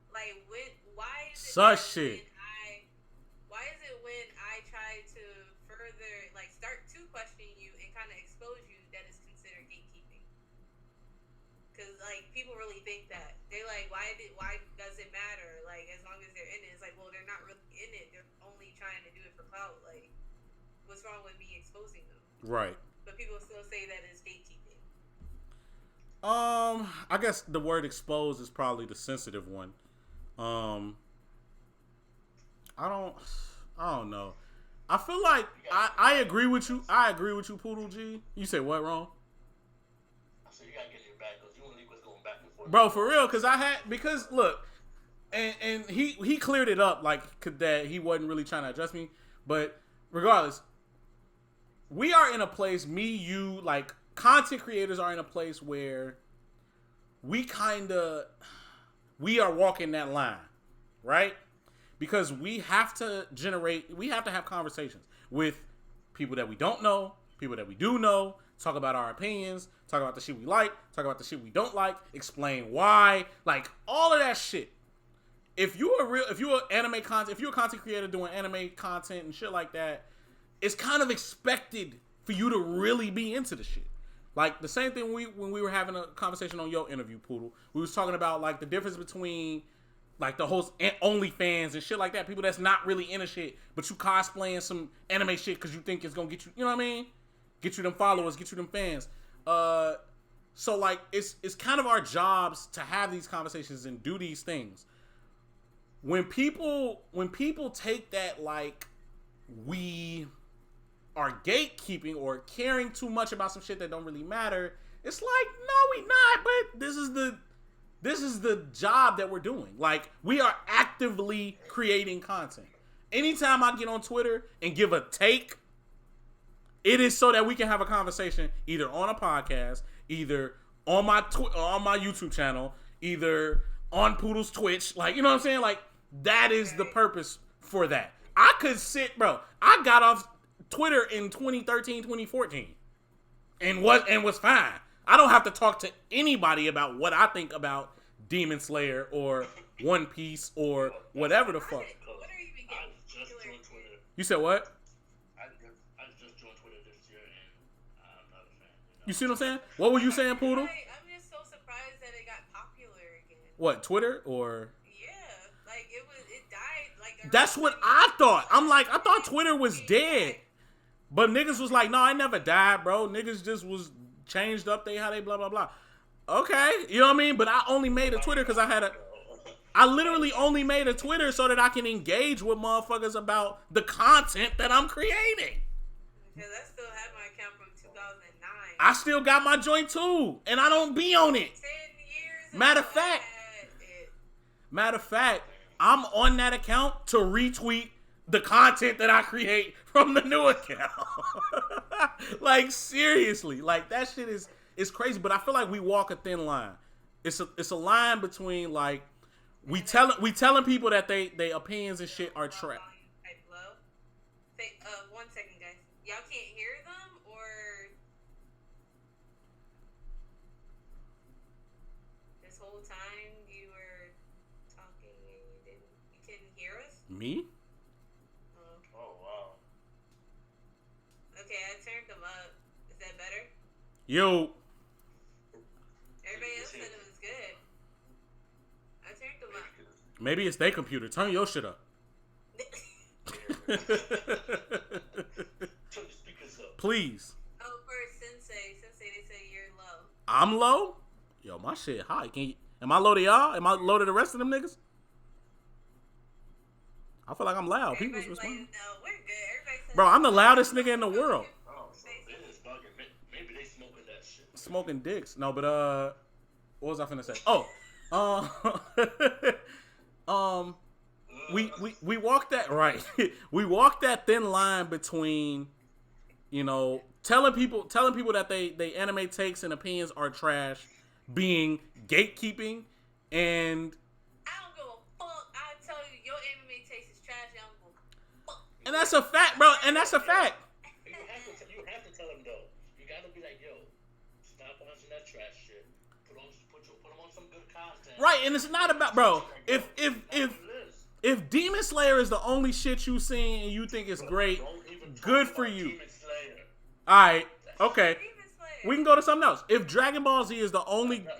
Like why is it sus shit? Why is it when I try to further like start to question you and kind of expose you that is considered gatekeeping? Because like people really think that they're like, why does it matter? Like as long as they're in it, it's like, well, they're not really in it. They're only trying to do it for clout. Like, what's wrong with me exposing them? Right. But people still say that it's gatekeeping. I guess the word "expose" is probably the sensitive one. I don't know. I feel like I agree with you. I agree with you, Poodle G. You say what, wrong? I said you gotta get your back because you and Lee was going back and forth. Bro, for real, because look, and he cleared it up like that he wasn't really trying to address me, but regardless, we are in a place, me, you, like content creators are in a place where we are walking that line, right? Because we have to have conversations with people that we don't know, people that we do know, talk about our opinions, talk about the shit we like, talk about the shit we don't like, explain why, like all of that shit. If you're a content creator doing anime content and shit like that, it's kind of expected for you to really be into the shit. Like the same thing when we were having a conversation on your interview, Poodle. We was talking about like the difference between like the whole OnlyFans and shit like that. People that's not really into shit, but you cosplaying some anime shit because you think it's gonna get you, you know what I mean? Get you them followers, get you them fans. So like it's kind of our jobs to have these conversations and do these things. When people take that like we are gatekeeping or caring too much about some shit that don't really matter, it's like, no, we not, but this is the job that we're doing. Like, we are actively creating content. Anytime I get on Twitter and give a take, it is so that we can have a conversation either on a podcast, either on my YouTube channel, either on Poodle's Twitch. Like, you know what I'm saying? Like, that is the purpose for that. I could sit, bro. I got off Twitter in 2013, 2014 and was fine. I don't have to talk to anybody about what I think about Demon Slayer or One Piece or whatever the fuck. What are you even getting? I just joined Twitter. You said what? I just joined Twitter this year and I'm not a fan. You see what I'm saying? What were you saying, Poodle? I'm just so surprised that it got popular again. What, Twitter or? Yeah, like it died. Like That's what I thought. I'm like, I thought Twitter was dead. But niggas was like, no, I never died, bro. Niggas just was changed up how they blah, blah, blah. Okay, you know what I mean? But I only made a Twitter because I literally only made a Twitter so that I can engage with motherfuckers about the content that I'm creating. Because I still have my account from 2009. I still got my joint too, and I don't be on it. 10 years. Matter of fact, I'm on that account to retweet the content that I create from the new account. Like seriously, like that shit is crazy. But I feel like we walk a thin line. It's a line between like we telling people that they opinions and shit are trash. Say, 1 second, guys. Y'all can't hear them, or this whole time you were talking and you couldn't hear us? Me? Oh wow. Okay, I turned them up. Is that better? Yo. Everybody else said it was good. I turned them up. Maybe it's their computer. Turn your shit up. Please. Oh, for Sensei, they say you're low. I'm low? Yo, my shit high. Am I low to y'all? Am I low to the rest of them niggas? I feel like I'm loud. People's responding. Like, no, we're good. Everybody Bro, I'm the loudest nigga in the world. Oh, so it is bugging. Maybe they smoking that shit. Smoking dicks. No, but what was I finna say? Oh, we walked that right. We walked that thin line between, you know, telling people that they anime takes and opinions are trash, being gatekeeping, and I don't give a fuck. I tell you, your anime taste is trash. I don't give a fuck. and that's a fact, bro. And that's a fact. You have to tell them though. You gotta be like, yo, stop watching that trash shit. Put them on some good content. Right, and it's not about, bro. If Demon Slayer is the only shit you seen and you think is great, good for you. All right, okay. We can go to something else. If Dragon Ball Z is the only, No.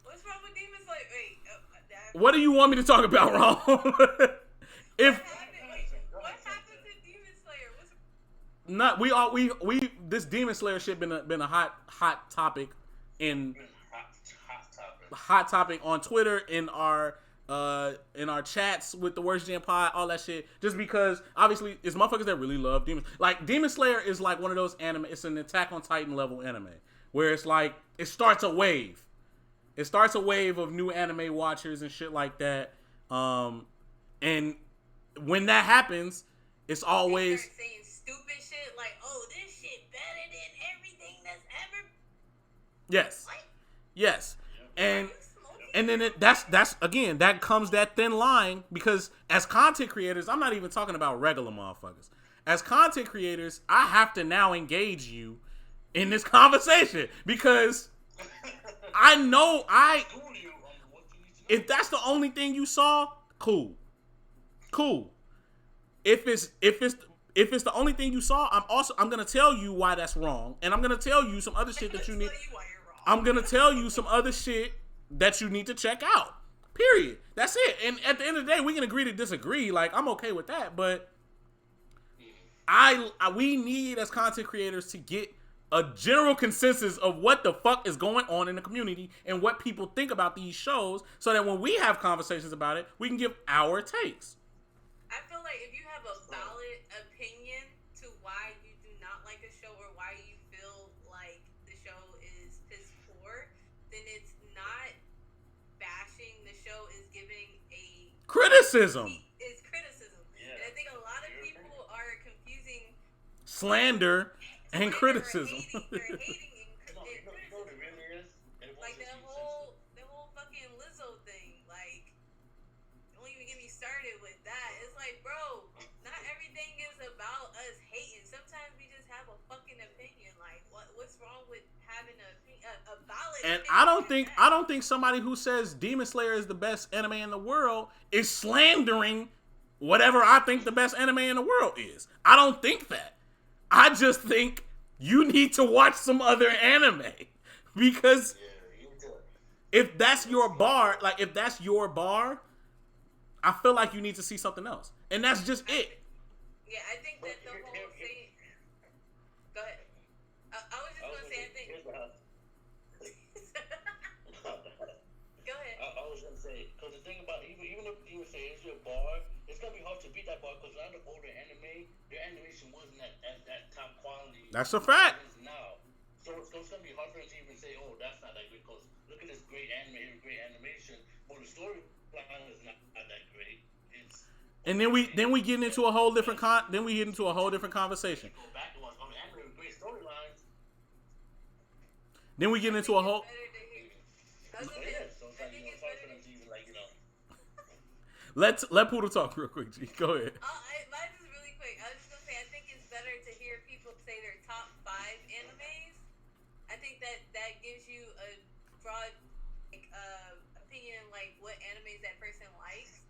What's wrong with Demon Slayer? Wait, what do you want me to talk about, Ron? If what happened to Demon Slayer? not, we this Demon Slayer shit been a hot topic in hot topic on Twitter, in our chats with the Worst Gen Pod, all that shit. Just because obviously it's motherfuckers that really love Demon. Like Demon Slayer is like one of those anime. It's an Attack on Titan level anime where it's like it starts a wave. It starts a wave of new anime watchers and shit like that. And when that happens, it's always They start saying stupid shit like, "Oh, this shit better than everything that's ever." yes, What? yes, and. Are you smoking? And then that's again, that comes that thin line, because as content creators, I'm not even talking about regular motherfuckers. As content creators, I have to now engage you in this conversation, because I know if that's the only thing you saw, cool. If it's the only thing you saw, I'm gonna tell you why that's wrong, and I'm gonna tell you some other shit that you need. I'm gonna tell you some other shit that you need to check out. Period. That's it. And at the end of the day, we can agree to disagree. Like, I'm okay with that, but we need as content creators to get a general consensus of what the fuck is going on in the community and what people think about these shows, so that when we have conversations about it, we can give our takes. I feel like if you have a valid opinion to why you do not like a show or why you feel like the show is piss poor, then it's not bashing. The show is giving a Criticism. It's criticism. Yeah. And I think a lot of people are confusing Slander and criticism. They're hating and No, you know what it really is? like the whole fucking Lizzo thing. Like, don't even get me started with that. It's like, bro, not everything is about us hating. Sometimes we just have a fucking opinion. Like, what's wrong with having a valid And opinion? I don't think somebody who says Demon Slayer is the best anime in the world is slandering whatever I think the best anime in the world is. I don't think that. I just think you need to watch some other anime, because if that's your bar, I feel like you need to see something else, and that's just it. Yeah, I think that the whole thing. Go ahead. I was just gonna say, I think. Go ahead. I was gonna say, because the thing about even if you would say it's your bar, it's gonna be hard to beat that bar, because a lot of older anime, their animation wasn't that top quality. That's a fact. It is now. So it's gonna be hard for them to even say, oh, that's not that good, because look at this great anime, great animation, but the storyline is not that great. And then we get into a whole different conversation. Go back and watch all the anime with great storylines. Then we get into a whole. So it's like, it's hard for them to even, like, Let Poodle talk real quick, G. Go ahead. Mine is really quick. I was just gonna say, I think it's better to hear people say their top 5 animes. I think that gives you a broad opinion, like what animes that person likes.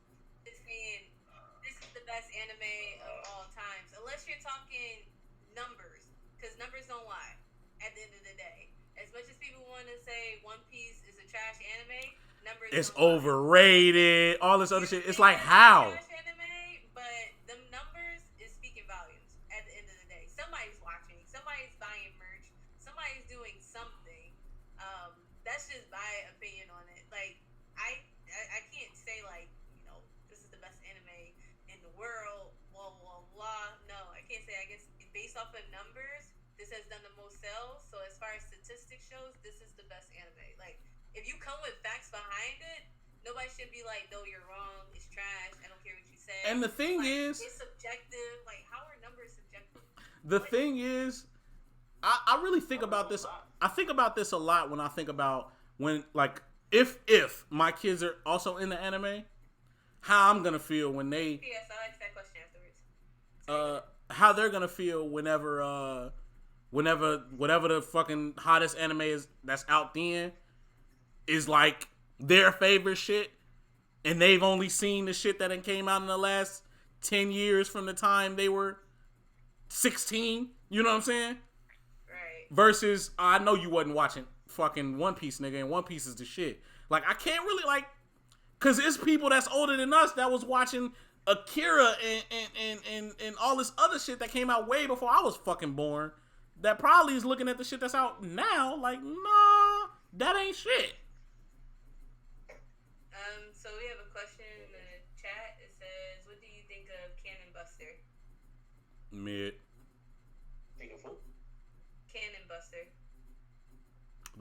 Just saying this is the best anime of all times, unless you're talking numbers, because numbers don't lie. At the end of the day, as much as people want to say One Piece is a trash anime, numbers. It's don't overrated. lie. All this other shit. It's like how. Trash anime, but them numbers is speaking volumes. At the end of the day, somebody's watching, somebody's buying merch, somebody's doing something. That's just my opinion on it. Like I can't say like this is the best anime in the world. Blah blah blah. No, I can't say. I guess based off of numbers, this has done the most sales. So as far as statistics shows, this is the best anime. Like if you come with facts behind it, nobody should be like, no, you're wrong. It's trash. I don't care what you say. And the thing is, it's subjective. Like how are numbers subjective? The thing is, I really think about this. I think about this a lot when I think about when, like, if my kids are also in the anime, how I'm gonna feel when they. Yes, I'll ask that question afterwards. How they're gonna feel whenever whatever the fucking hottest anime is that's out then is like their favorite shit, and they've only seen the shit that came out in the last 10 years from the time they were 16. You know what I'm saying? Versus, I know you wasn't watching fucking One Piece, nigga, and One Piece is the shit. Like, I can't really, like, because it's people that's older than us that was watching Akira and all this other shit that came out way before I was fucking born that probably is looking at the shit that's out now like, nah, that ain't shit. So we have a question in the chat. It says, what do you think of Cannon Buster? Mid. Think of who? Cannon Buster.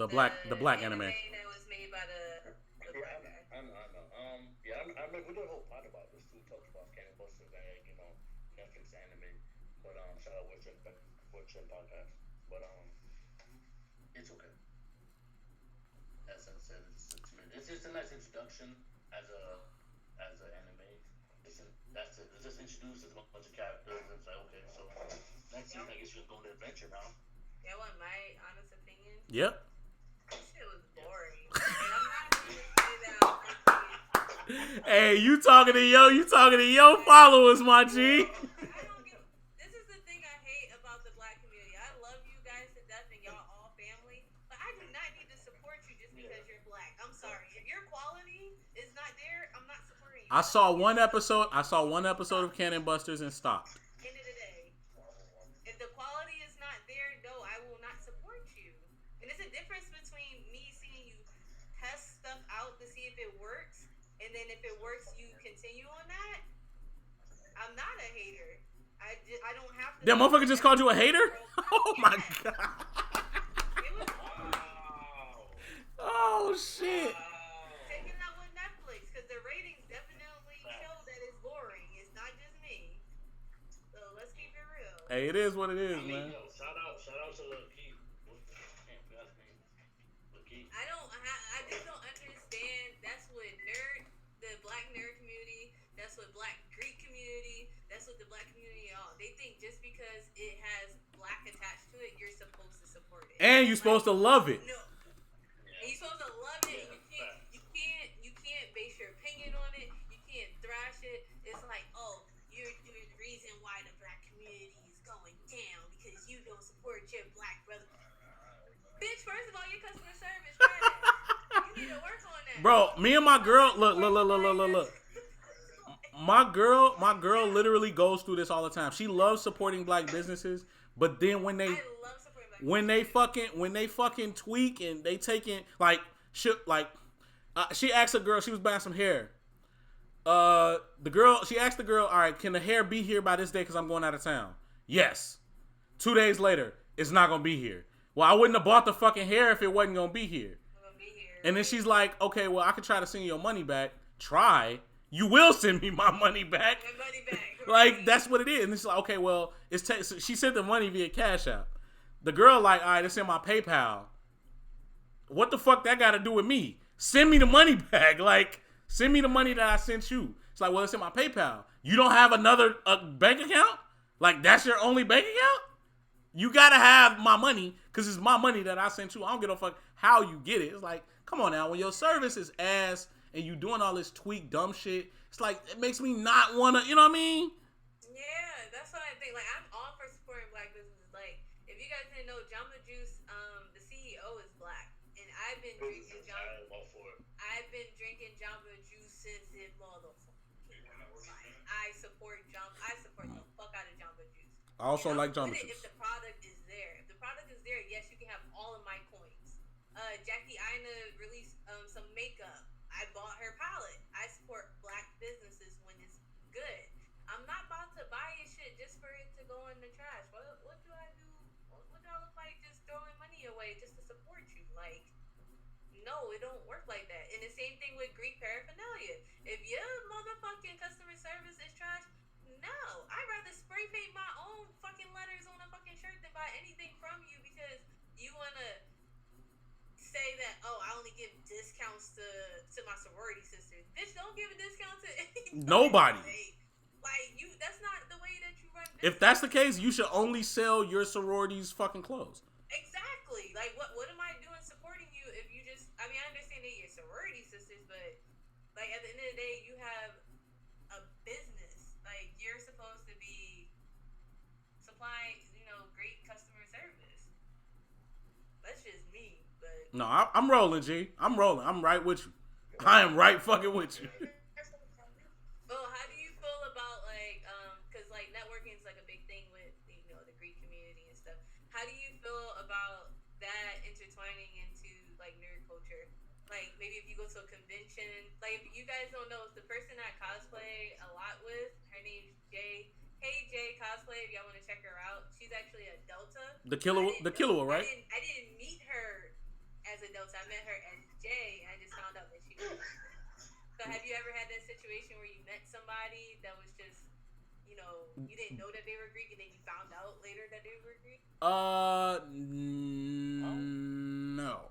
The black anime. That was made by the black guy. I know. I mean, we did a whole pod about this too. Talked about Cannon Buster and Netflix anime. But shout out Witch podcast. But it's okay. As I said, it's just a nice introduction as an anime. That's it. It's just introduces a bunch of characters. And it's like, okay, so next season I guess you're going to adventure now. That was my honest opinion. Yep. This shit was boring. And I'm not gonna say that I'm like, Hey, you talking to your followers, my G. This is the thing I hate about the black community. I love you guys to death and y'all all family, but I do not need to support you just because you're black. I'm sorry. If your quality is not there, I'm not supporting you. I saw one episode of Cannon Busters and stopped. End of the day. If the quality is not there, no, I will not support you. And there's a difference between me seeing you test stuff out to see if it works, and then if it works, you continue on that. I'm not a hater. I don't have to. That motherfucker just called you a hater? Oh my god. It was Oh shit. taking out with Netflix because the ratings definitely show that it's boring. It's not just me. So let's keep it real. Hey, it is what it is, I mean, man. shout out to Lil Key. Lil Key. I just don't understand. That's what the black nerd community, that's what black Greek community, that's what the black community all. They think just because it has black attached to it, you're supposed to support it. And you're supposed to love it. No. And you're supposed to love it. And you can't base your opinion on it. You can't thrash it. It's like, oh, you're the reason why the black community is going down because you don't support your black brother. Bitch, first of all, your customer service trash. You need to work on that. Bro, me and my girl, look. My girl literally goes through this all the time. She loves supporting black businesses, but then when they fucking tweak and they taking she asked a girl, she was buying some hair. She asked the girl, all right, can the hair be here by this day because I'm going out of town? Yes. 2 days later, it's not gonna be here. Well, I wouldn't have bought the fucking hair if it wasn't gonna be here. And then she's like, okay, well, I could try to send you your money back. Try. you will send me my money back. My money back. Like, that's what it is. And it's like, okay, well, so she sent the money via Cash App. The girl like, all right, it's in my PayPal. What the fuck that got to do with me? Send me the money back. Like, send me the money that I sent you. It's like, well, it's in my PayPal. You don't have another bank account? Like, that's your only bank account? You got to have my money because it's my money that I sent you. I don't give a fuck how you get it. It's like, come on now. When your service is ass and you doing all this tweak dumb shit, it's like, it makes me not want to, you know what I mean? Yeah, that's what I think. Like, I'm all for supporting black businesses. Like, if you guys didn't know, Jamba Juice, the CEO is black. And I've been drinking Jamba Juice since it motherfucker. I support the fuck out of Jamba Juice. I also like Jamba Juice. If the product is there. If the product is there, yes, you can have all of my coins. Jackie Aina released some makeup. I bought her palette. I support black businesses when it's good. I'm not about to buy your shit just for it to go in the trash. What do I do? What do I look like just throwing money away just to support you? Like, no, it don't work like that. And the same thing with Greek paraphernalia. If your motherfucking customer service is trash, no. I'd rather spray paint my own fucking letters on a fucking shirt than buy anything from you because you want to say that, oh, I only give discounts to my sorority sisters. Bitch, don't give a discount to anybody. Nobody. Like, that's not the way that you run business. If that's the case, you should only sell your sorority's fucking clothes. Exactly. Like, what am I doing supporting you if you just... I mean, I understand that you're sorority sisters, but, like, at the end of the day, you have a business. Like, you're supposed to be supplying, great customer service. That's just me, but... No, I'm rolling, G. I'm rolling. I'm right with you. I am right fucking with you. Well, how do you feel about, like, because, like, networking is, like, a big thing with, the Greek community and stuff. How do you feel about that intertwining into, like, nerd culture? Like, maybe if you go to a convention, like, if you guys don't know, it's the person I cosplay a lot with. Her name's Jay. Hey, Jay Cosplay, if y'all want to check her out. She's actually a Delta. The Killua, right? I didn't meet her as a Delta. I met her as Jay, and I just found out that she was. So have you ever had that situation where you met somebody that was just, you didn't know that they were Greek, and then you found out later that they were Greek? No. No.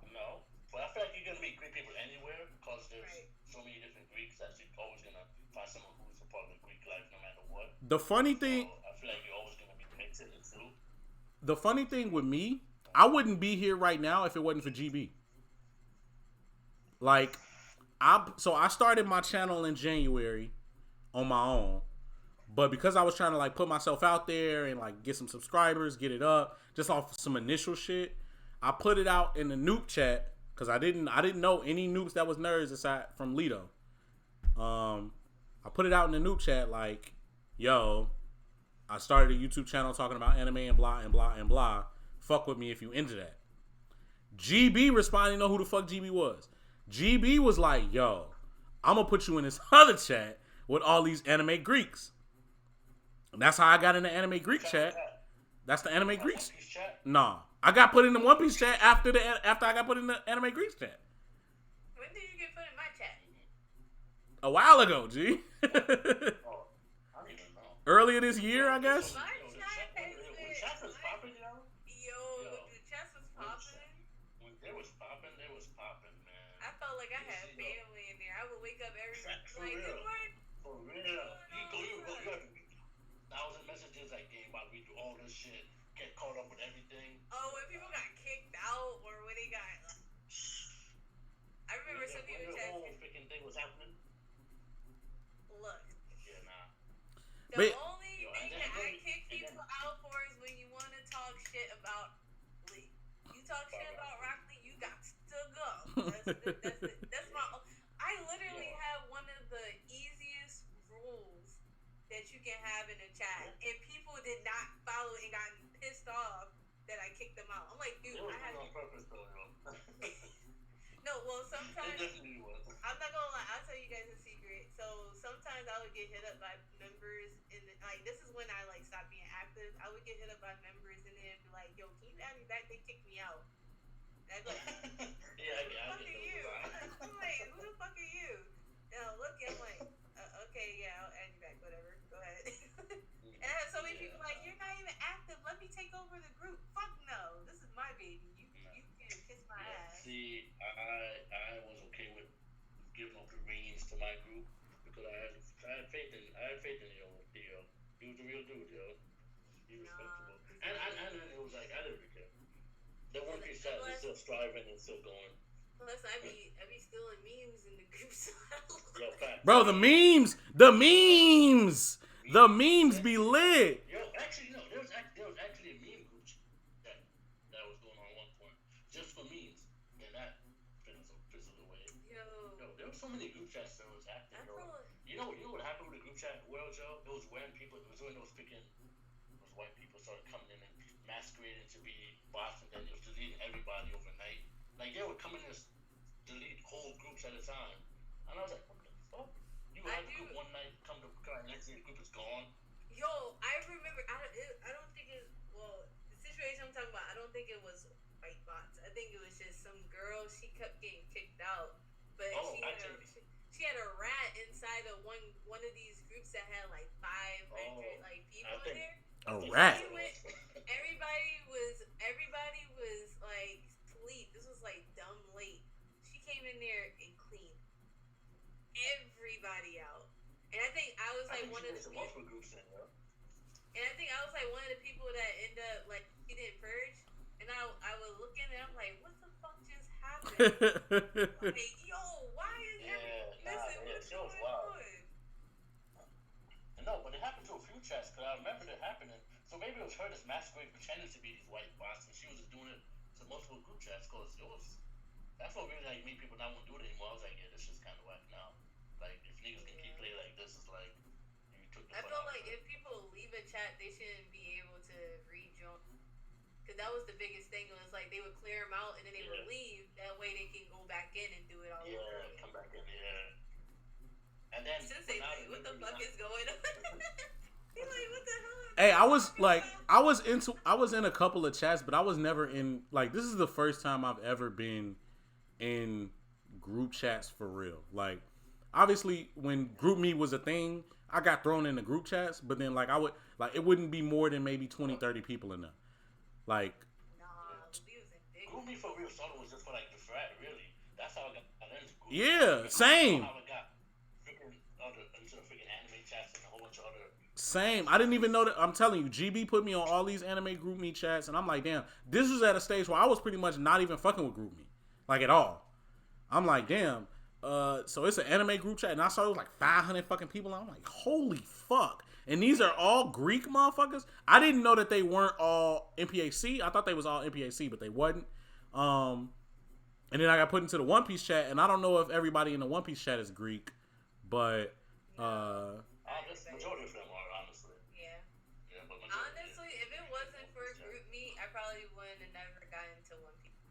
But I feel like you're gonna meet Greek people anywhere because there's so many different Greeks that you're always gonna find someone who's a part of the Greek life no matter what. The funny thing, I feel like you're always gonna be mixing the two. the funny thing with me, I wouldn't be here right now if it wasn't for GB. Like, I started my channel in January on my own, but because I was trying to like put myself out there and like get some subscribers, get it up, just off some initial shit, I put it out in the noob chat because I didn't know any noobs that was nerds aside from Lito. I put it out in the noob chat like, yo, I started a YouTube channel talking about anime and blah and blah and blah. Fuck with me if you into that. GB responded, know who the fuck GB was. GB was like, yo, I'm gonna put you in this other chat with all these anime Greeks. And that's how I got in the anime Greek chat. That's the anime Greeks. Nah. I got put in the One Piece chat after I got put in the anime Greeks chat. When did you get put in my chat? A while ago, G. I don't even know. Earlier this year, I guess. My chat The chat was popping, the chat was popping. When there was popping, man. I felt like I had family in there. I would wake up every day like, good morning. For real. You got 1,000 messages that game about we do all this shit, get caught up with everything. Oh, when people got kicked out or when they got. I remember some people chatting. When the whole freaking thing was happening. Look. Yeah, nah. The only thing that I kick people out for is when you want to talk shit about Lee. You talk shit about Rock Lee, you got to go. That's my. I literally have one of the easiest rules that you can have in a chat, and people did not follow and got pissed off that I kicked them out. I'm like, dude, I have on purpose though, No, well, sometimes it definitely was. I'm not gonna lie. I'll tell you guys a secret. So sometimes I would get hit up by members, and like this is when I like stopped being active. I would get hit up by members, and then be like, "Yo, can you add me back? They kicked me out." And I'd be like, Yeah, "Who the fuck are you?" I'm like, "Who the fuck are you?" And I look, I'm like, take over the group. Fuck no. This is my baby. You can kiss my ass. See, I was okay with giving up the reins to my group because I had faith in yo. He was the real dude, yo. He was respectable. And it was like I didn't really care. The One Piece chat is still striving and still going. Plus, I be stealing memes in the group. Yo, fact. Bro, the memes be lit. Yo, actually, no, there was actually a meme group that was going on at one point just for memes, and that fizzled away. Yo, there were so many group chats that was active. You know what happened with the group chat world, Joe? It was when those white people started coming in and masquerading to be bots, and then it was deleting everybody overnight. Like they would come in and delete whole groups at a time, and I was like, what the fuck? You have a group one night, come to next day the group is gone. Yo, I remember. I don't think it. Well, the situation I'm talking about, I don't think it was white bots. I think it was just some girl. She kept getting kicked out, but she had a rat inside of one of these groups that had like 500 like people in there. A rat. Everybody was like asleep. This was like dumb late. She came in there and cleaned everybody out. And I think I was like one of the people. And I think I was like one of the people that ended up like she didn't purge. And I was looking and I'm like, what the fuck just happened? Like, yo, why is everything missing? What's going on? No, but it happened to a few chats because I remember it happening. So maybe it was her that's masquerading pretending to be these white bots, and she was just doing it to multiple group chats because that's what really like made people not want to do it anymore. I was like, yeah, this is kind of whack now. Like if niggas can keep playing like this, it's like you took the. I feel like if people leave a chat, they shouldn't be able to rejoin. Because that was the biggest thing. It was like they would clear them out and then they would leave. That way they can go back in and do it all over again. Come back in, And then since they like, what the fuck is going on? He's like, what the hell? Hey, I was in a couple of chats, but I was never in like this is the first time I've ever been in group chats for real. Like obviously when group me was a thing, I got thrown into group chats, but then like it wouldn't be more than maybe 20-30 people in there. Like group me for real started was just for like the frat, really. That's how I got into group. Yeah, same. Same. I didn't even know that. I'm telling you, GB put me on all these anime group me chats, and I'm like, damn, this was at a stage where I was pretty much not even fucking with group me, like at all. I'm like, damn. So it's an anime group chat, and I saw it was like 500 fucking people. And I'm like, holy fuck. And these are all Greek motherfuckers. I didn't know that they weren't all MPAC. I thought they was all MPAC, but they wasn't. And then I got put into the One Piece chat, and I don't know if everybody in the One Piece chat is Greek, but majority of them are, honestly. Yeah. But honestly, if it wasn't for group me, I probably wouldn't have never gotten into One Piece.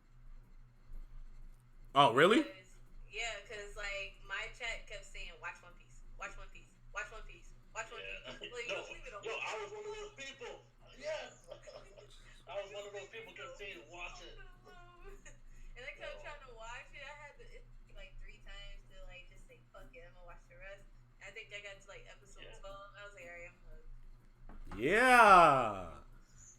Oh, really? Because like my chat kept saying, "Watch One Piece, watch One Piece, watch One Piece, watch One Piece." Like, leave it alone. I was one of those people. Yes. I was one of those people kept saying, "Watch it." And I kept trying to watch it. I had to like 3 times to like just say, "Fuck it, I'm gonna watch the rest." I think I got to like episode 12. I was like, alright, I'm hooked. Yeah.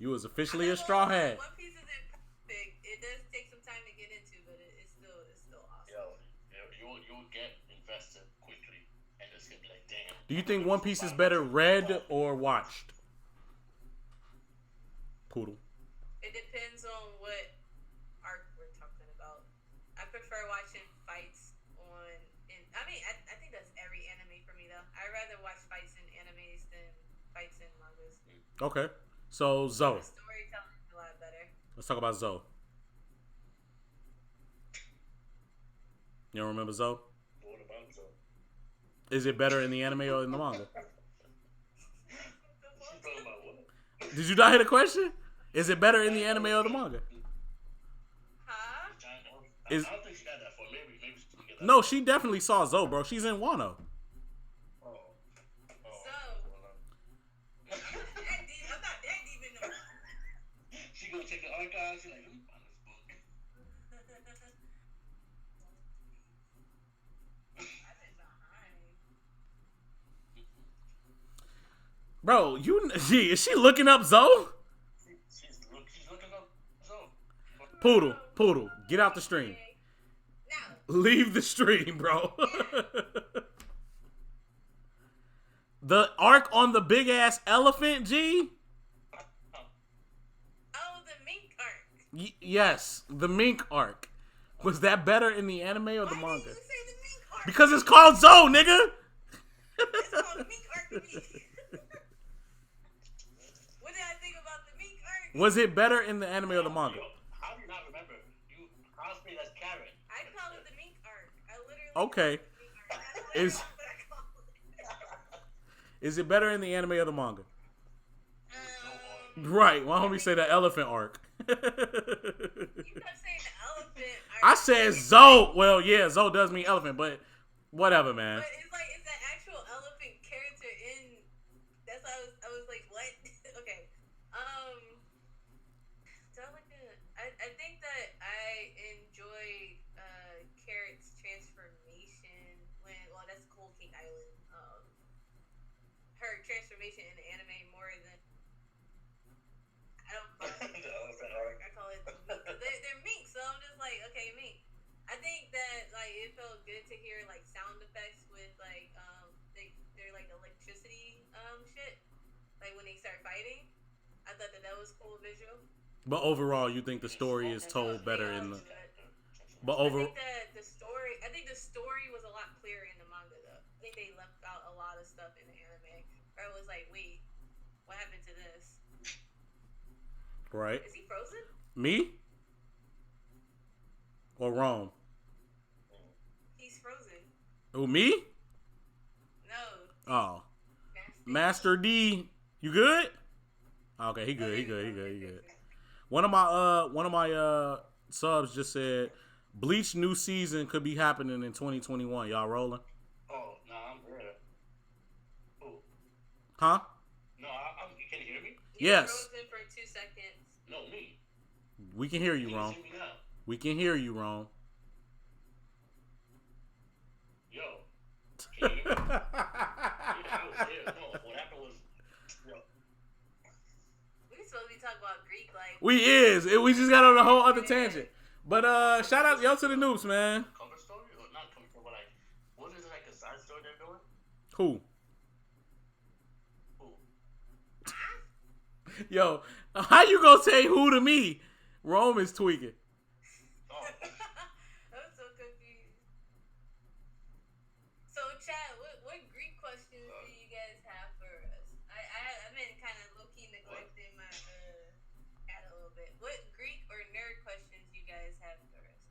You was officially a straw hat. One Piece isn't perfect. It does take some time to get into, but it's still awesome. You'll get invested quickly, and it's gonna be like, damn. Do you think One Piece is better read or watched? Poodle. It depends on what arc we're talking about. I prefer watching fights I think that's every anime for me though. I'd rather watch fights in animes than fights in mangas. Okay. So Zoe. The storytelling is a lot better. Let's talk about Zoe. You don't remember Zoe? What about Zoe? Is it better in the anime or in the manga? She's talking about what? Did you not hear the question? Is it better in the anime or the manga? Huh? I don't think she got that far. Maybe she didn't get that No, far. she definitely saw Zoe, bro. She's in Wano. I'm not that deep in the She gonna check the archives. She's like, let me find this book. Bro, is she looking up Zoe? She Poodle, get out the stream. Now. Leave the stream, bro. The arc on the big ass elephant, G? Oh, the mink arc. Yes, the mink arc. Was that better in the anime or the Why manga? did you say the mink arc? Because it's called Zoe, nigga. It's called the mink arc to me. What did I think about the mink arc? Was it better in the anime or the manga? Yo, how do you not remember? You cosplay as Carrot. I call it the mink arc. I literally Okay. call it the mink arc. That's literally Is what I call it. is it better in the anime or the manga? Um, Right. My homie say the elephant arc. You kept saying the elephant arc. I said Zoe. Well, yeah, Zoe does mean elephant, but whatever, man. But it's like, it's an actual elephant character in. That's why I was like, what? Okay. So I think that I enjoyed Carrot's transformation well, that's Cold Cake Island. Her transformation in the anime more than. I don't call it The elephant arc. I call it the mink. They're mink, so I'm just like, okay, mink. I think that like it felt good to hear like sound effects with like they're like electricity shit. Like when they start fighting. I thought that was cool visual. But overall, you think the story is told better in the. But I over. think that the story was a lot clearer in the manga though. I think they left out a lot of stuff in the anime. Where I was like, wait, what happened to this? Right. Is he frozen? Me? Or Rome? He's frozen. Who, me? No. Oh. Nasty. Master D. You good? Okay, he good. One of my subs just said Bleach new season could be happening in 2021. Y'all rolling? Oh, no, I'm good. Who? Huh? No, you can hear me? You Yes. frozen for 2 seconds. No, me. We can hear you, Can Rome. see me now? We can hear you, Rome. Yo. Can you hear me? Yeah, I was here. No, what happened was, yo, We supposed to be talking about Greek life. We just got on a whole other tangent. But shout out yo to the noobs, man. cover story? Or not cover story, but like, what is it, like a side story they're doing? Who? Who? Yo, how you gonna say who to me? Rome is tweaking. Oh, I'm so confused. So, Chad, what Greek questions do you guys have for us? I've been kind of low-key neglecting my cat a little bit. What Greek or nerd questions you guys have for us?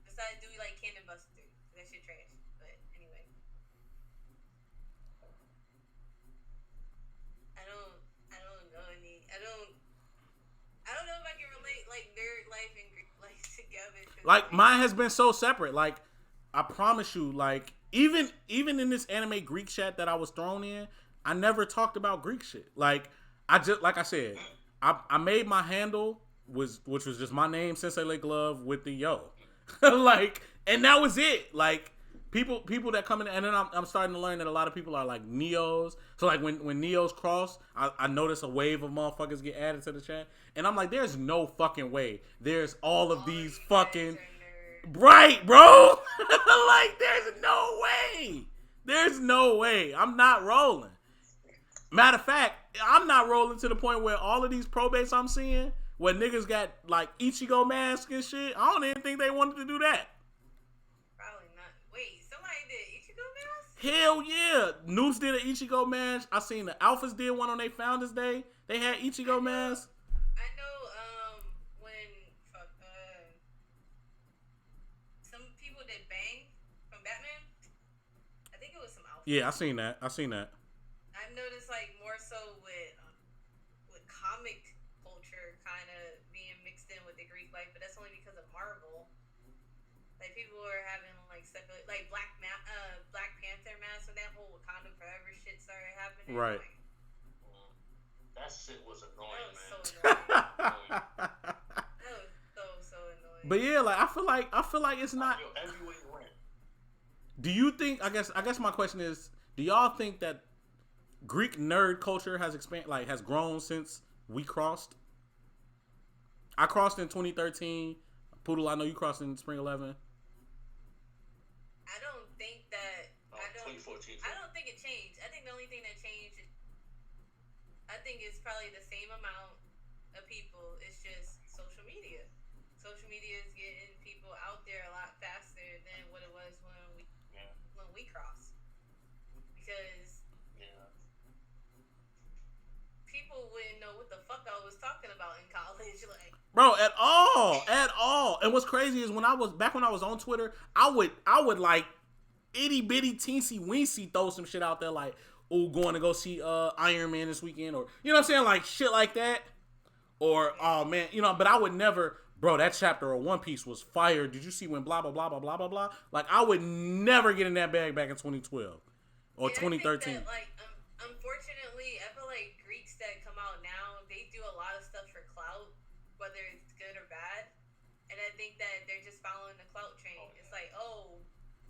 Besides, do we like Cannon Buster? That shit trash. But anyway. I don't know any. I don't know if I can relate like nerd life and Greek life together. Like mine has been so separate. Like I promise you, like even in this anime Greek chat that I was thrown in, I never talked about Greek shit. Like I said, I made my handle which was just my name, Sensei Lake Love with the yo, like, and that was it. Like people that come in, and then I'm starting to learn that a lot of people are like Neos. So like when Neos cross, I notice a wave of motherfuckers get added to the chat, and I'm like, there's no fucking way. There's all of these fucking right, bro. Like there's no way. There's no way. I'm not rolling. Matter of fact, I'm not rolling to the point where all of these probates I'm seeing, where niggas got like Ichigo mask and shit, I don't even think they wanted to do that. Probably not. Wait, somebody did Ichigo mask? Hell yeah. Noobs did an Ichigo mask. I seen the Alphas did one on their Founders Day. They had Ichigo masks. I know when some people did Bang from Batman. I think it was some Alpha. Yeah, I seen that. I've noticed like more so with comic culture kind of being mixed in with the Greek life, but that's only because of Marvel. Like people are having like stuff like Black Panther mask when that whole Wakanda Forever shit started happening. Right. Like, that shit was annoying, that was man. so annoying. That was so annoying. But yeah, like I feel like it's not. Yo, everywhere you went. Do you think? I guess my question is: do y'all think that Greek nerd culture has has grown since we crossed? I crossed in 2013. Poodle, I know you crossed in Spring 11. I don't think that. I don't 2014. think it changed. I think the only thing that changed, I think it's probably the same amount of people. It's just social media. Social media is getting people out there a lot faster than what it was when we crossed. Because people wouldn't know what the fuck I was talking about in college, like. Bro, at all. And what's crazy is when I was on Twitter, I would like itty bitty teensy weensy throw some shit out there like, oh, going to go see Iron Man this weekend, or you know what I'm saying, like shit like that. Or oh man, you know, but I would never, bro, that chapter of One Piece was fire. Did you see when blah blah blah blah blah blah blah? Like I would never get in that bag back in 2012 or 2013. I think that, like, unfortunately, I feel like Greeks that come out now, they do a lot of stuff for clout, whether it's good or bad. And I think that they're just following the clout train. It's like, oh,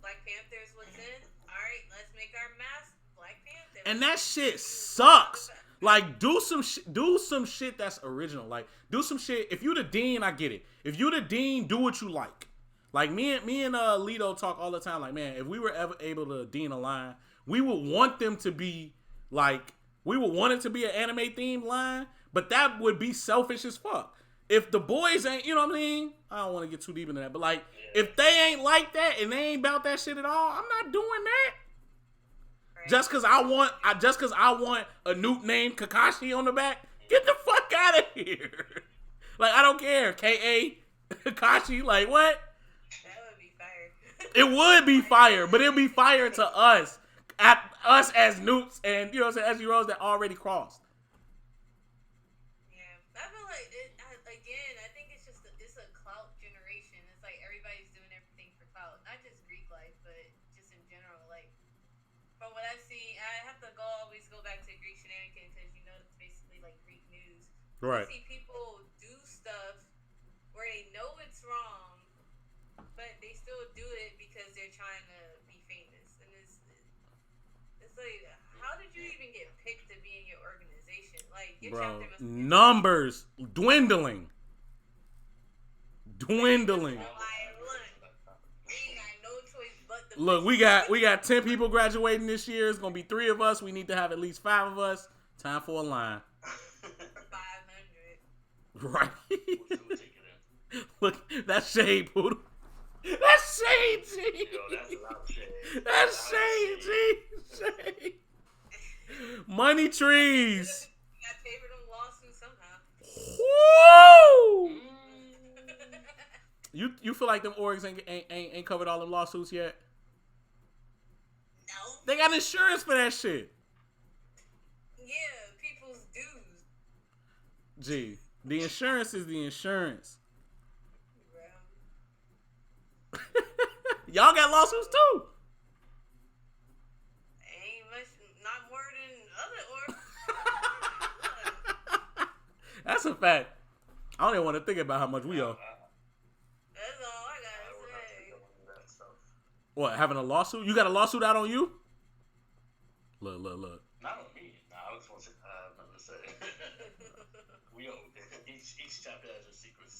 Black Panthers was in. All right, let's make our mask Black Panther. And that shit sucks. Like do some shit that's original. Like do some shit. If you the dean, I get it. If you the dean, do what you like. Like me and Lito talk all the time. Like, man, if we were ever able to dean a line, we would want them to be like, we would want it to be an anime themed line, but that would be selfish as fuck. If the boys ain't, you know what I mean? I don't want to get too deep into that, but like, if they ain't like that and they ain't about that shit at all, I'm not doing that. Right. Just cause I want a newt named Kakashi on the back, get the fuck out of here. Like, I don't care. K.A. Kakashi, like what? That would be fire. It would be fire, but it'll be fire to us. At us as newts and, you know what I'm saying, as heroes that already crossed. Yeah. I feel like, I think it's just it's a clout generation. It's like everybody's doing everything for clout. Not just Greek life, but just in general. Like, from what I've seen, I have to always go back to Greek shenanigans because, you know, it's basically like Greek news. Right. I see people do stuff where they know it's wrong, but they still do it because they're trying to be famous. And it's like, how did you even get picked to be in your organization? Like, your chapter must be numbers dwindling. Look, we got 10 people graduating this year. It's gonna be 3 of us. We need to have at least 5 of us. Time for a line. 500. Right. Look, that's shade, Poodle. That's shade, G. Yo, that's a lot of shade. That's shade, G. Shade. Money trees. You got to pay for them lawsuits somehow. Woo! You feel like them orgs ain't covered all them lawsuits yet? No. They got insurance for that shit. Yeah, people's dues. Gee, the insurance is the insurance. Y'all got lawsuits too. Ain't much, not more than other orgs. That's a fact. I don't even want to think about how much we owe. That's all I gotta say. What, having a lawsuit? You got a lawsuit out on you? Look. Not on me. Nah, I was supposed to have nothing to say. We owe each chapter has a secret.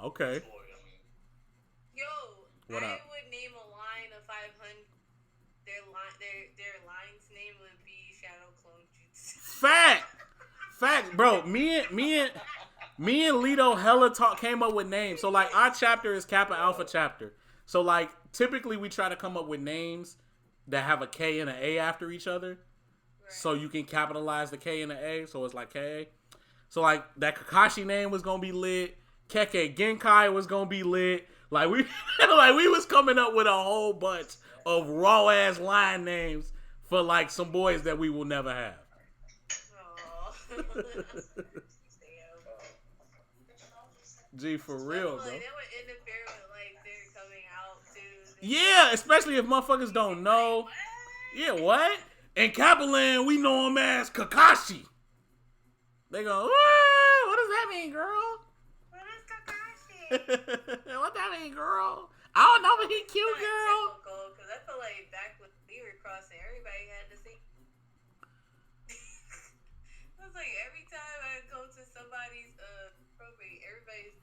Okay. Yo, what I up? would name a line of 500. Their line's name would be Shadow Clone Jutsu. Fact, bro. Me and Lito hella came up with names. So like our chapter is Kappa Alpha chapter. So like typically we try to come up with names that have a K and an A after each other. Right. So you can capitalize the K and the A. So it's like K. So like that Kakashi name was gonna be lit. Keke Genkai was gonna be lit. Like we was coming up with a whole bunch of raw ass line names for like some boys that we will never have. Gee, for real, bro. That would interfere with like their coming out too. Yeah, especially if motherfuckers don't know. What? Yeah, what? In Capitan, we know him as Kakashi. They go, what does that mean, girl? What is Kakashi? What that mean, girl? I don't know, but he cute, girl. Because I feel like back when we were crossing, everybody had the same. I was like, every time I go to somebody's probate, everybody's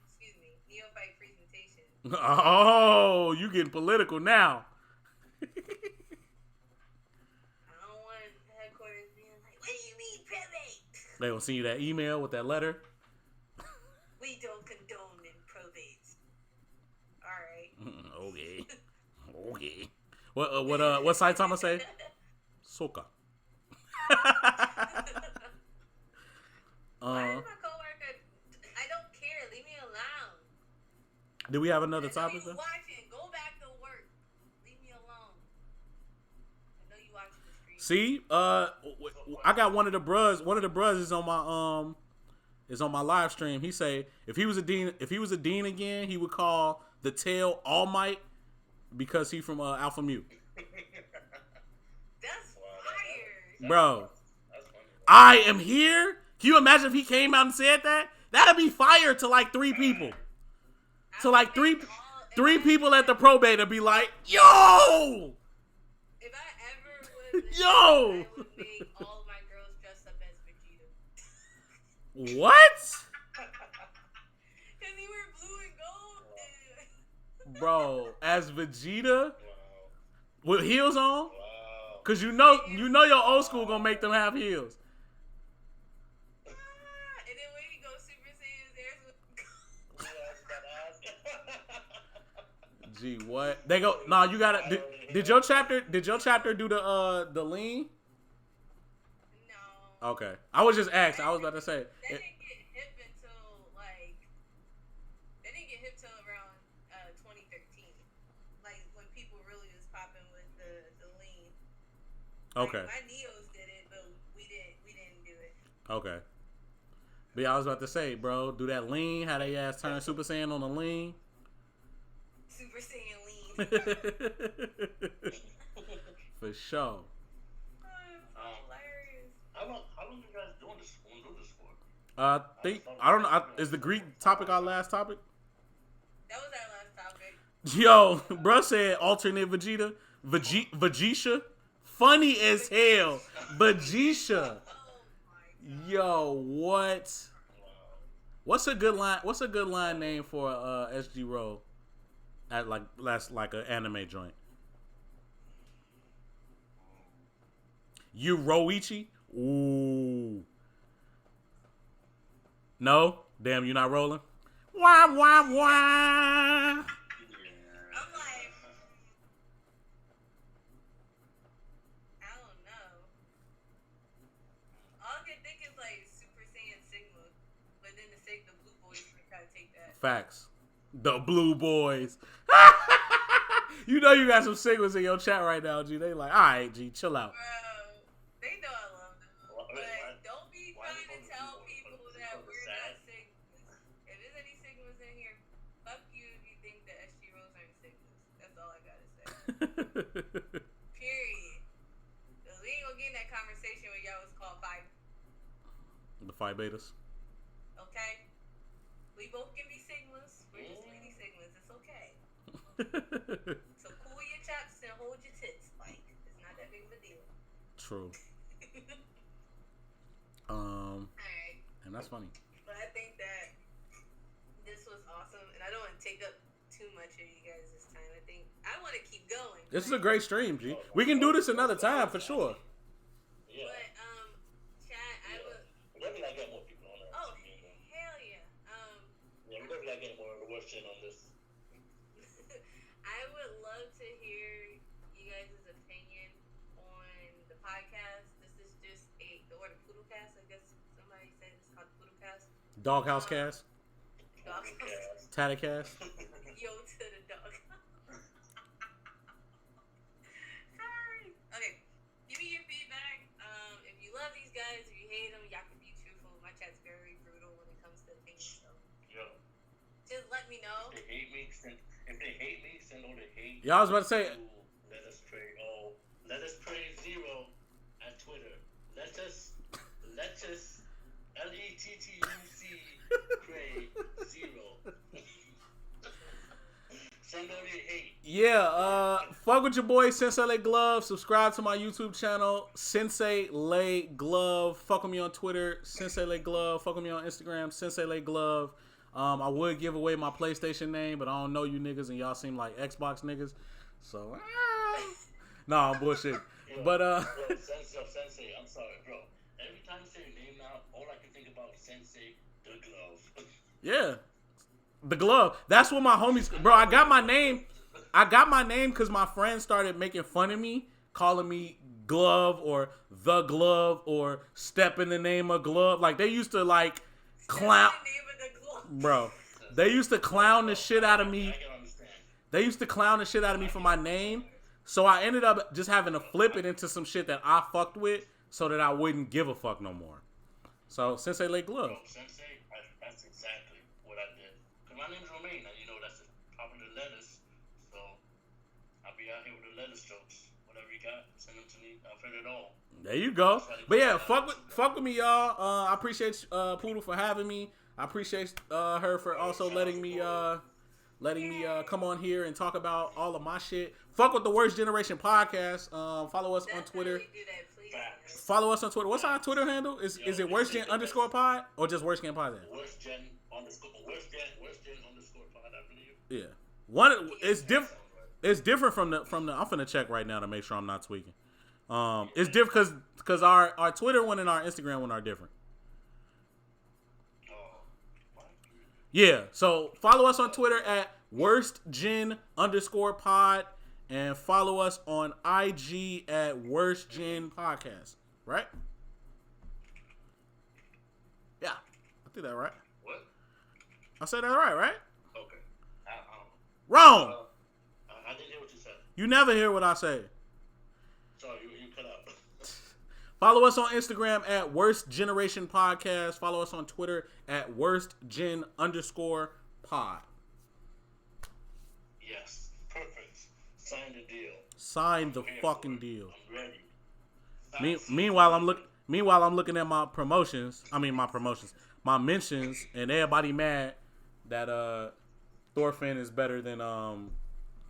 Oh, you getting political now. I don't want headquarters being like, what do you mean probate? They gonna send you that email with that letter. We don't condone in probates. Alright. Okay. Okay. What site I'ma say? Soka. Why is my coworker? I don't care. Leave me alone. Do we have another I know topic? you watching. Go back to work. Leave me alone. I know you watching the stream. See, I got one of the bros. One of the bros is on my live stream. He say if he was a dean again, he would call the tail All Might because he from Alpha Mu. That's fire. Bro, I am here. Can you imagine if he came out and said that? That'd be fire to like 3 people. To like three people at the probate would be like, yo! If I ever was Yo! I would make all of my girls dress up as Vegeta. What? Because he wear blue and gold. Bro, as Vegeta? Wow. With heels on? Wow. Cause you know your old school gonna make them have heels. And then when he goes Super Saiyan, there's Gee, what? They go. Nah, you gotta. Did your chapter do the lean? no. Okay, I was just asking. I was about to say. That didn't get hip until around 2013. Like when people really was popping with the lean. Okay. Like, my Neos did it, but we didn't do it. Okay. But yeah, I was about to say, bro, do that lean. How they ass turn Super Saiyan on the lean. Super Saiyan lean. For sure. Oh, it's so hilarious. How long you guys doing this? Gonna do this for? I don't know. Is the Greek topic our last topic? That was our last topic. Yo, bro said alternate Vegeta, Vegeta, funny as hell, Vegeta. Oh my god. Yo, what? Wow. What's a good line name for SG Roll? At like an anime joint. You Roichi? Ooh. No? Damn, you not rolling? Wah wah wah. I'm like, I don't know. All I can think is like Super Saiyan Sigma, but then the Blue Boys try to take that. Facts. The Blue Boys. You know you got some Sigmas in your chat right now, G. They like, all right, G, chill out. Bro, they know I love them. But don't be trying to tell people that we're not Sigmas. If there's any Sigmas in here, fuck you if you think that SG Rose aren't Sigmas. That's all I gotta say. Period. Because we ain't gonna get in that conversation when y'all was called 5. The Phi Betas. Okay? We both can be Sigmas. We're just really Sigmas. It's okay. So cool your chops and hold your tits. Like, it's not that big of a deal. True. Alright. And that's funny. But I think that this was awesome. And I don't want to take up too much of you guys this time. I think I want to keep going. This is a great stream, G. We can do this another time for sure. Yeah. But, chat, I would. Maybe I get more people on there. Oh, hell yeah. Yeah, maybe I get more of the worst shit on this. I would love to hear you guys' opinion on the podcast. This is just the Poodle Cast. I guess somebody said it's called the Poodle Cast. Doghouse Cast. Doghouse. Tatted Cast. Yo to the dog. Sorry. Okay. Give me your feedback. If you love these guys, if you hate them, y'all can be truthful. My chat's very brutal when it comes to opinions. So Yeah. just let me know. If they hate me, send all the hate. Yeah, I was about to say. Let us pray. Let us pray 0 at Twitter. Let us LETTUC pray 0. Send all your hate. Yeah, fuck with your boy Sensei Lay Glove. Subscribe to my YouTube channel, Sensei Lay Glove. Fuck with me on Twitter, Sensei Lay Glove. Fuck with me on Instagram, Sensei Lay Glove. I would give away my PlayStation name, but I don't know you niggas, and y'all seem like Xbox niggas. So, nah, I'm bullshit. But Bro, Sensei, I'm sorry, bro. Every time you say your name now, all I can think about is Sensei, the glove. yeah, the glove. That's what my homies. Bro, I got my name. Because my friends started making fun of me, calling me Glove or the Glove or Step in the Name of Glove. Like they used to like clown. Bro, they used to clown the shit out of me. I can understand. They used to clown the shit out of me for my name. So I ended up just having to flip it into some shit that I fucked with so that I wouldn't give a fuck no more. So Sensei Lake Glove. Bro, Sensei, that's exactly what I did. Because my name is Romaine, and you know that's the top of the letters. So I'll be out here with the letter strokes. Whatever you got, send them to me. I'll fit it all. There you go. But yeah, fuck with me, y'all. I appreciate Poodle for having me. I appreciate her for also letting me come on here and talk about all of my shit. Fuck with the Worst Generation podcast. Follow us on Twitter. Follow us on Twitter. What's our Twitter handle? Is it Worst Gen _ pod or just Worst Gen podcast? Worst Gen _ pod, I believe. Yeah. One. It's different. It's different from the. I'm finna check right now to make sure I'm not tweaking. It's different because our Twitter one and our Instagram one are different. Yeah, so follow us on Twitter at worstgen _ pod and follow us on IG at worstgen podcast. Right? Yeah, I think that right. What? I said that right? Okay. Wrong. I didn't hear what you said. You never hear what I say. Sorry, you cut out. Follow us on Instagram at Worst Generation Podcast. Follow us on Twitter at worstgen _ pod. Yes, perfect. Sign the deal. Sign the fucking deal. I'm ready. Meanwhile, I'm looking at my mentions, and everybody mad that Thorfinn is better than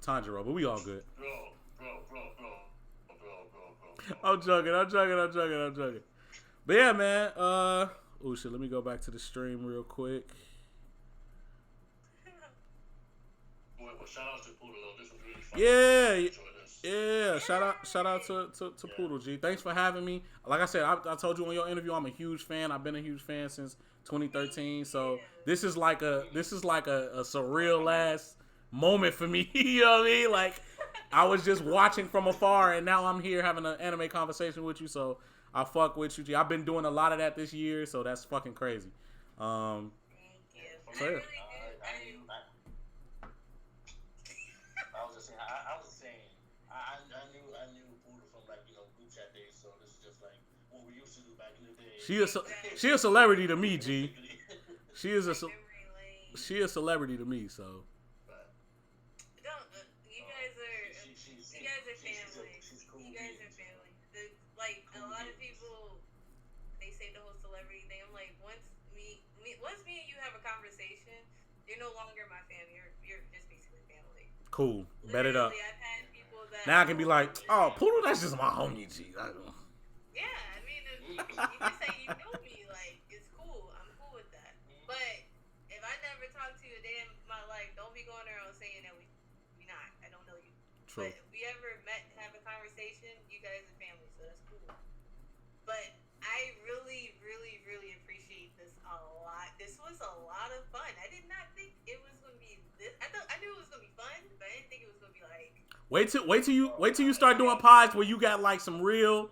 Tanjiro, but we all good. Bro. I'm joking. But yeah, man. Oh shit, let me go back to the stream real quick. Well, shout out to Poodle though. This was really fun. Yeah. Shout out to Poodle G. Thanks for having me. Like I said, I told you on your interview, I'm a huge fan. I've been a huge fan since 2013. So this is like a surreal last moment for me. You know what I mean? Like I was just watching from afar, and now I'm here having an anime conversation with you. So I fuck with you, G. I've been doing a lot of that this year, so that's fucking crazy. Thank you. So yeah. I knew Poodle from group chat days, so this is just like what we used to do back in the day. She a celebrity to me, G. She a celebrity to me, so. You guys are family. You guys are family. A lot of people, they say the whole celebrity thing. I'm like, once me and you have a conversation, you're no longer my family. You're just basically family. Cool. Bet it up. I've had people that now I can be like, oh, Poodle, that's just my homie, G. Yeah, I mean, you can say you know me, like, it's cool. I'm cool with that. But if I never talk to you a day in my life, don't be going around saying that we not. I don't know you. True. But if we ever met and have a conversation, you guys are family, so that's cool. But I really, really, really appreciate this a lot. This was a lot of fun. I did not think it was going to be this. I knew it was going to be fun, but I didn't think it was going to be like. Wait till you start doing pods where you got like some real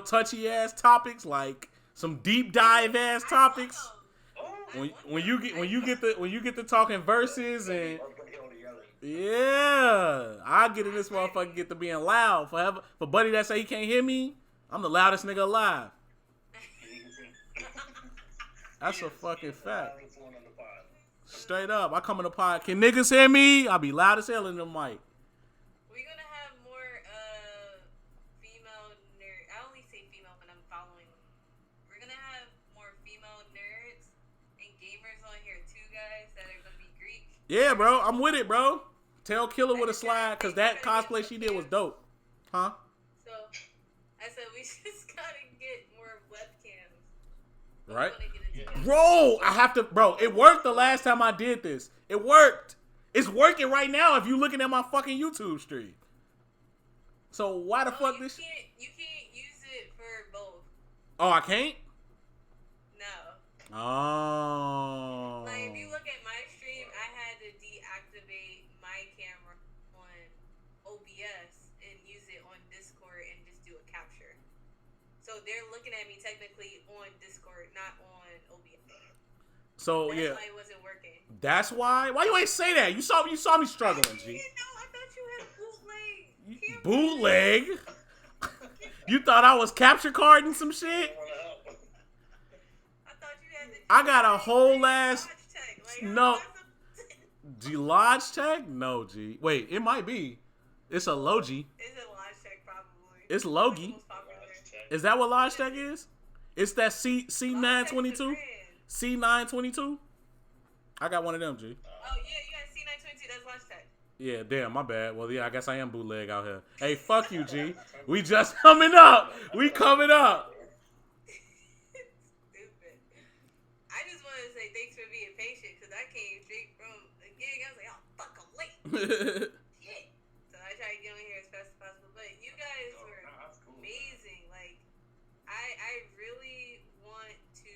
touchy ass topics, like some deep dive ass topics. When you get the talking verses and yeah, I get in this motherfucker get to being loud forever. For buddy that say he can't hear me, I'm the loudest nigga alive. That's a fucking fact. Straight up, I come in the pod. Can niggas hear me? I'll be loud as hell in the mic. We're gonna have more female nerd. I only say female when I'm following. We're gonna have more female nerds and gamers on here too, guys. That are gonna be Greek. Yeah, bro, I'm with it, bro. Tell Killer with a slide, cause that cosplay she did was dope, huh? So I said we just gotta get more webcams. Right? wanna get it together. Bro, I have to. Bro, it worked the last time I did this. It worked. It's working right now if you looking at my fucking YouTube stream. So why the fuck this? You can't use it for both. Oh, I can't? No. Oh. Like if you look at my stream, I had to deactivate my camera on OBS and use it on Discord and just do a capture. So they're looking at me technically on Discord, not on OBS. So That's yeah. why it wasn't working. That's why. Why you ain't say that? You saw me struggling, I G. didn't know. I thought you had bootleg. Bootleg. You thought I was capture carding some shit? I thought you had the I got a whole ass. Logitech. No. G Logitech? No, G. Wait, it might be. It's a Logi. It's a Logitech probably. It's Logi. Most popular. Is that what Logitech is? It's that C922? C922? I got one of them, G. Oh yeah, you got C922. That's Logitech. Yeah, damn, my bad. Well, yeah, I guess I am bootleg out here. Hey, fuck you, G. We just coming up. We coming up. Stupid. I just wanted to say thanks for being patient because I came straight from the gig. I was like, oh fuck, I'm late. Shit. So I tried to get on here as fast as possible. But you guys were amazing. Like, I really want to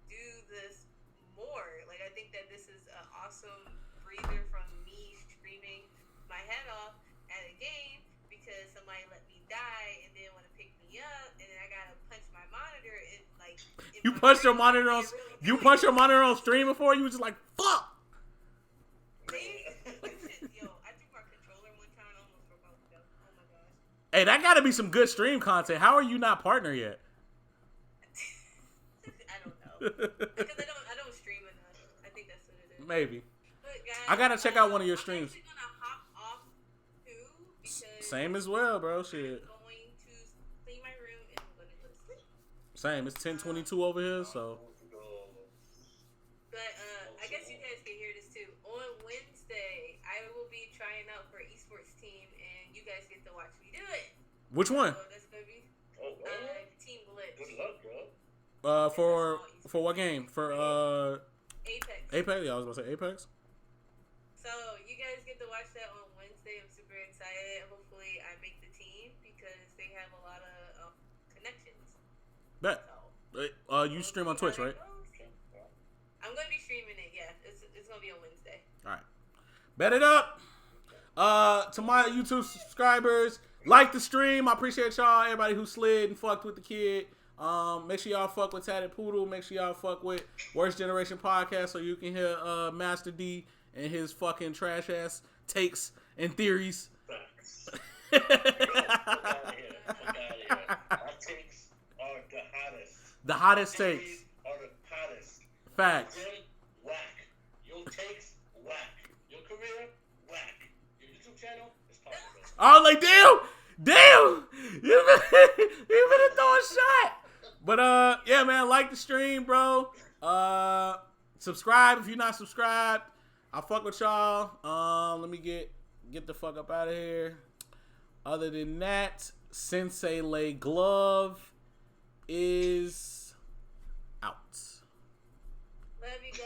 do this more. Like, I think that this is an awesome breather from me streaming my head off at a game because somebody let me die and then want to pick me up and then I gotta punch my monitor and like. You punched your monitor on. You punched your monitor on stream before. You was just like, fuck. Yo, I threw my controller one time and almost broke out. Oh my gosh. Hey, that got to be some good stream content. How are you not partner yet? I don't know because I don't stream enough. I think that's what it is. Maybe. But guys, I gotta check out one of your streams. I'm actually gonna hop off too because Same as well, bro. Shit. I'm going to clean my room and I'm gonna go to sleep. Same. It's 10:22 over here, so. But I guess you guys can hear this too. On Wednesday, I will be trying out for esports team, and you guys get to watch me do it. Which one? So that's gonna be Team Glitch. Good luck, bro. For what game? For Apex. Apex? Yeah, I was gonna say Apex. So you guys get to watch that on Wednesday. I'm super excited. Hopefully, I make the team because they have a lot of connections. Bet. So You stream on Twitch, right? I'm gonna be streaming it. Yeah, it's gonna be on Wednesday. All right. Bet it up. To my YouTube subscribers, like the stream. I appreciate y'all. Everybody who slid and fucked with the kid. Make sure y'all fuck with Tatted Poodle. Make sure y'all fuck with Worst Generation Podcast so you can hear Master D and his fucking trash ass takes and theories. Facts. Fuck out of here. My takes are the hottest. The hottest Theories takes. are the hottest. Facts. Them, whack. Your takes, whack. Your career, whack. Your YouTube channel is popular. I was like, damn, you better throw a shot. But yeah, man, like the stream, bro. Subscribe if you're not subscribed. I fuck with y'all. Let me get the fuck up out of here. Other than that, Sensei Lay Glove is out. Love you guys.